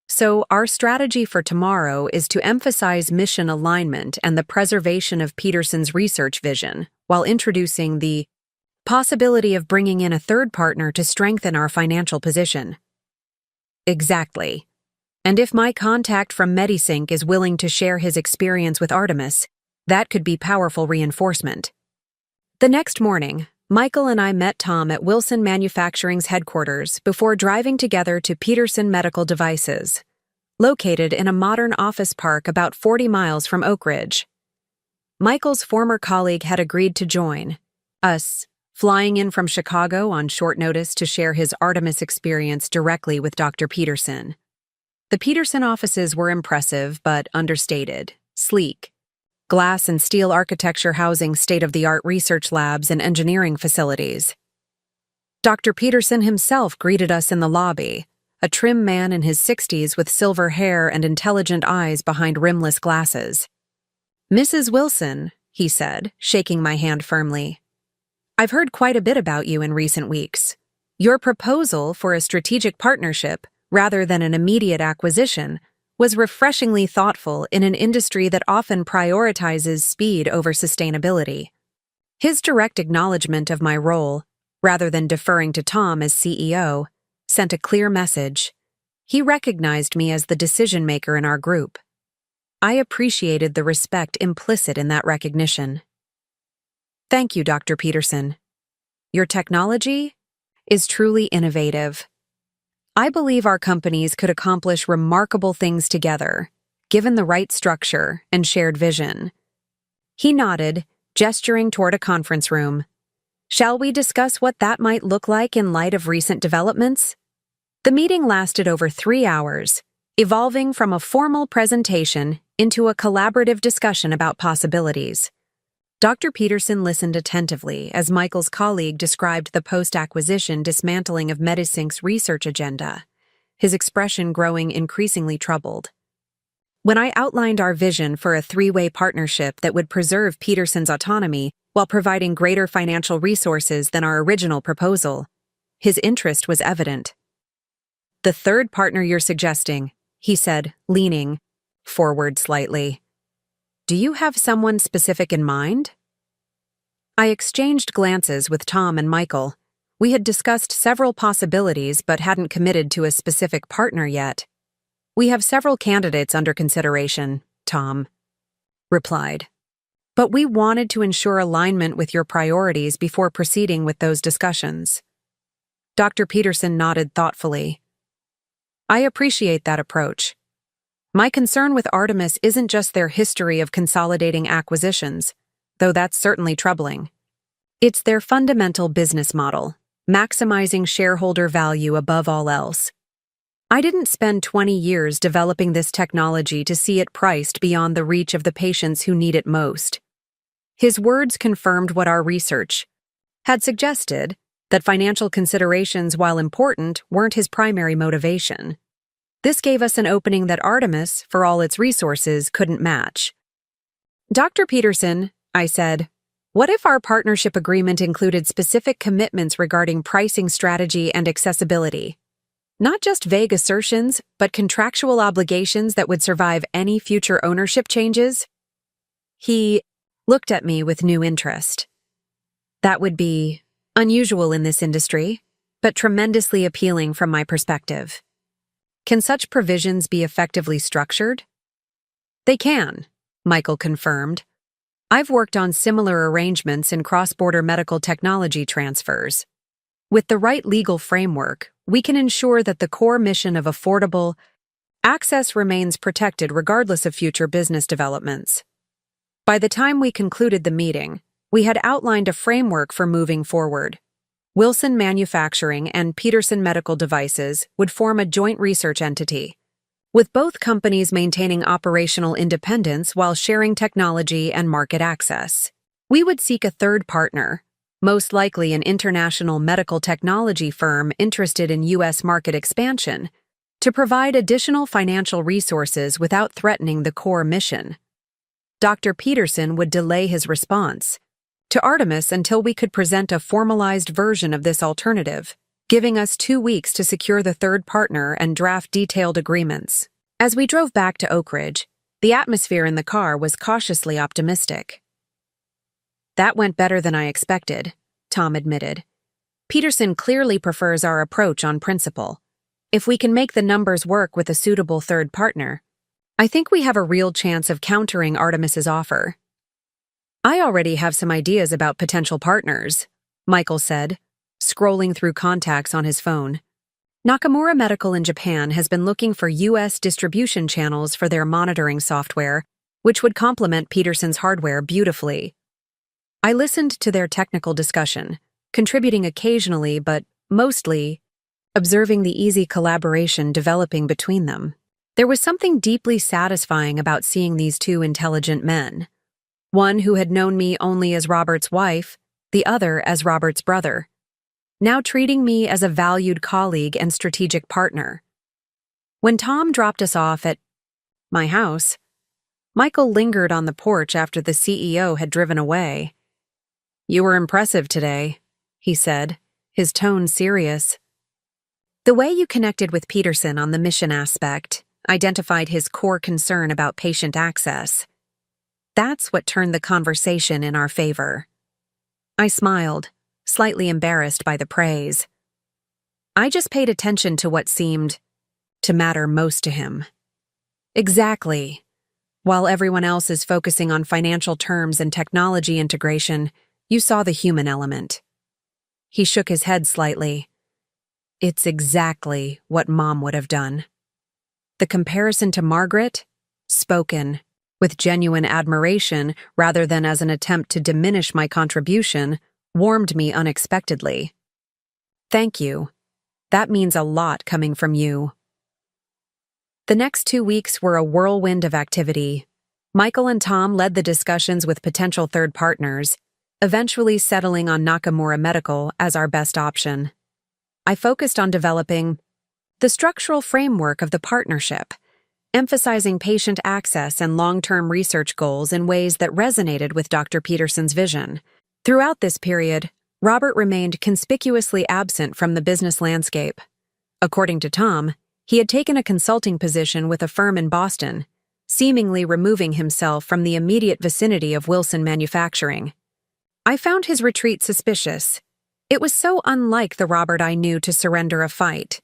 "So our strategy for tomorrow is to emphasize mission alignment and the preservation of Peterson's research vision, while introducing the possibility of bringing in a third partner to strengthen our financial position." Exactly. And if my contact from Medisync is willing to share his experience with Artemis, that could be powerful reinforcement. The next morning, Michael and I met Tom at Wilson Manufacturing's headquarters before driving together to Peterson Medical Devices. located in a modern office park about 40 miles from Oak Ridge. Michael's former colleague had agreed to join us, flying in from Chicago on short notice to share his Artemis experience directly with Dr. Peterson. The Peterson offices were impressive but understated, sleek. Glass and steel architecture housing state-of-the-art research labs and engineering facilities. Dr. Peterson himself greeted us in the lobby, a trim man in his 60s with silver hair and intelligent eyes behind rimless glasses. "Mrs. Wilson," he said, shaking my hand firmly, "I've heard quite a bit about you in recent weeks. Your proposal for a strategic partnership, rather than an immediate acquisition, was refreshingly thoughtful in an industry that often prioritizes speed over sustainability." His direct acknowledgement of my role, rather than deferring to Tom as CEO, sent a clear message. He recognized me as the decision-maker in our group. I appreciated the respect implicit in that recognition. "Thank you, Dr. Peterson. Your technology is truly innovative. I believe our companies could accomplish remarkable things together, given the right structure and shared vision." He nodded, gesturing toward a conference room. "Shall we discuss what that might look like in light of recent developments?" The meeting lasted over 3 hours, evolving from a formal presentation into a collaborative discussion about possibilities. Dr. Peterson listened attentively as Michael's colleague described the post-acquisition dismantling of Medisync's research agenda, his expression growing increasingly troubled. When I outlined our vision for a 3-way partnership that would preserve Peterson's autonomy while providing greater financial resources than our original proposal, his interest was evident. "The third partner you're suggesting," he said, leaning forward slightly. "Do you have someone specific in mind?" I exchanged glances with Tom and Michael. We had discussed several possibilities but hadn't committed to a specific partner yet. "We have several candidates under consideration," Tom replied. "But we wanted to ensure alignment with your priorities before proceeding with those discussions." Dr. Peterson nodded thoughtfully. "I appreciate that approach. My concern with Artemis isn't just their history of consolidating acquisitions, though that's certainly troubling. It's their fundamental business model, maximizing shareholder value above all else. I didn't spend 20 years developing this technology to see it priced beyond the reach of the patients who need it most." His words confirmed what our research had suggested, that financial considerations, while important, weren't his primary motivation. This gave us an opening that Artemis, for all its resources, couldn't match. "Dr. Peterson," I said, "what if our partnership agreement included specific commitments regarding pricing strategy and accessibility? Not just vague assertions, but contractual obligations that would survive any future ownership changes?" He looked at me with new interest. "That would be unusual in this industry, but tremendously appealing from my perspective. Can such provisions be effectively structured?" "They can," Michael confirmed. "I've worked on similar arrangements in cross-border medical technology transfers. With the right legal framework, we can ensure that the core mission of affordable access remains protected regardless of future business developments." By the time we concluded the meeting, we had outlined a framework for moving forward. Wilson Manufacturing and Peterson Medical Devices would form a joint research entity, with both companies maintaining operational independence while sharing technology and market access. We would seek a third partner, most likely an international medical technology firm interested in U.S. market expansion, to provide additional financial resources without threatening the core mission. Dr. Peterson would delay his response to Artemis until we could present a formalized version of this alternative, giving us 2 weeks to secure the third partner and draft detailed agreements. As we drove back to Oak Ridge, the atmosphere in the car was cautiously optimistic. "That went better than I expected," Tom admitted. "Peterson clearly prefers our approach on principle. If we can make the numbers work with a suitable third partner, I think we have a real chance of countering Artemis's offer." "I already have some ideas about potential partners," Michael said, scrolling through contacts on his phone. Nakamura Medical in Japan has been looking for U.S. distribution channels for their monitoring software, which would complement Peterson's hardware beautifully. I listened to their technical discussion, contributing occasionally but mostly observing the easy collaboration developing between them. There was something deeply satisfying about seeing these two intelligent men. One who had known me only as Robert's wife, the other as Robert's brother, now treating me as a valued colleague and strategic partner. When Tom dropped us off at my house, Michael lingered on the porch after the CEO had driven away. "You were impressive today," he said, his tone serious. The way you connected with Peterson on the mission aspect identified his core concern about patient access. That's what turned the conversation in our favor. I smiled, slightly embarrassed by the praise. I just paid attention to what seemed to matter most to him. Exactly. While everyone else is focusing on financial terms and technology integration, you saw the human element. He shook his head slightly. It's exactly what Mom would have done. The comparison to Margaret, spoken with genuine admiration rather than as an attempt to diminish my contribution, warmed me unexpectedly. Thank you. That means a lot coming from you. The next 2 weeks were a whirlwind of activity. Michael and Tom led the discussions with potential third partners, eventually settling on Nakamura Medical as our best option. I focused on developing the structural framework of the partnership, emphasizing patient access and long-term research goals in ways that resonated with Dr. Peterson's vision. Throughout this period, Robert remained conspicuously absent from the business landscape. According to Tom, he had taken a consulting position with a firm in Boston, seemingly removing himself from the immediate vicinity of Wilson Manufacturing. I found his retreat suspicious. It was so unlike the Robert I knew to surrender a fight,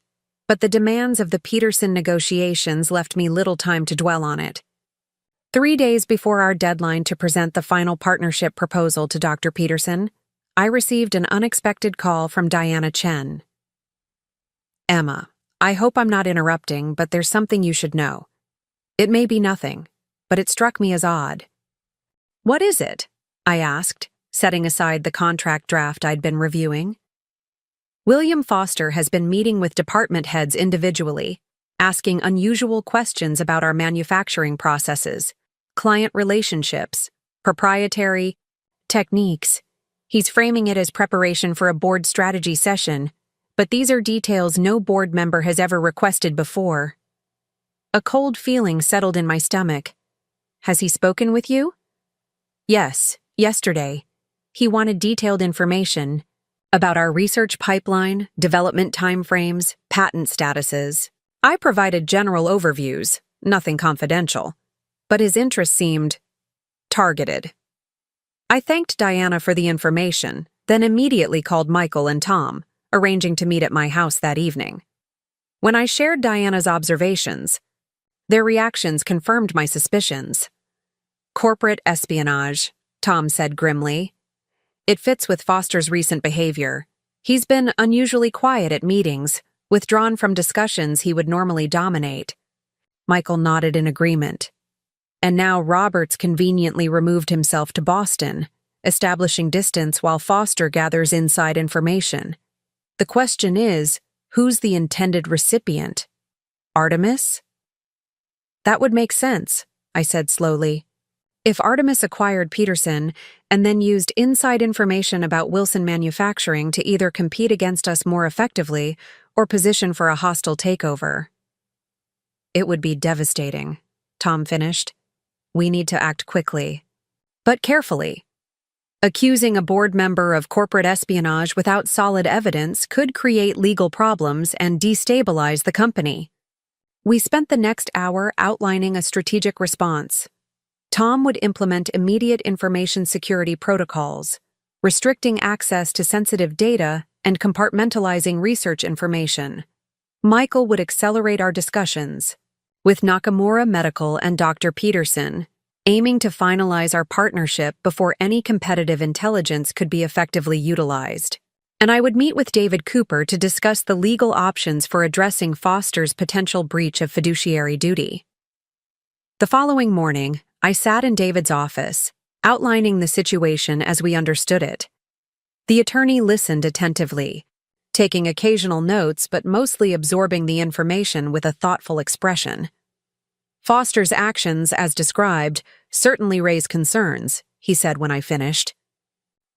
but the demands of the Peterson negotiations left me little time to dwell on it. 3 days before our deadline to present the final partnership proposal to Dr. Peterson, I received an unexpected call from Diana Chen. "Emma, I hope I'm not interrupting, but there's something you should know. It may be nothing, but it struck me as odd." "What is it?" I asked, setting aside the contract draft I'd been reviewing. "William Foster has been meeting with department heads individually, asking unusual questions about our manufacturing processes, client relationships, proprietary techniques. He's framing it as preparation for a board strategy session, but these are details no board member has ever requested before." A cold feeling settled in my stomach. "Has he spoken with you?" "Yes, yesterday. He wanted detailed information about our research pipeline, development timeframes, patent statuses. I provided general overviews, nothing confidential, but his interest seemed targeted." I thanked Diana for the information, then immediately called Michael and Tom, arranging to meet at my house that evening. When I shared Diana's observations, their reactions confirmed my suspicions. "Corporate espionage," Tom said grimly. "It fits with Foster's recent behavior. He's been unusually quiet at meetings, withdrawn from discussions he would normally dominate." Michael nodded in agreement. "And now Roberts conveniently removed himself to Boston, establishing distance while Foster gathers inside information. The question is, who's the intended recipient? Artemis?" "That would make sense," I said slowly. "If Artemis acquired Peterson and then used inside information about Wilson Manufacturing to either compete against us more effectively or position for a hostile takeover." "It would be devastating," Tom finished. "We need to act quickly, but carefully. Accusing a board member of corporate espionage without solid evidence could create legal problems and destabilize the company." We spent the next hour outlining a strategic response. Tom would implement immediate information security protocols, restricting access to sensitive data and compartmentalizing research information. Michael would accelerate our discussions, with Nakamura Medical and Dr. Peterson, aiming to finalize our partnership before any competitive intelligence could be effectively utilized. and I would meet with David Cooper to discuss the legal options for addressing Foster's potential breach of fiduciary duty. The following morning, I sat in David's office, outlining the situation as we understood it. The attorney listened attentively, taking occasional notes but mostly absorbing the information with a thoughtful expression. Foster's actions, as described, certainly raise concerns, he said when I finished.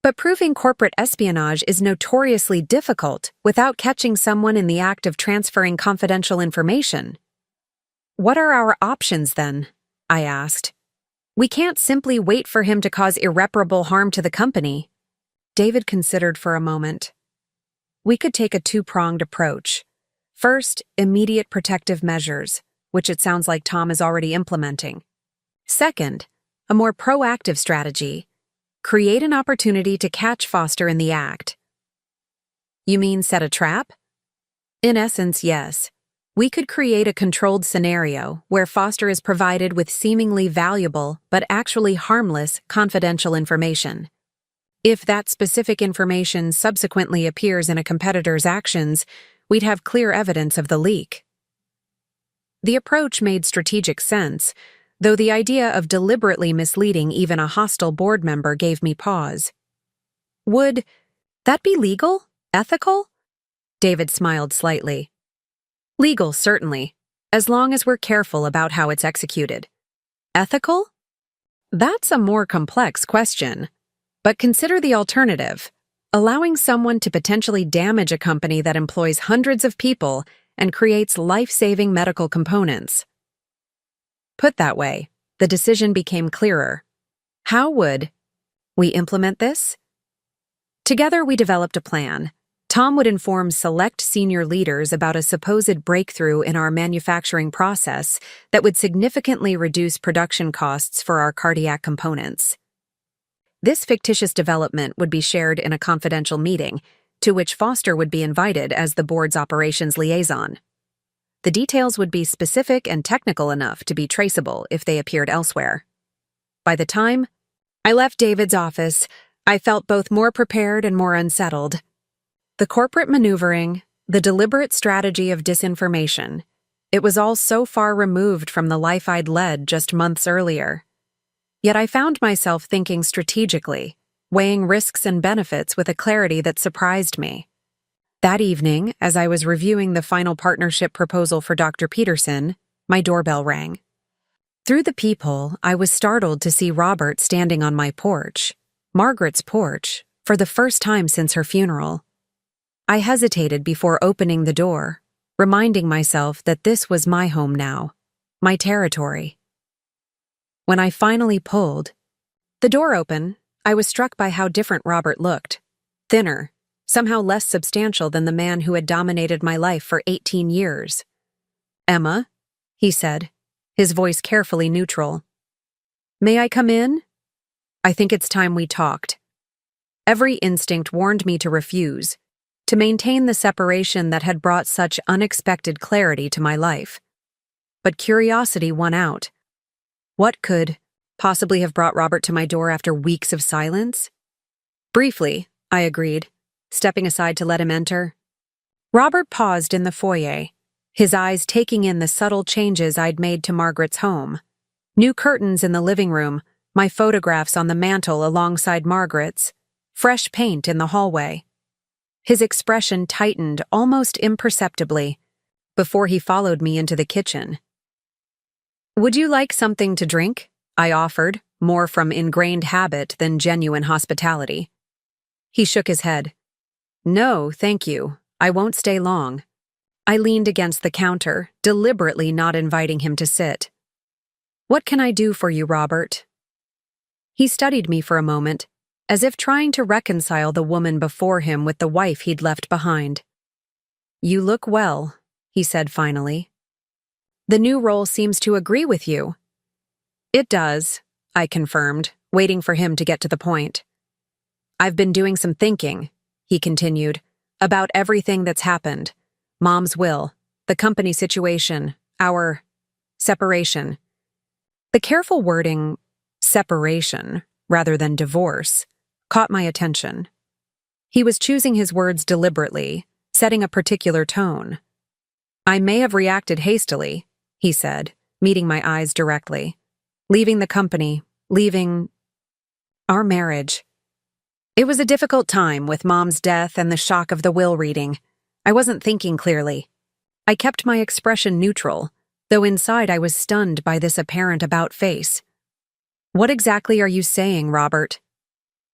But proving corporate espionage is notoriously difficult without catching someone in the act of transferring confidential information. What are our options then? I asked. We can't simply wait for him to cause irreparable harm to the company. David considered for a moment. We could take a two-pronged approach. First, immediate protective measures, which it sounds like Tom is already implementing. Second, a more proactive strategy. Create an opportunity to catch Foster in the act. You mean set a trap? In essence, yes. We could create a controlled scenario where Foster is provided with seemingly valuable but actually harmless confidential information. If that specific information subsequently appears in a competitor's actions, we'd have clear evidence of the leak. The approach made strategic sense, though the idea of deliberately misleading even a hostile board member gave me pause. Would that be legal? Ethical? David smiled slightly. Legal, certainly, as long as we're careful about how it's executed. Ethical? That's a more complex question. But consider the alternative, allowing someone to potentially damage a company that employs hundreds of people and creates life-saving medical components. Put that way, the decision became clearer. How would we implement this? Together we developed a plan. Tom would inform select senior leaders about a supposed breakthrough in our manufacturing process that would significantly reduce production costs for our cardiac components. This fictitious development would be shared in a confidential meeting, to which Foster would be invited as the board's operations liaison. The details would be specific and technical enough to be traceable if they appeared elsewhere. By the time I left David's office, I felt both more prepared and more unsettled. The corporate maneuvering, the deliberate strategy of disinformation, it was all so far removed from the life I'd led just months earlier. Yet I found myself thinking strategically, weighing risks and benefits with a clarity that surprised me. That evening, as I was reviewing the final partnership proposal for Dr. Peterson, my doorbell rang. Through the peephole, I was startled to see Robert standing on my porch, Margaret's porch, for the first time since her funeral. I hesitated before opening the door, reminding myself that this was my home now, my territory. When I finally pulled the door open, I was struck by how different Robert looked. Thinner, somehow less substantial than the man who had dominated my life for 18 years. "Emma," he said, his voice carefully neutral. "May I come in?" I think it's time we talked. Every instinct warned me to refuse, to maintain the separation that had brought such unexpected clarity to my life. But curiosity won out. What could possibly have brought Robert to my door after weeks of silence? Briefly, I agreed, stepping aside to let him enter. Robert paused in the foyer, his eyes taking in the subtle changes I'd made to Margaret's home. New curtains in the living room, my photographs on the mantel alongside Margaret's, fresh paint in the hallway. His expression tightened almost imperceptibly before he followed me into the kitchen. "Would you like something to drink?" I offered, more from ingrained habit than genuine hospitality. He shook his head. "No, thank you. I won't stay long." I leaned against the counter, deliberately not inviting him to sit. "What can I do for you, Robert?" He studied me for a moment, as if trying to reconcile the woman before him with the wife he'd left behind. "You look well," he said finally. "The new role seems to agree with you." "It does," I confirmed, waiting for him to get to the point. "I've been doing some thinking," he continued, "about everything that's happened. Mom's will, the company situation, our separation." The careful wording, separation, rather than divorce, caught my attention. He was choosing his words deliberately, setting a particular tone. "I may have reacted hastily," he said, meeting my eyes directly. "Leaving the company, leaving our marriage." It was a difficult time with Mom's death and the shock of the will reading. I wasn't thinking clearly. I kept my expression neutral, though inside I was stunned by this apparent about-face. "What exactly are you saying, Robert?"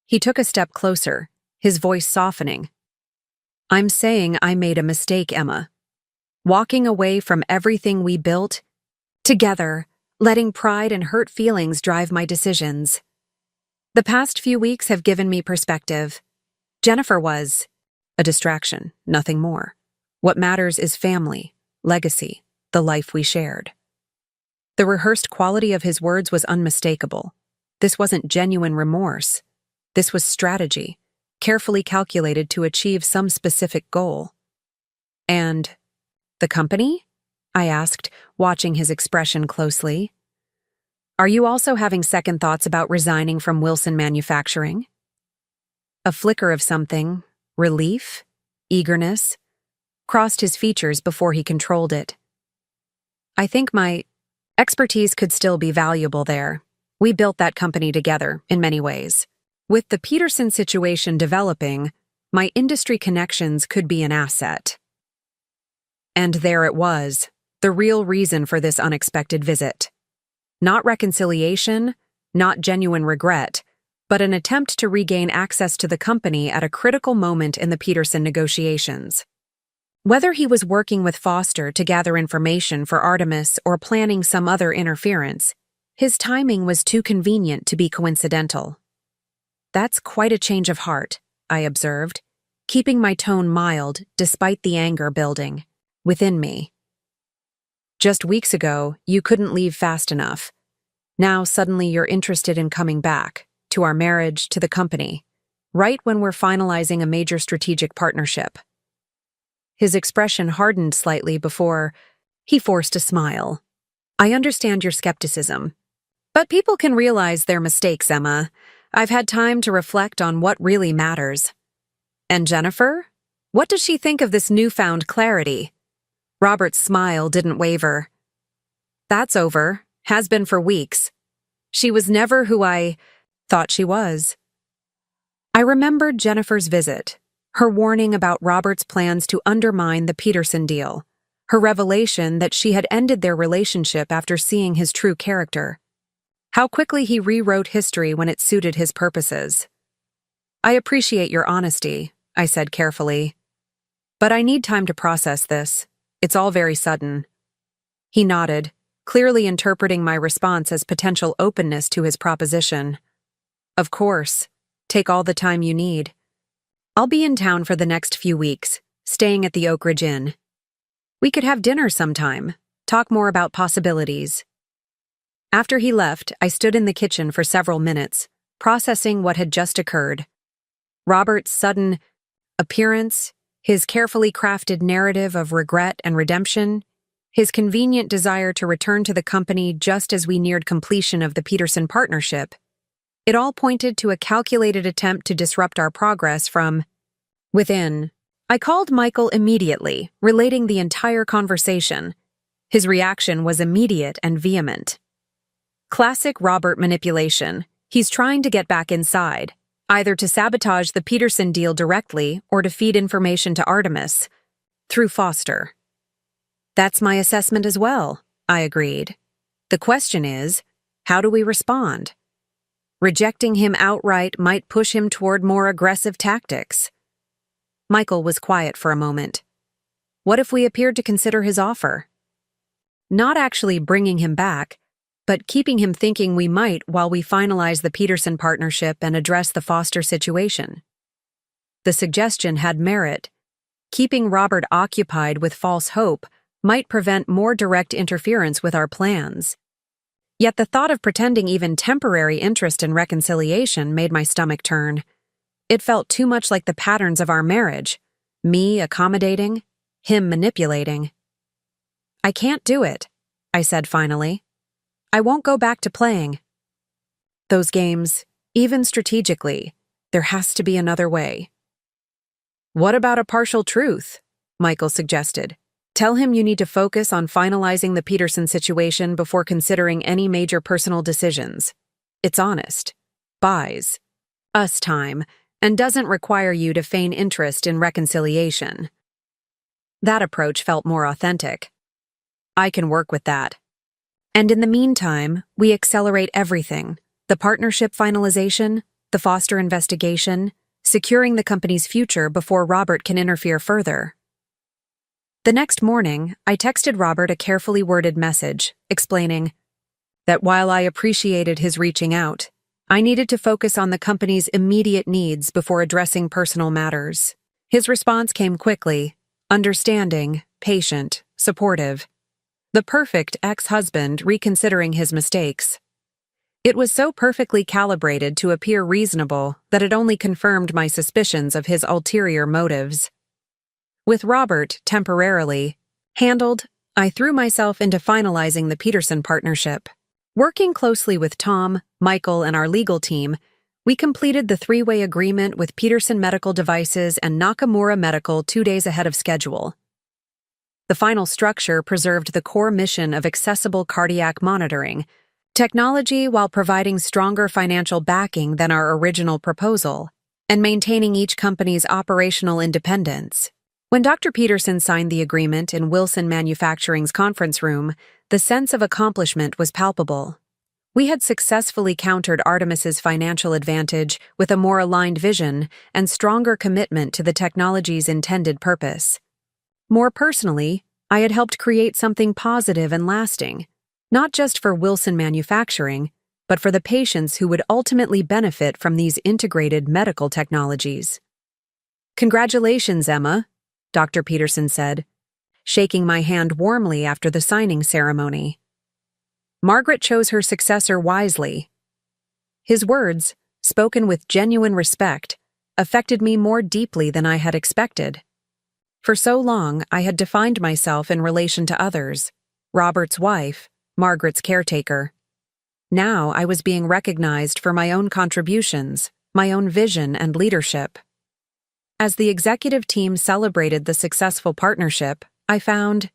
He took a step closer, his voice softening. "I'm saying I made a mistake, Emma. Walking away from everything we built together, letting pride and hurt feelings drive my decisions. The past few weeks have given me perspective. Jennifer was a distraction, nothing more. What matters is family, legacy, the life we shared." The rehearsed quality of his words was unmistakable. This wasn't genuine remorse. This was strategy, carefully calculated to achieve some specific goal. "And the company?" I asked, watching his expression closely. "Are you also having second thoughts about resigning from Wilson Manufacturing?" A flicker of something, relief, eagerness, crossed his features before he controlled it. "I think my expertise could still be valuable there. We built that company together, in many ways. With the Peterson situation developing, my industry connections could be an asset." And there it was, the real reason for this unexpected visit. Not reconciliation, not genuine regret, but an attempt to regain access to the company at a critical moment in the Peterson negotiations. Whether he was working with Foster to gather information for Artemis or planning some other interference, his timing was too convenient to be coincidental. "That's quite a change of heart," I observed, keeping my tone mild despite the anger building within me. "Just weeks ago, you couldn't leave fast enough. Now suddenly you're interested in coming back, to our marriage, to the company, right when we're finalizing a major strategic partnership." His expression hardened slightly before he forced a smile. "I understand your skepticism. But people can realize their mistakes, Emma. I've had time to reflect on what really matters." "And Jennifer? What does she think of this newfound clarity?" Robert's smile didn't waver. "That's over. Has been for weeks. She was never who I thought she was." I remembered Jennifer's visit, her warning about Robert's plans to undermine the Peterson deal, her revelation that she had ended their relationship after seeing his true character. How quickly he rewrote history when it suited his purposes. "I appreciate your honesty," I said carefully. "But I need time to process this. It's all very sudden." He nodded, clearly interpreting my response as potential openness to his proposition. "Of course. Take all the time you need. I'll be in town for the next few weeks, staying at the Oak Ridge Inn. We could have dinner sometime, talk more about possibilities." After he left, I stood in the kitchen for several minutes, processing what had just occurred. Robert's sudden appearance, his carefully crafted narrative of regret and redemption, his convenient desire to return to the company just as we neared completion of the Peterson partnership. It all pointed to a calculated attempt to disrupt our progress from within. I called Michael immediately, relating the entire conversation. His reaction was immediate and vehement. Classic Robert manipulation. He's trying to get back inside, either to sabotage the Peterson deal directly or to feed information to Artemis through Foster. "That's my assessment as well," I agreed. "The question is, how do we respond? Rejecting him outright might push him toward more aggressive tactics." Michael was quiet for a moment. "What if we appeared to consider his offer? Not actually bringing him back, but keeping him thinking we might while we finalize the Peterson partnership and address the Foster situation." The suggestion had merit. Keeping Robert occupied with false hope might prevent more direct interference with our plans. Yet the thought of pretending even temporary interest in reconciliation made my stomach turn. It felt too much like the patterns of our marriage, me accommodating, him manipulating. "I can't do it," I said finally. "I won't go back to playing those games, even strategically. There has to be another way." What about a partial truth? Michael suggested. Tell him you need to focus on finalizing the Peterson situation before considering any major personal decisions. It's honest, buys us time, and doesn't require you to feign interest in reconciliation. That approach felt more authentic. I can work with that. And in the meantime, we accelerate everything: the partnership finalization, the Foster investigation, securing the company's future before Robert can interfere further. The next morning, I texted Robert a carefully worded message, explaining that while I appreciated his reaching out, I needed to focus on the company's immediate needs before addressing personal matters. His response came quickly, understanding, patient, supportive. The perfect ex-husband reconsidering his mistakes. It was so perfectly calibrated to appear reasonable that it only confirmed my suspicions of his ulterior motives. With Robert temporarily handled, I threw myself into finalizing the Peterson partnership. Working closely with Tom, Michael, and our legal team, we completed the three-way agreement with Peterson Medical Devices and Nakamura Medical 2 days ahead of schedule. The final structure preserved the core mission of accessible cardiac monitoring technology while providing stronger financial backing than our original proposal, and maintaining each company's operational independence. When Dr. Peterson signed the agreement in Wilson Manufacturing's conference room, the sense of accomplishment was palpable. We had successfully countered Artemis's financial advantage with a more aligned vision and stronger commitment to the technology's intended purpose. More personally, I had helped create something positive and lasting, not just for Wilson Manufacturing, but for the patients who would ultimately benefit from these integrated medical technologies. Congratulations, Emma, Dr. Peterson said, shaking my hand warmly after the signing ceremony. Margaret chose her successor wisely. His words, spoken with genuine respect, affected me more deeply than I had expected. For so long, I had defined myself in relation to others, Robert's wife, Margaret's caretaker. Now I was being recognized for my own contributions, my own vision and leadership. As the executive team celebrated the successful partnership, I found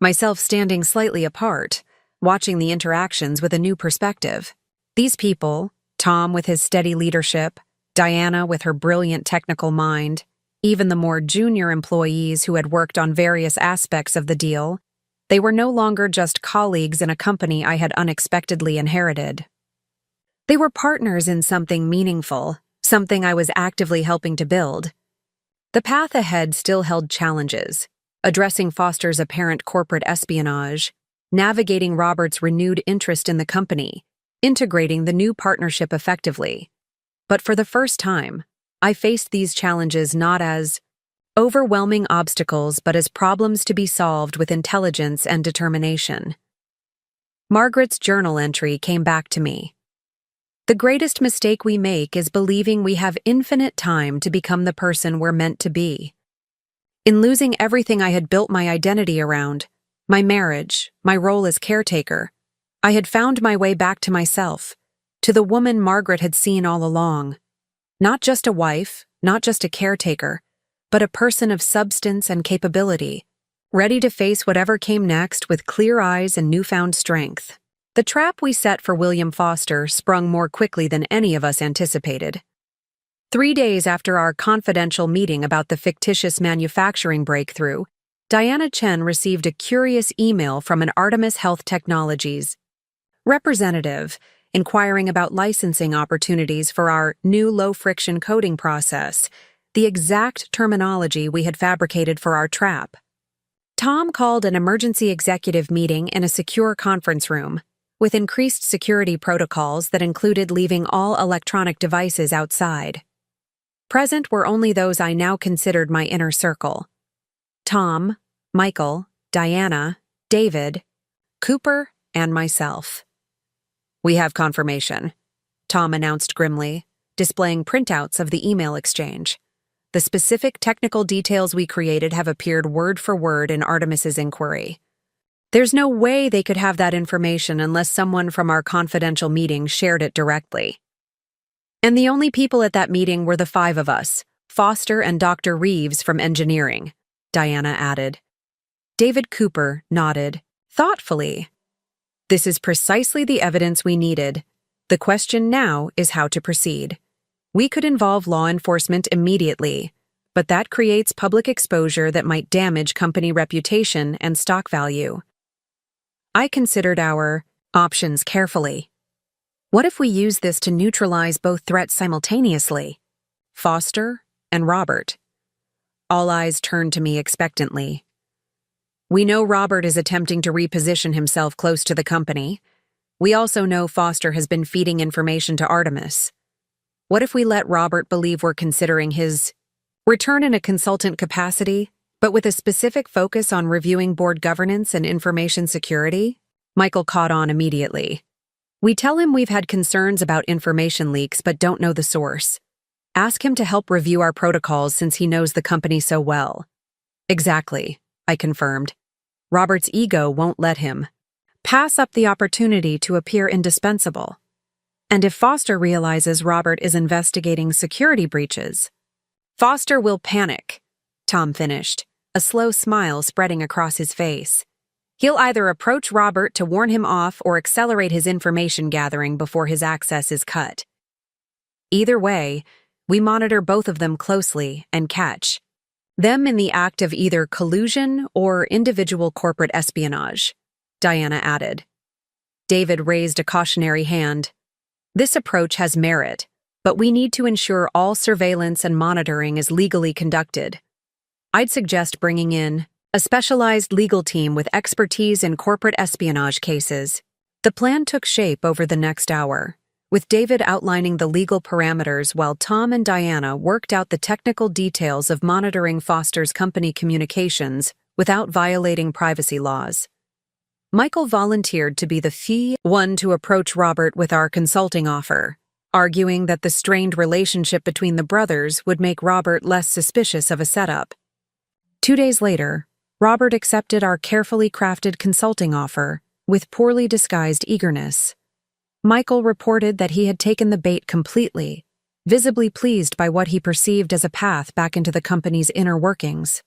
myself standing slightly apart, watching the interactions with a new perspective. These people, Tom with his steady leadership, Diana with her brilliant technical mind, even the more junior employees who had worked on various aspects of the deal, they were no longer just colleagues in a company I had unexpectedly inherited. They were partners in something meaningful, something I was actively helping to build. The path ahead still held challenges, addressing Foster's apparent corporate espionage, navigating Robert's renewed interest in the company, integrating the new partnership effectively. But for the first time, I faced these challenges not as overwhelming obstacles but as problems to be solved with intelligence and determination. Margaret's journal entry came back to me. The greatest mistake we make is believing we have infinite time to become the person we're meant to be. In losing everything I had built my identity around, my marriage, my role as caretaker, I had found my way back to myself, to the woman Margaret had seen all along. Not just a wife, not just a caretaker, but a person of substance and capability, ready to face whatever came next with clear eyes and newfound strength. The trap we set for William Foster sprung more quickly than any of us anticipated. 3 days after our confidential meeting about the fictitious manufacturing breakthrough, Diana Chen received a curious email from an Artemis Health Technologies representative inquiring about licensing opportunities for our new low-friction coding process, the exact terminology we had fabricated for our trap. Tom called an emergency executive meeting in a secure conference room, with increased security protocols that included leaving all electronic devices outside. Present were only those I now considered my inner circle: Tom, Michael, Diana, David, Cooper, and myself. "We have confirmation," Tom announced grimly, displaying printouts of the email exchange. "The specific technical details we created have appeared word for word in Artemis's inquiry. There's no way they could have that information unless someone from our confidential meeting shared it directly. And the only people at that meeting were the 5 of us, Foster and Dr. Reeves from engineering, Diana added. David Cooper nodded, thoughtfully. This is precisely the evidence we needed. The question now is how to proceed. We could involve law enforcement immediately, but that creates public exposure that might damage company reputation and stock value. I considered our options carefully. What if we use this to neutralize both threats simultaneously? Foster and Robert. All eyes turned to me expectantly. We know Robert is attempting to reposition himself close to the company. We also know Foster has been feeding information to Artemis. What if we let Robert believe we're considering his return in a consultant capacity, but with a specific focus on reviewing board governance and information security? Michael caught on immediately. We tell him we've had concerns about information leaks but don't know the source. Ask him to help review our protocols since he knows the company so well. Exactly, I confirmed. Robert's ego won't let him pass up the opportunity to appear indispensable. And if Foster realizes Robert is investigating security breaches, Foster will panic, Tom finished, a slow smile spreading across his face. He'll either approach Robert to warn him off or accelerate his information gathering before his access is cut. Either way, we monitor both of them closely and catch them in the act of either collusion or individual corporate espionage, Diana added. David raised a cautionary hand. This approach has merit, but we need to ensure all surveillance and monitoring is legally conducted. I'd suggest bringing in a specialized legal team with expertise in corporate espionage cases. The plan took shape over the next hour, with David outlining the legal parameters while Tom and Diana worked out the technical details of monitoring Foster's company communications without violating privacy laws. Michael volunteered to be the one to approach Robert with our consulting offer, arguing that the strained relationship between the brothers would make Robert less suspicious of a setup. 2 days later, Robert accepted our carefully crafted consulting offer with poorly disguised eagerness. Michael reported that he had taken the bait completely, visibly pleased by what he perceived as a path back into the company's inner workings.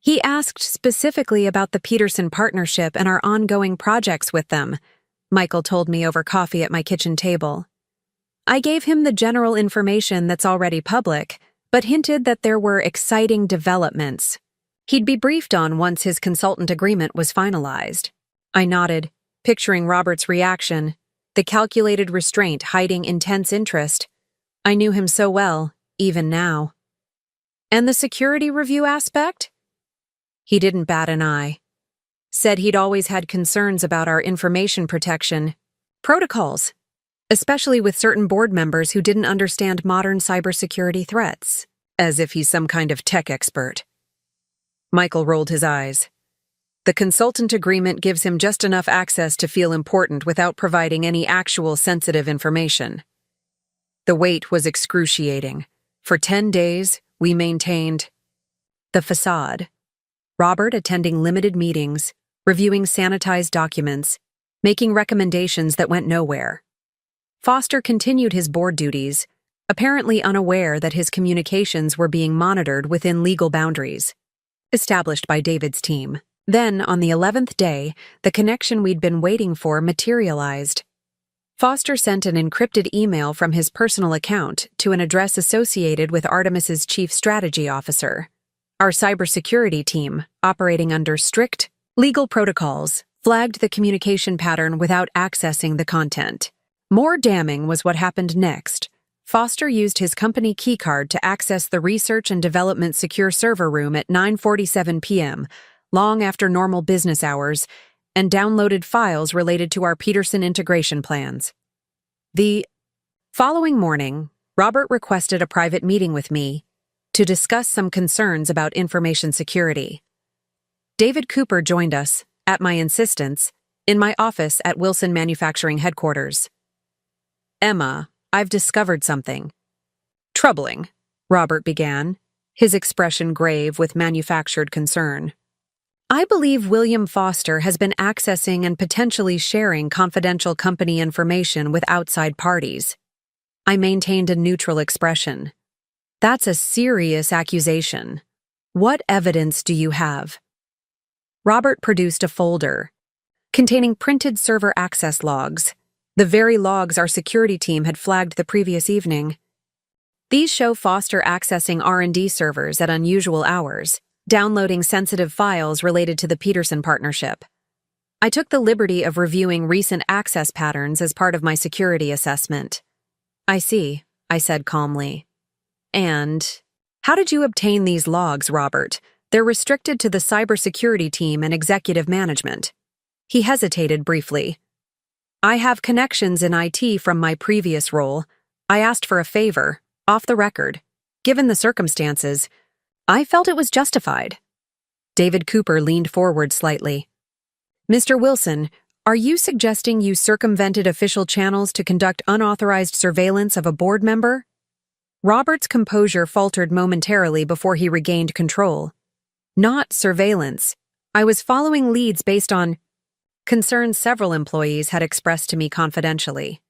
He asked specifically about the Peterson partnership and our ongoing projects with them, Michael told me over coffee at my kitchen table. I gave him the general information that's already public, but hinted that there were exciting developments he'd be briefed on once his consultant agreement was finalized. I nodded, picturing Robert's reaction, the calculated restraint hiding intense interest. I knew him so well, even now. And the security review aspect? He didn't bat an eye. Said he'd always had concerns about our information protection protocols, especially with certain board members who didn't understand modern cybersecurity threats, as if he's some kind of tech expert. Michael rolled his eyes. The consultant agreement gives him just enough access to feel important without providing any actual sensitive information. The wait was excruciating. For 10 days, we maintained the facade. Robert attending limited meetings, reviewing sanitized documents, making recommendations that went nowhere. Foster continued his board duties, apparently unaware that his communications were being monitored within legal boundaries established by David's team. Then, on the 11th day, the connection we'd been waiting for materialized. Foster sent an encrypted email from his personal account to an address associated with Artemis's chief strategy officer. Our cybersecurity team, operating under strict legal protocols, flagged the communication pattern without accessing the content. More damning was what happened next. Foster used his company keycard to access the Research and Development Secure Server Room at 9:47 p.m., long after normal business hours, and downloaded files related to our Peterson integration plans. The following morning, Robert requested a private meeting with me to discuss some concerns about information security. David Cooper joined us, at my insistence, in my office at Wilson Manufacturing headquarters. Emma, I've discovered something troubling, Robert began, his expression grave with manufactured concern. I believe William Foster has been accessing and potentially sharing confidential company information with outside parties. I maintained a neutral expression. That's a serious accusation. What evidence do you have? Robert produced a folder containing printed server access logs, the very logs our security team had flagged the previous evening. These show Foster accessing R&D servers at unusual hours, downloading sensitive files related to the Peterson partnership. I took the liberty of reviewing recent access patterns as part of my security assessment. I see, I said calmly. And how did you obtain these logs, Robert? They're restricted to the cybersecurity team and executive management. He hesitated briefly. I have connections in IT from my previous role. I asked for a favor, off the record. Given the circumstances, I felt it was justified. David Cooper leaned forward slightly. Mr. Wilson, are you suggesting you circumvented official channels to conduct unauthorized surveillance of a board member? Robert's composure faltered momentarily before he regained control. Not surveillance. I was following leads based on concerns several employees had expressed to me confidentially.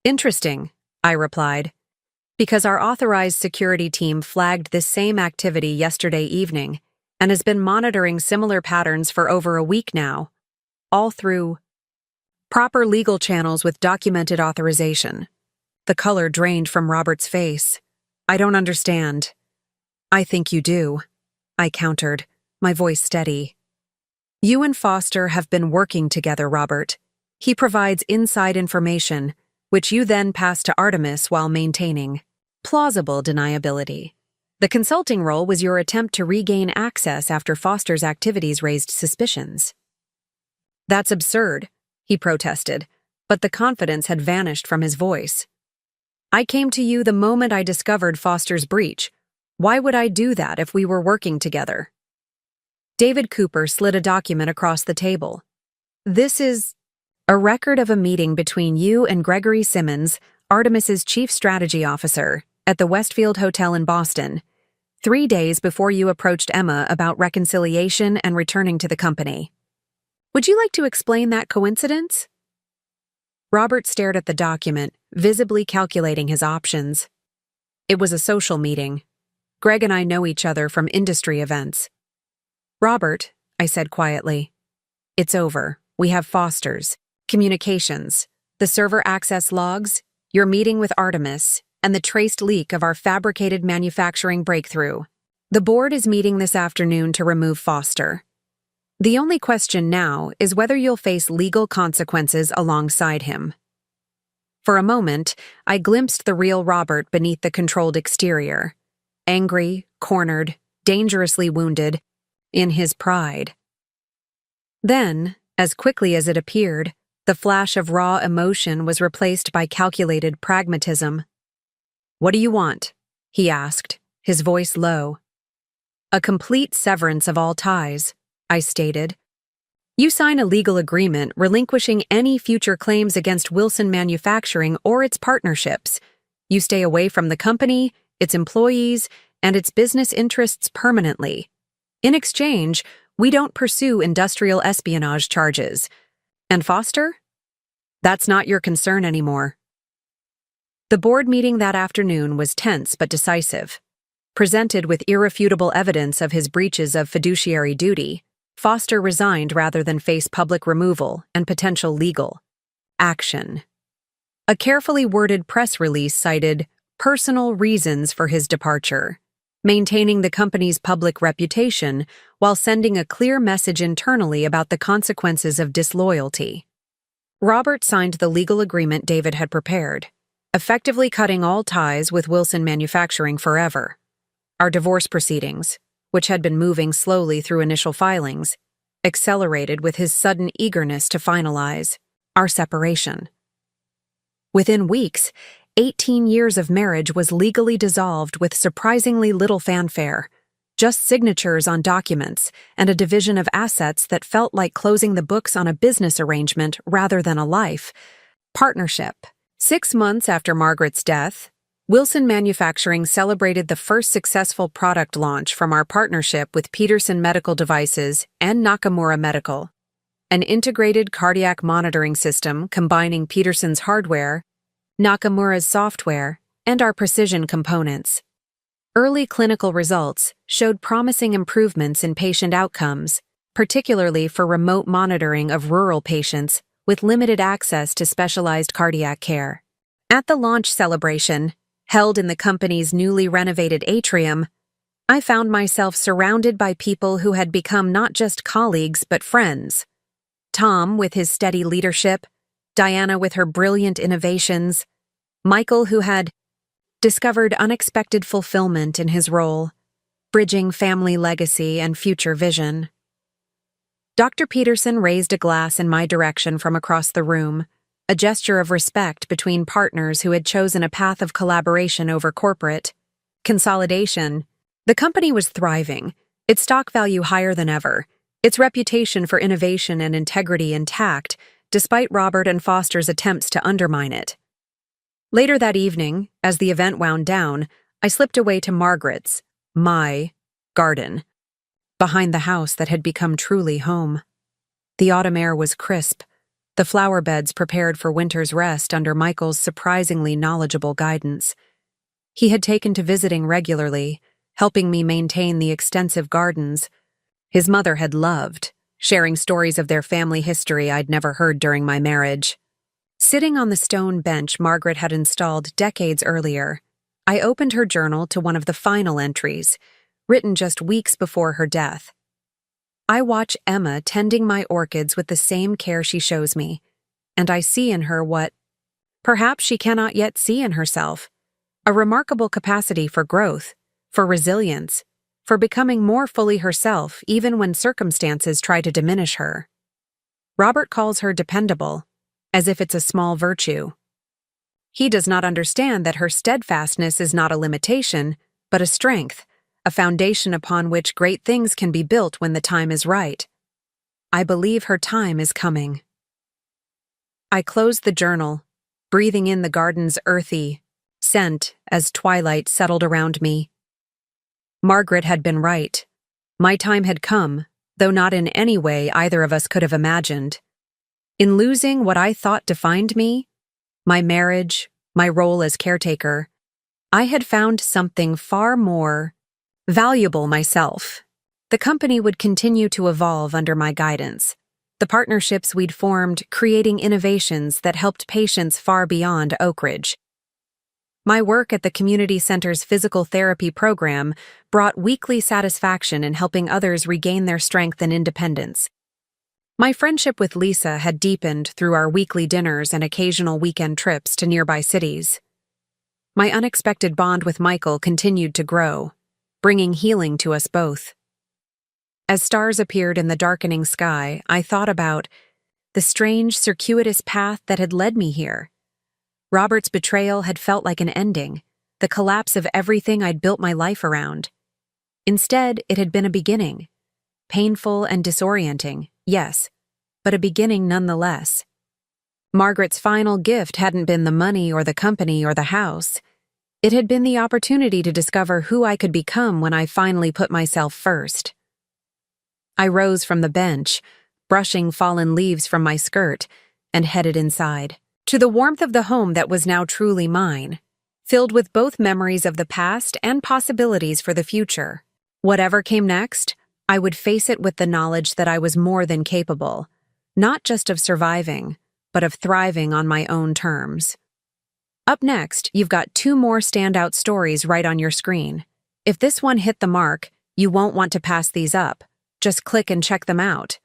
Interesting, I replied, because our authorized security team flagged this same activity yesterday evening and has been monitoring similar patterns for over a week now, all through proper legal channels with documented authorization. The color drained from Robert's face. I don't understand. I think you do, I countered, my voice steady. You and Foster have been working together, Robert. He provides inside information, which you then pass to Artemis while maintaining plausible deniability. The consulting role was your attempt to regain access after Foster's activities raised suspicions. That's absurd, he protested, but the confidence had vanished from his voice. I came to you the moment I discovered Foster's breach. Why would I do that if we were working together? David Cooper slid a document across the table. This is a record of a meeting between you and Gregory Simmons, Artemis's chief strategy officer, at the Westfield Hotel in Boston, 3 days before you approached Emma about reconciliation and returning to the company. Would you like to explain that coincidence? Robert stared at the document, visibly calculating his options. It was a social meeting. Greg and I know each other from industry events. Robert, I said quietly, it's over. We have Foster's communications, the server access logs, your meeting with Artemis, and the traced leak of our fabricated manufacturing breakthrough. The board is meeting this afternoon to remove Foster. The only question now is whether you'll face legal consequences alongside him. For a moment, I glimpsed the real Robert beneath the controlled exterior. Angry, cornered, dangerously wounded, in his pride. Then, as quickly as it appeared, the flash of raw emotion was replaced by calculated pragmatism. What do you want? He asked, his voice low. A complete severance of all ties, I stated. You sign a legal agreement relinquishing any future claims against Wilson Manufacturing or its partnerships. You stay away from the company, its employees, and its business interests permanently. In exchange, we don't pursue industrial espionage charges. And Foster? That's not your concern anymore. The board meeting that afternoon was tense but decisive. Presented with irrefutable evidence of his breaches of fiduciary duty, Foster resigned rather than face public removal and potential legal action. A carefully worded press release cited personal reasons for his departure, maintaining the company's public reputation while sending a clear message internally about the consequences of disloyalty. Robert signed the legal agreement David had prepared, effectively cutting all ties with Wilson Manufacturing forever. Our divorce proceedings, which had been moving slowly through initial filings, accelerated with his sudden eagerness to finalize our separation. Within weeks, 18 years of marriage was legally dissolved with surprisingly little fanfare, just signatures on documents and a division of assets that felt like closing the books on a business arrangement rather than a life partnership. 6 months after Margaret's death, Wilson Manufacturing celebrated the first successful product launch from our partnership with Peterson Medical Devices and Nakamura Medical, an integrated cardiac monitoring system combining Peterson's hardware, Nakamura's software, and our precision components. Early clinical results showed promising improvements in patient outcomes, particularly for remote monitoring of rural patients with limited access to specialized cardiac care. At the launch celebration, held in the company's newly renovated atrium, I found myself surrounded by people who had become not just colleagues but friends. Tom with his steady leadership, Diana with her brilliant innovations, Michael who had discovered unexpected fulfillment in his role, bridging family legacy and future vision. Dr. Peterson raised a glass in my direction from across the room, a gesture of respect between partners who had chosen a path of collaboration over corporate consolidation. The company was thriving, its stock value higher than ever, its reputation for innovation and integrity intact, despite Robert and Foster's attempts to undermine it. Later that evening, as the event wound down, I slipped away to Margaret's, my, garden, behind the house that had become truly home. The autumn air was crisp, the flower beds prepared for winter's rest under Michael's surprisingly knowledgeable guidance. He had taken to visiting regularly, helping me maintain the extensive gardens his mother had loved, sharing stories of their family history I'd never heard during my marriage. Sitting on the stone bench Margaret had installed decades earlier, I opened her journal to one of the final entries, written just weeks before her death. I watch Emma tending my orchids with the same care she shows me, and I see in her what perhaps she cannot yet see in herself, a remarkable capacity for growth, for resilience, for becoming more fully herself even when circumstances try to diminish her. Robert calls her dependable, as if it's a small virtue. He does not understand that her steadfastness is not a limitation, but a strength, a foundation upon which great things can be built when the time is right. I believe her time is coming. I closed the journal, breathing in the garden's earthy scent as twilight settled around me. Margaret had been right. My time had come, though not in any way either of us could have imagined. In losing what I thought defined me, my marriage, my role as caretaker, I had found something far more valuable myself. The company would continue to evolve under my guidance. The partnerships we'd formed creating innovations that helped patients far beyond Oak Ridge. My work at the community center's physical therapy program brought weekly satisfaction in helping others regain their strength and independence. My friendship with Lisa had deepened through our weekly dinners and occasional weekend trips to nearby cities. My unexpected bond with Michael continued to grow, bringing healing to us both. As stars appeared in the darkening sky, I thought about the strange, circuitous path that had led me here. Robert's betrayal had felt like an ending, the collapse of everything I'd built my life around. Instead, it had been a beginning. Painful and disorienting, yes, but a beginning nonetheless. Margaret's final gift hadn't been the money or the company or the house. It had been the opportunity to discover who I could become when I finally put myself first. I rose from the bench, brushing fallen leaves from my skirt, and headed inside, to the warmth of the home that was now truly mine, filled with both memories of the past and possibilities for the future. Whatever came next, I would face it with the knowledge that I was more than capable, not just of surviving, but of thriving on my own terms. Up next, you've got 2 more standout stories right on your screen. If this one hit the mark, you won't want to pass these up. Just click and check them out.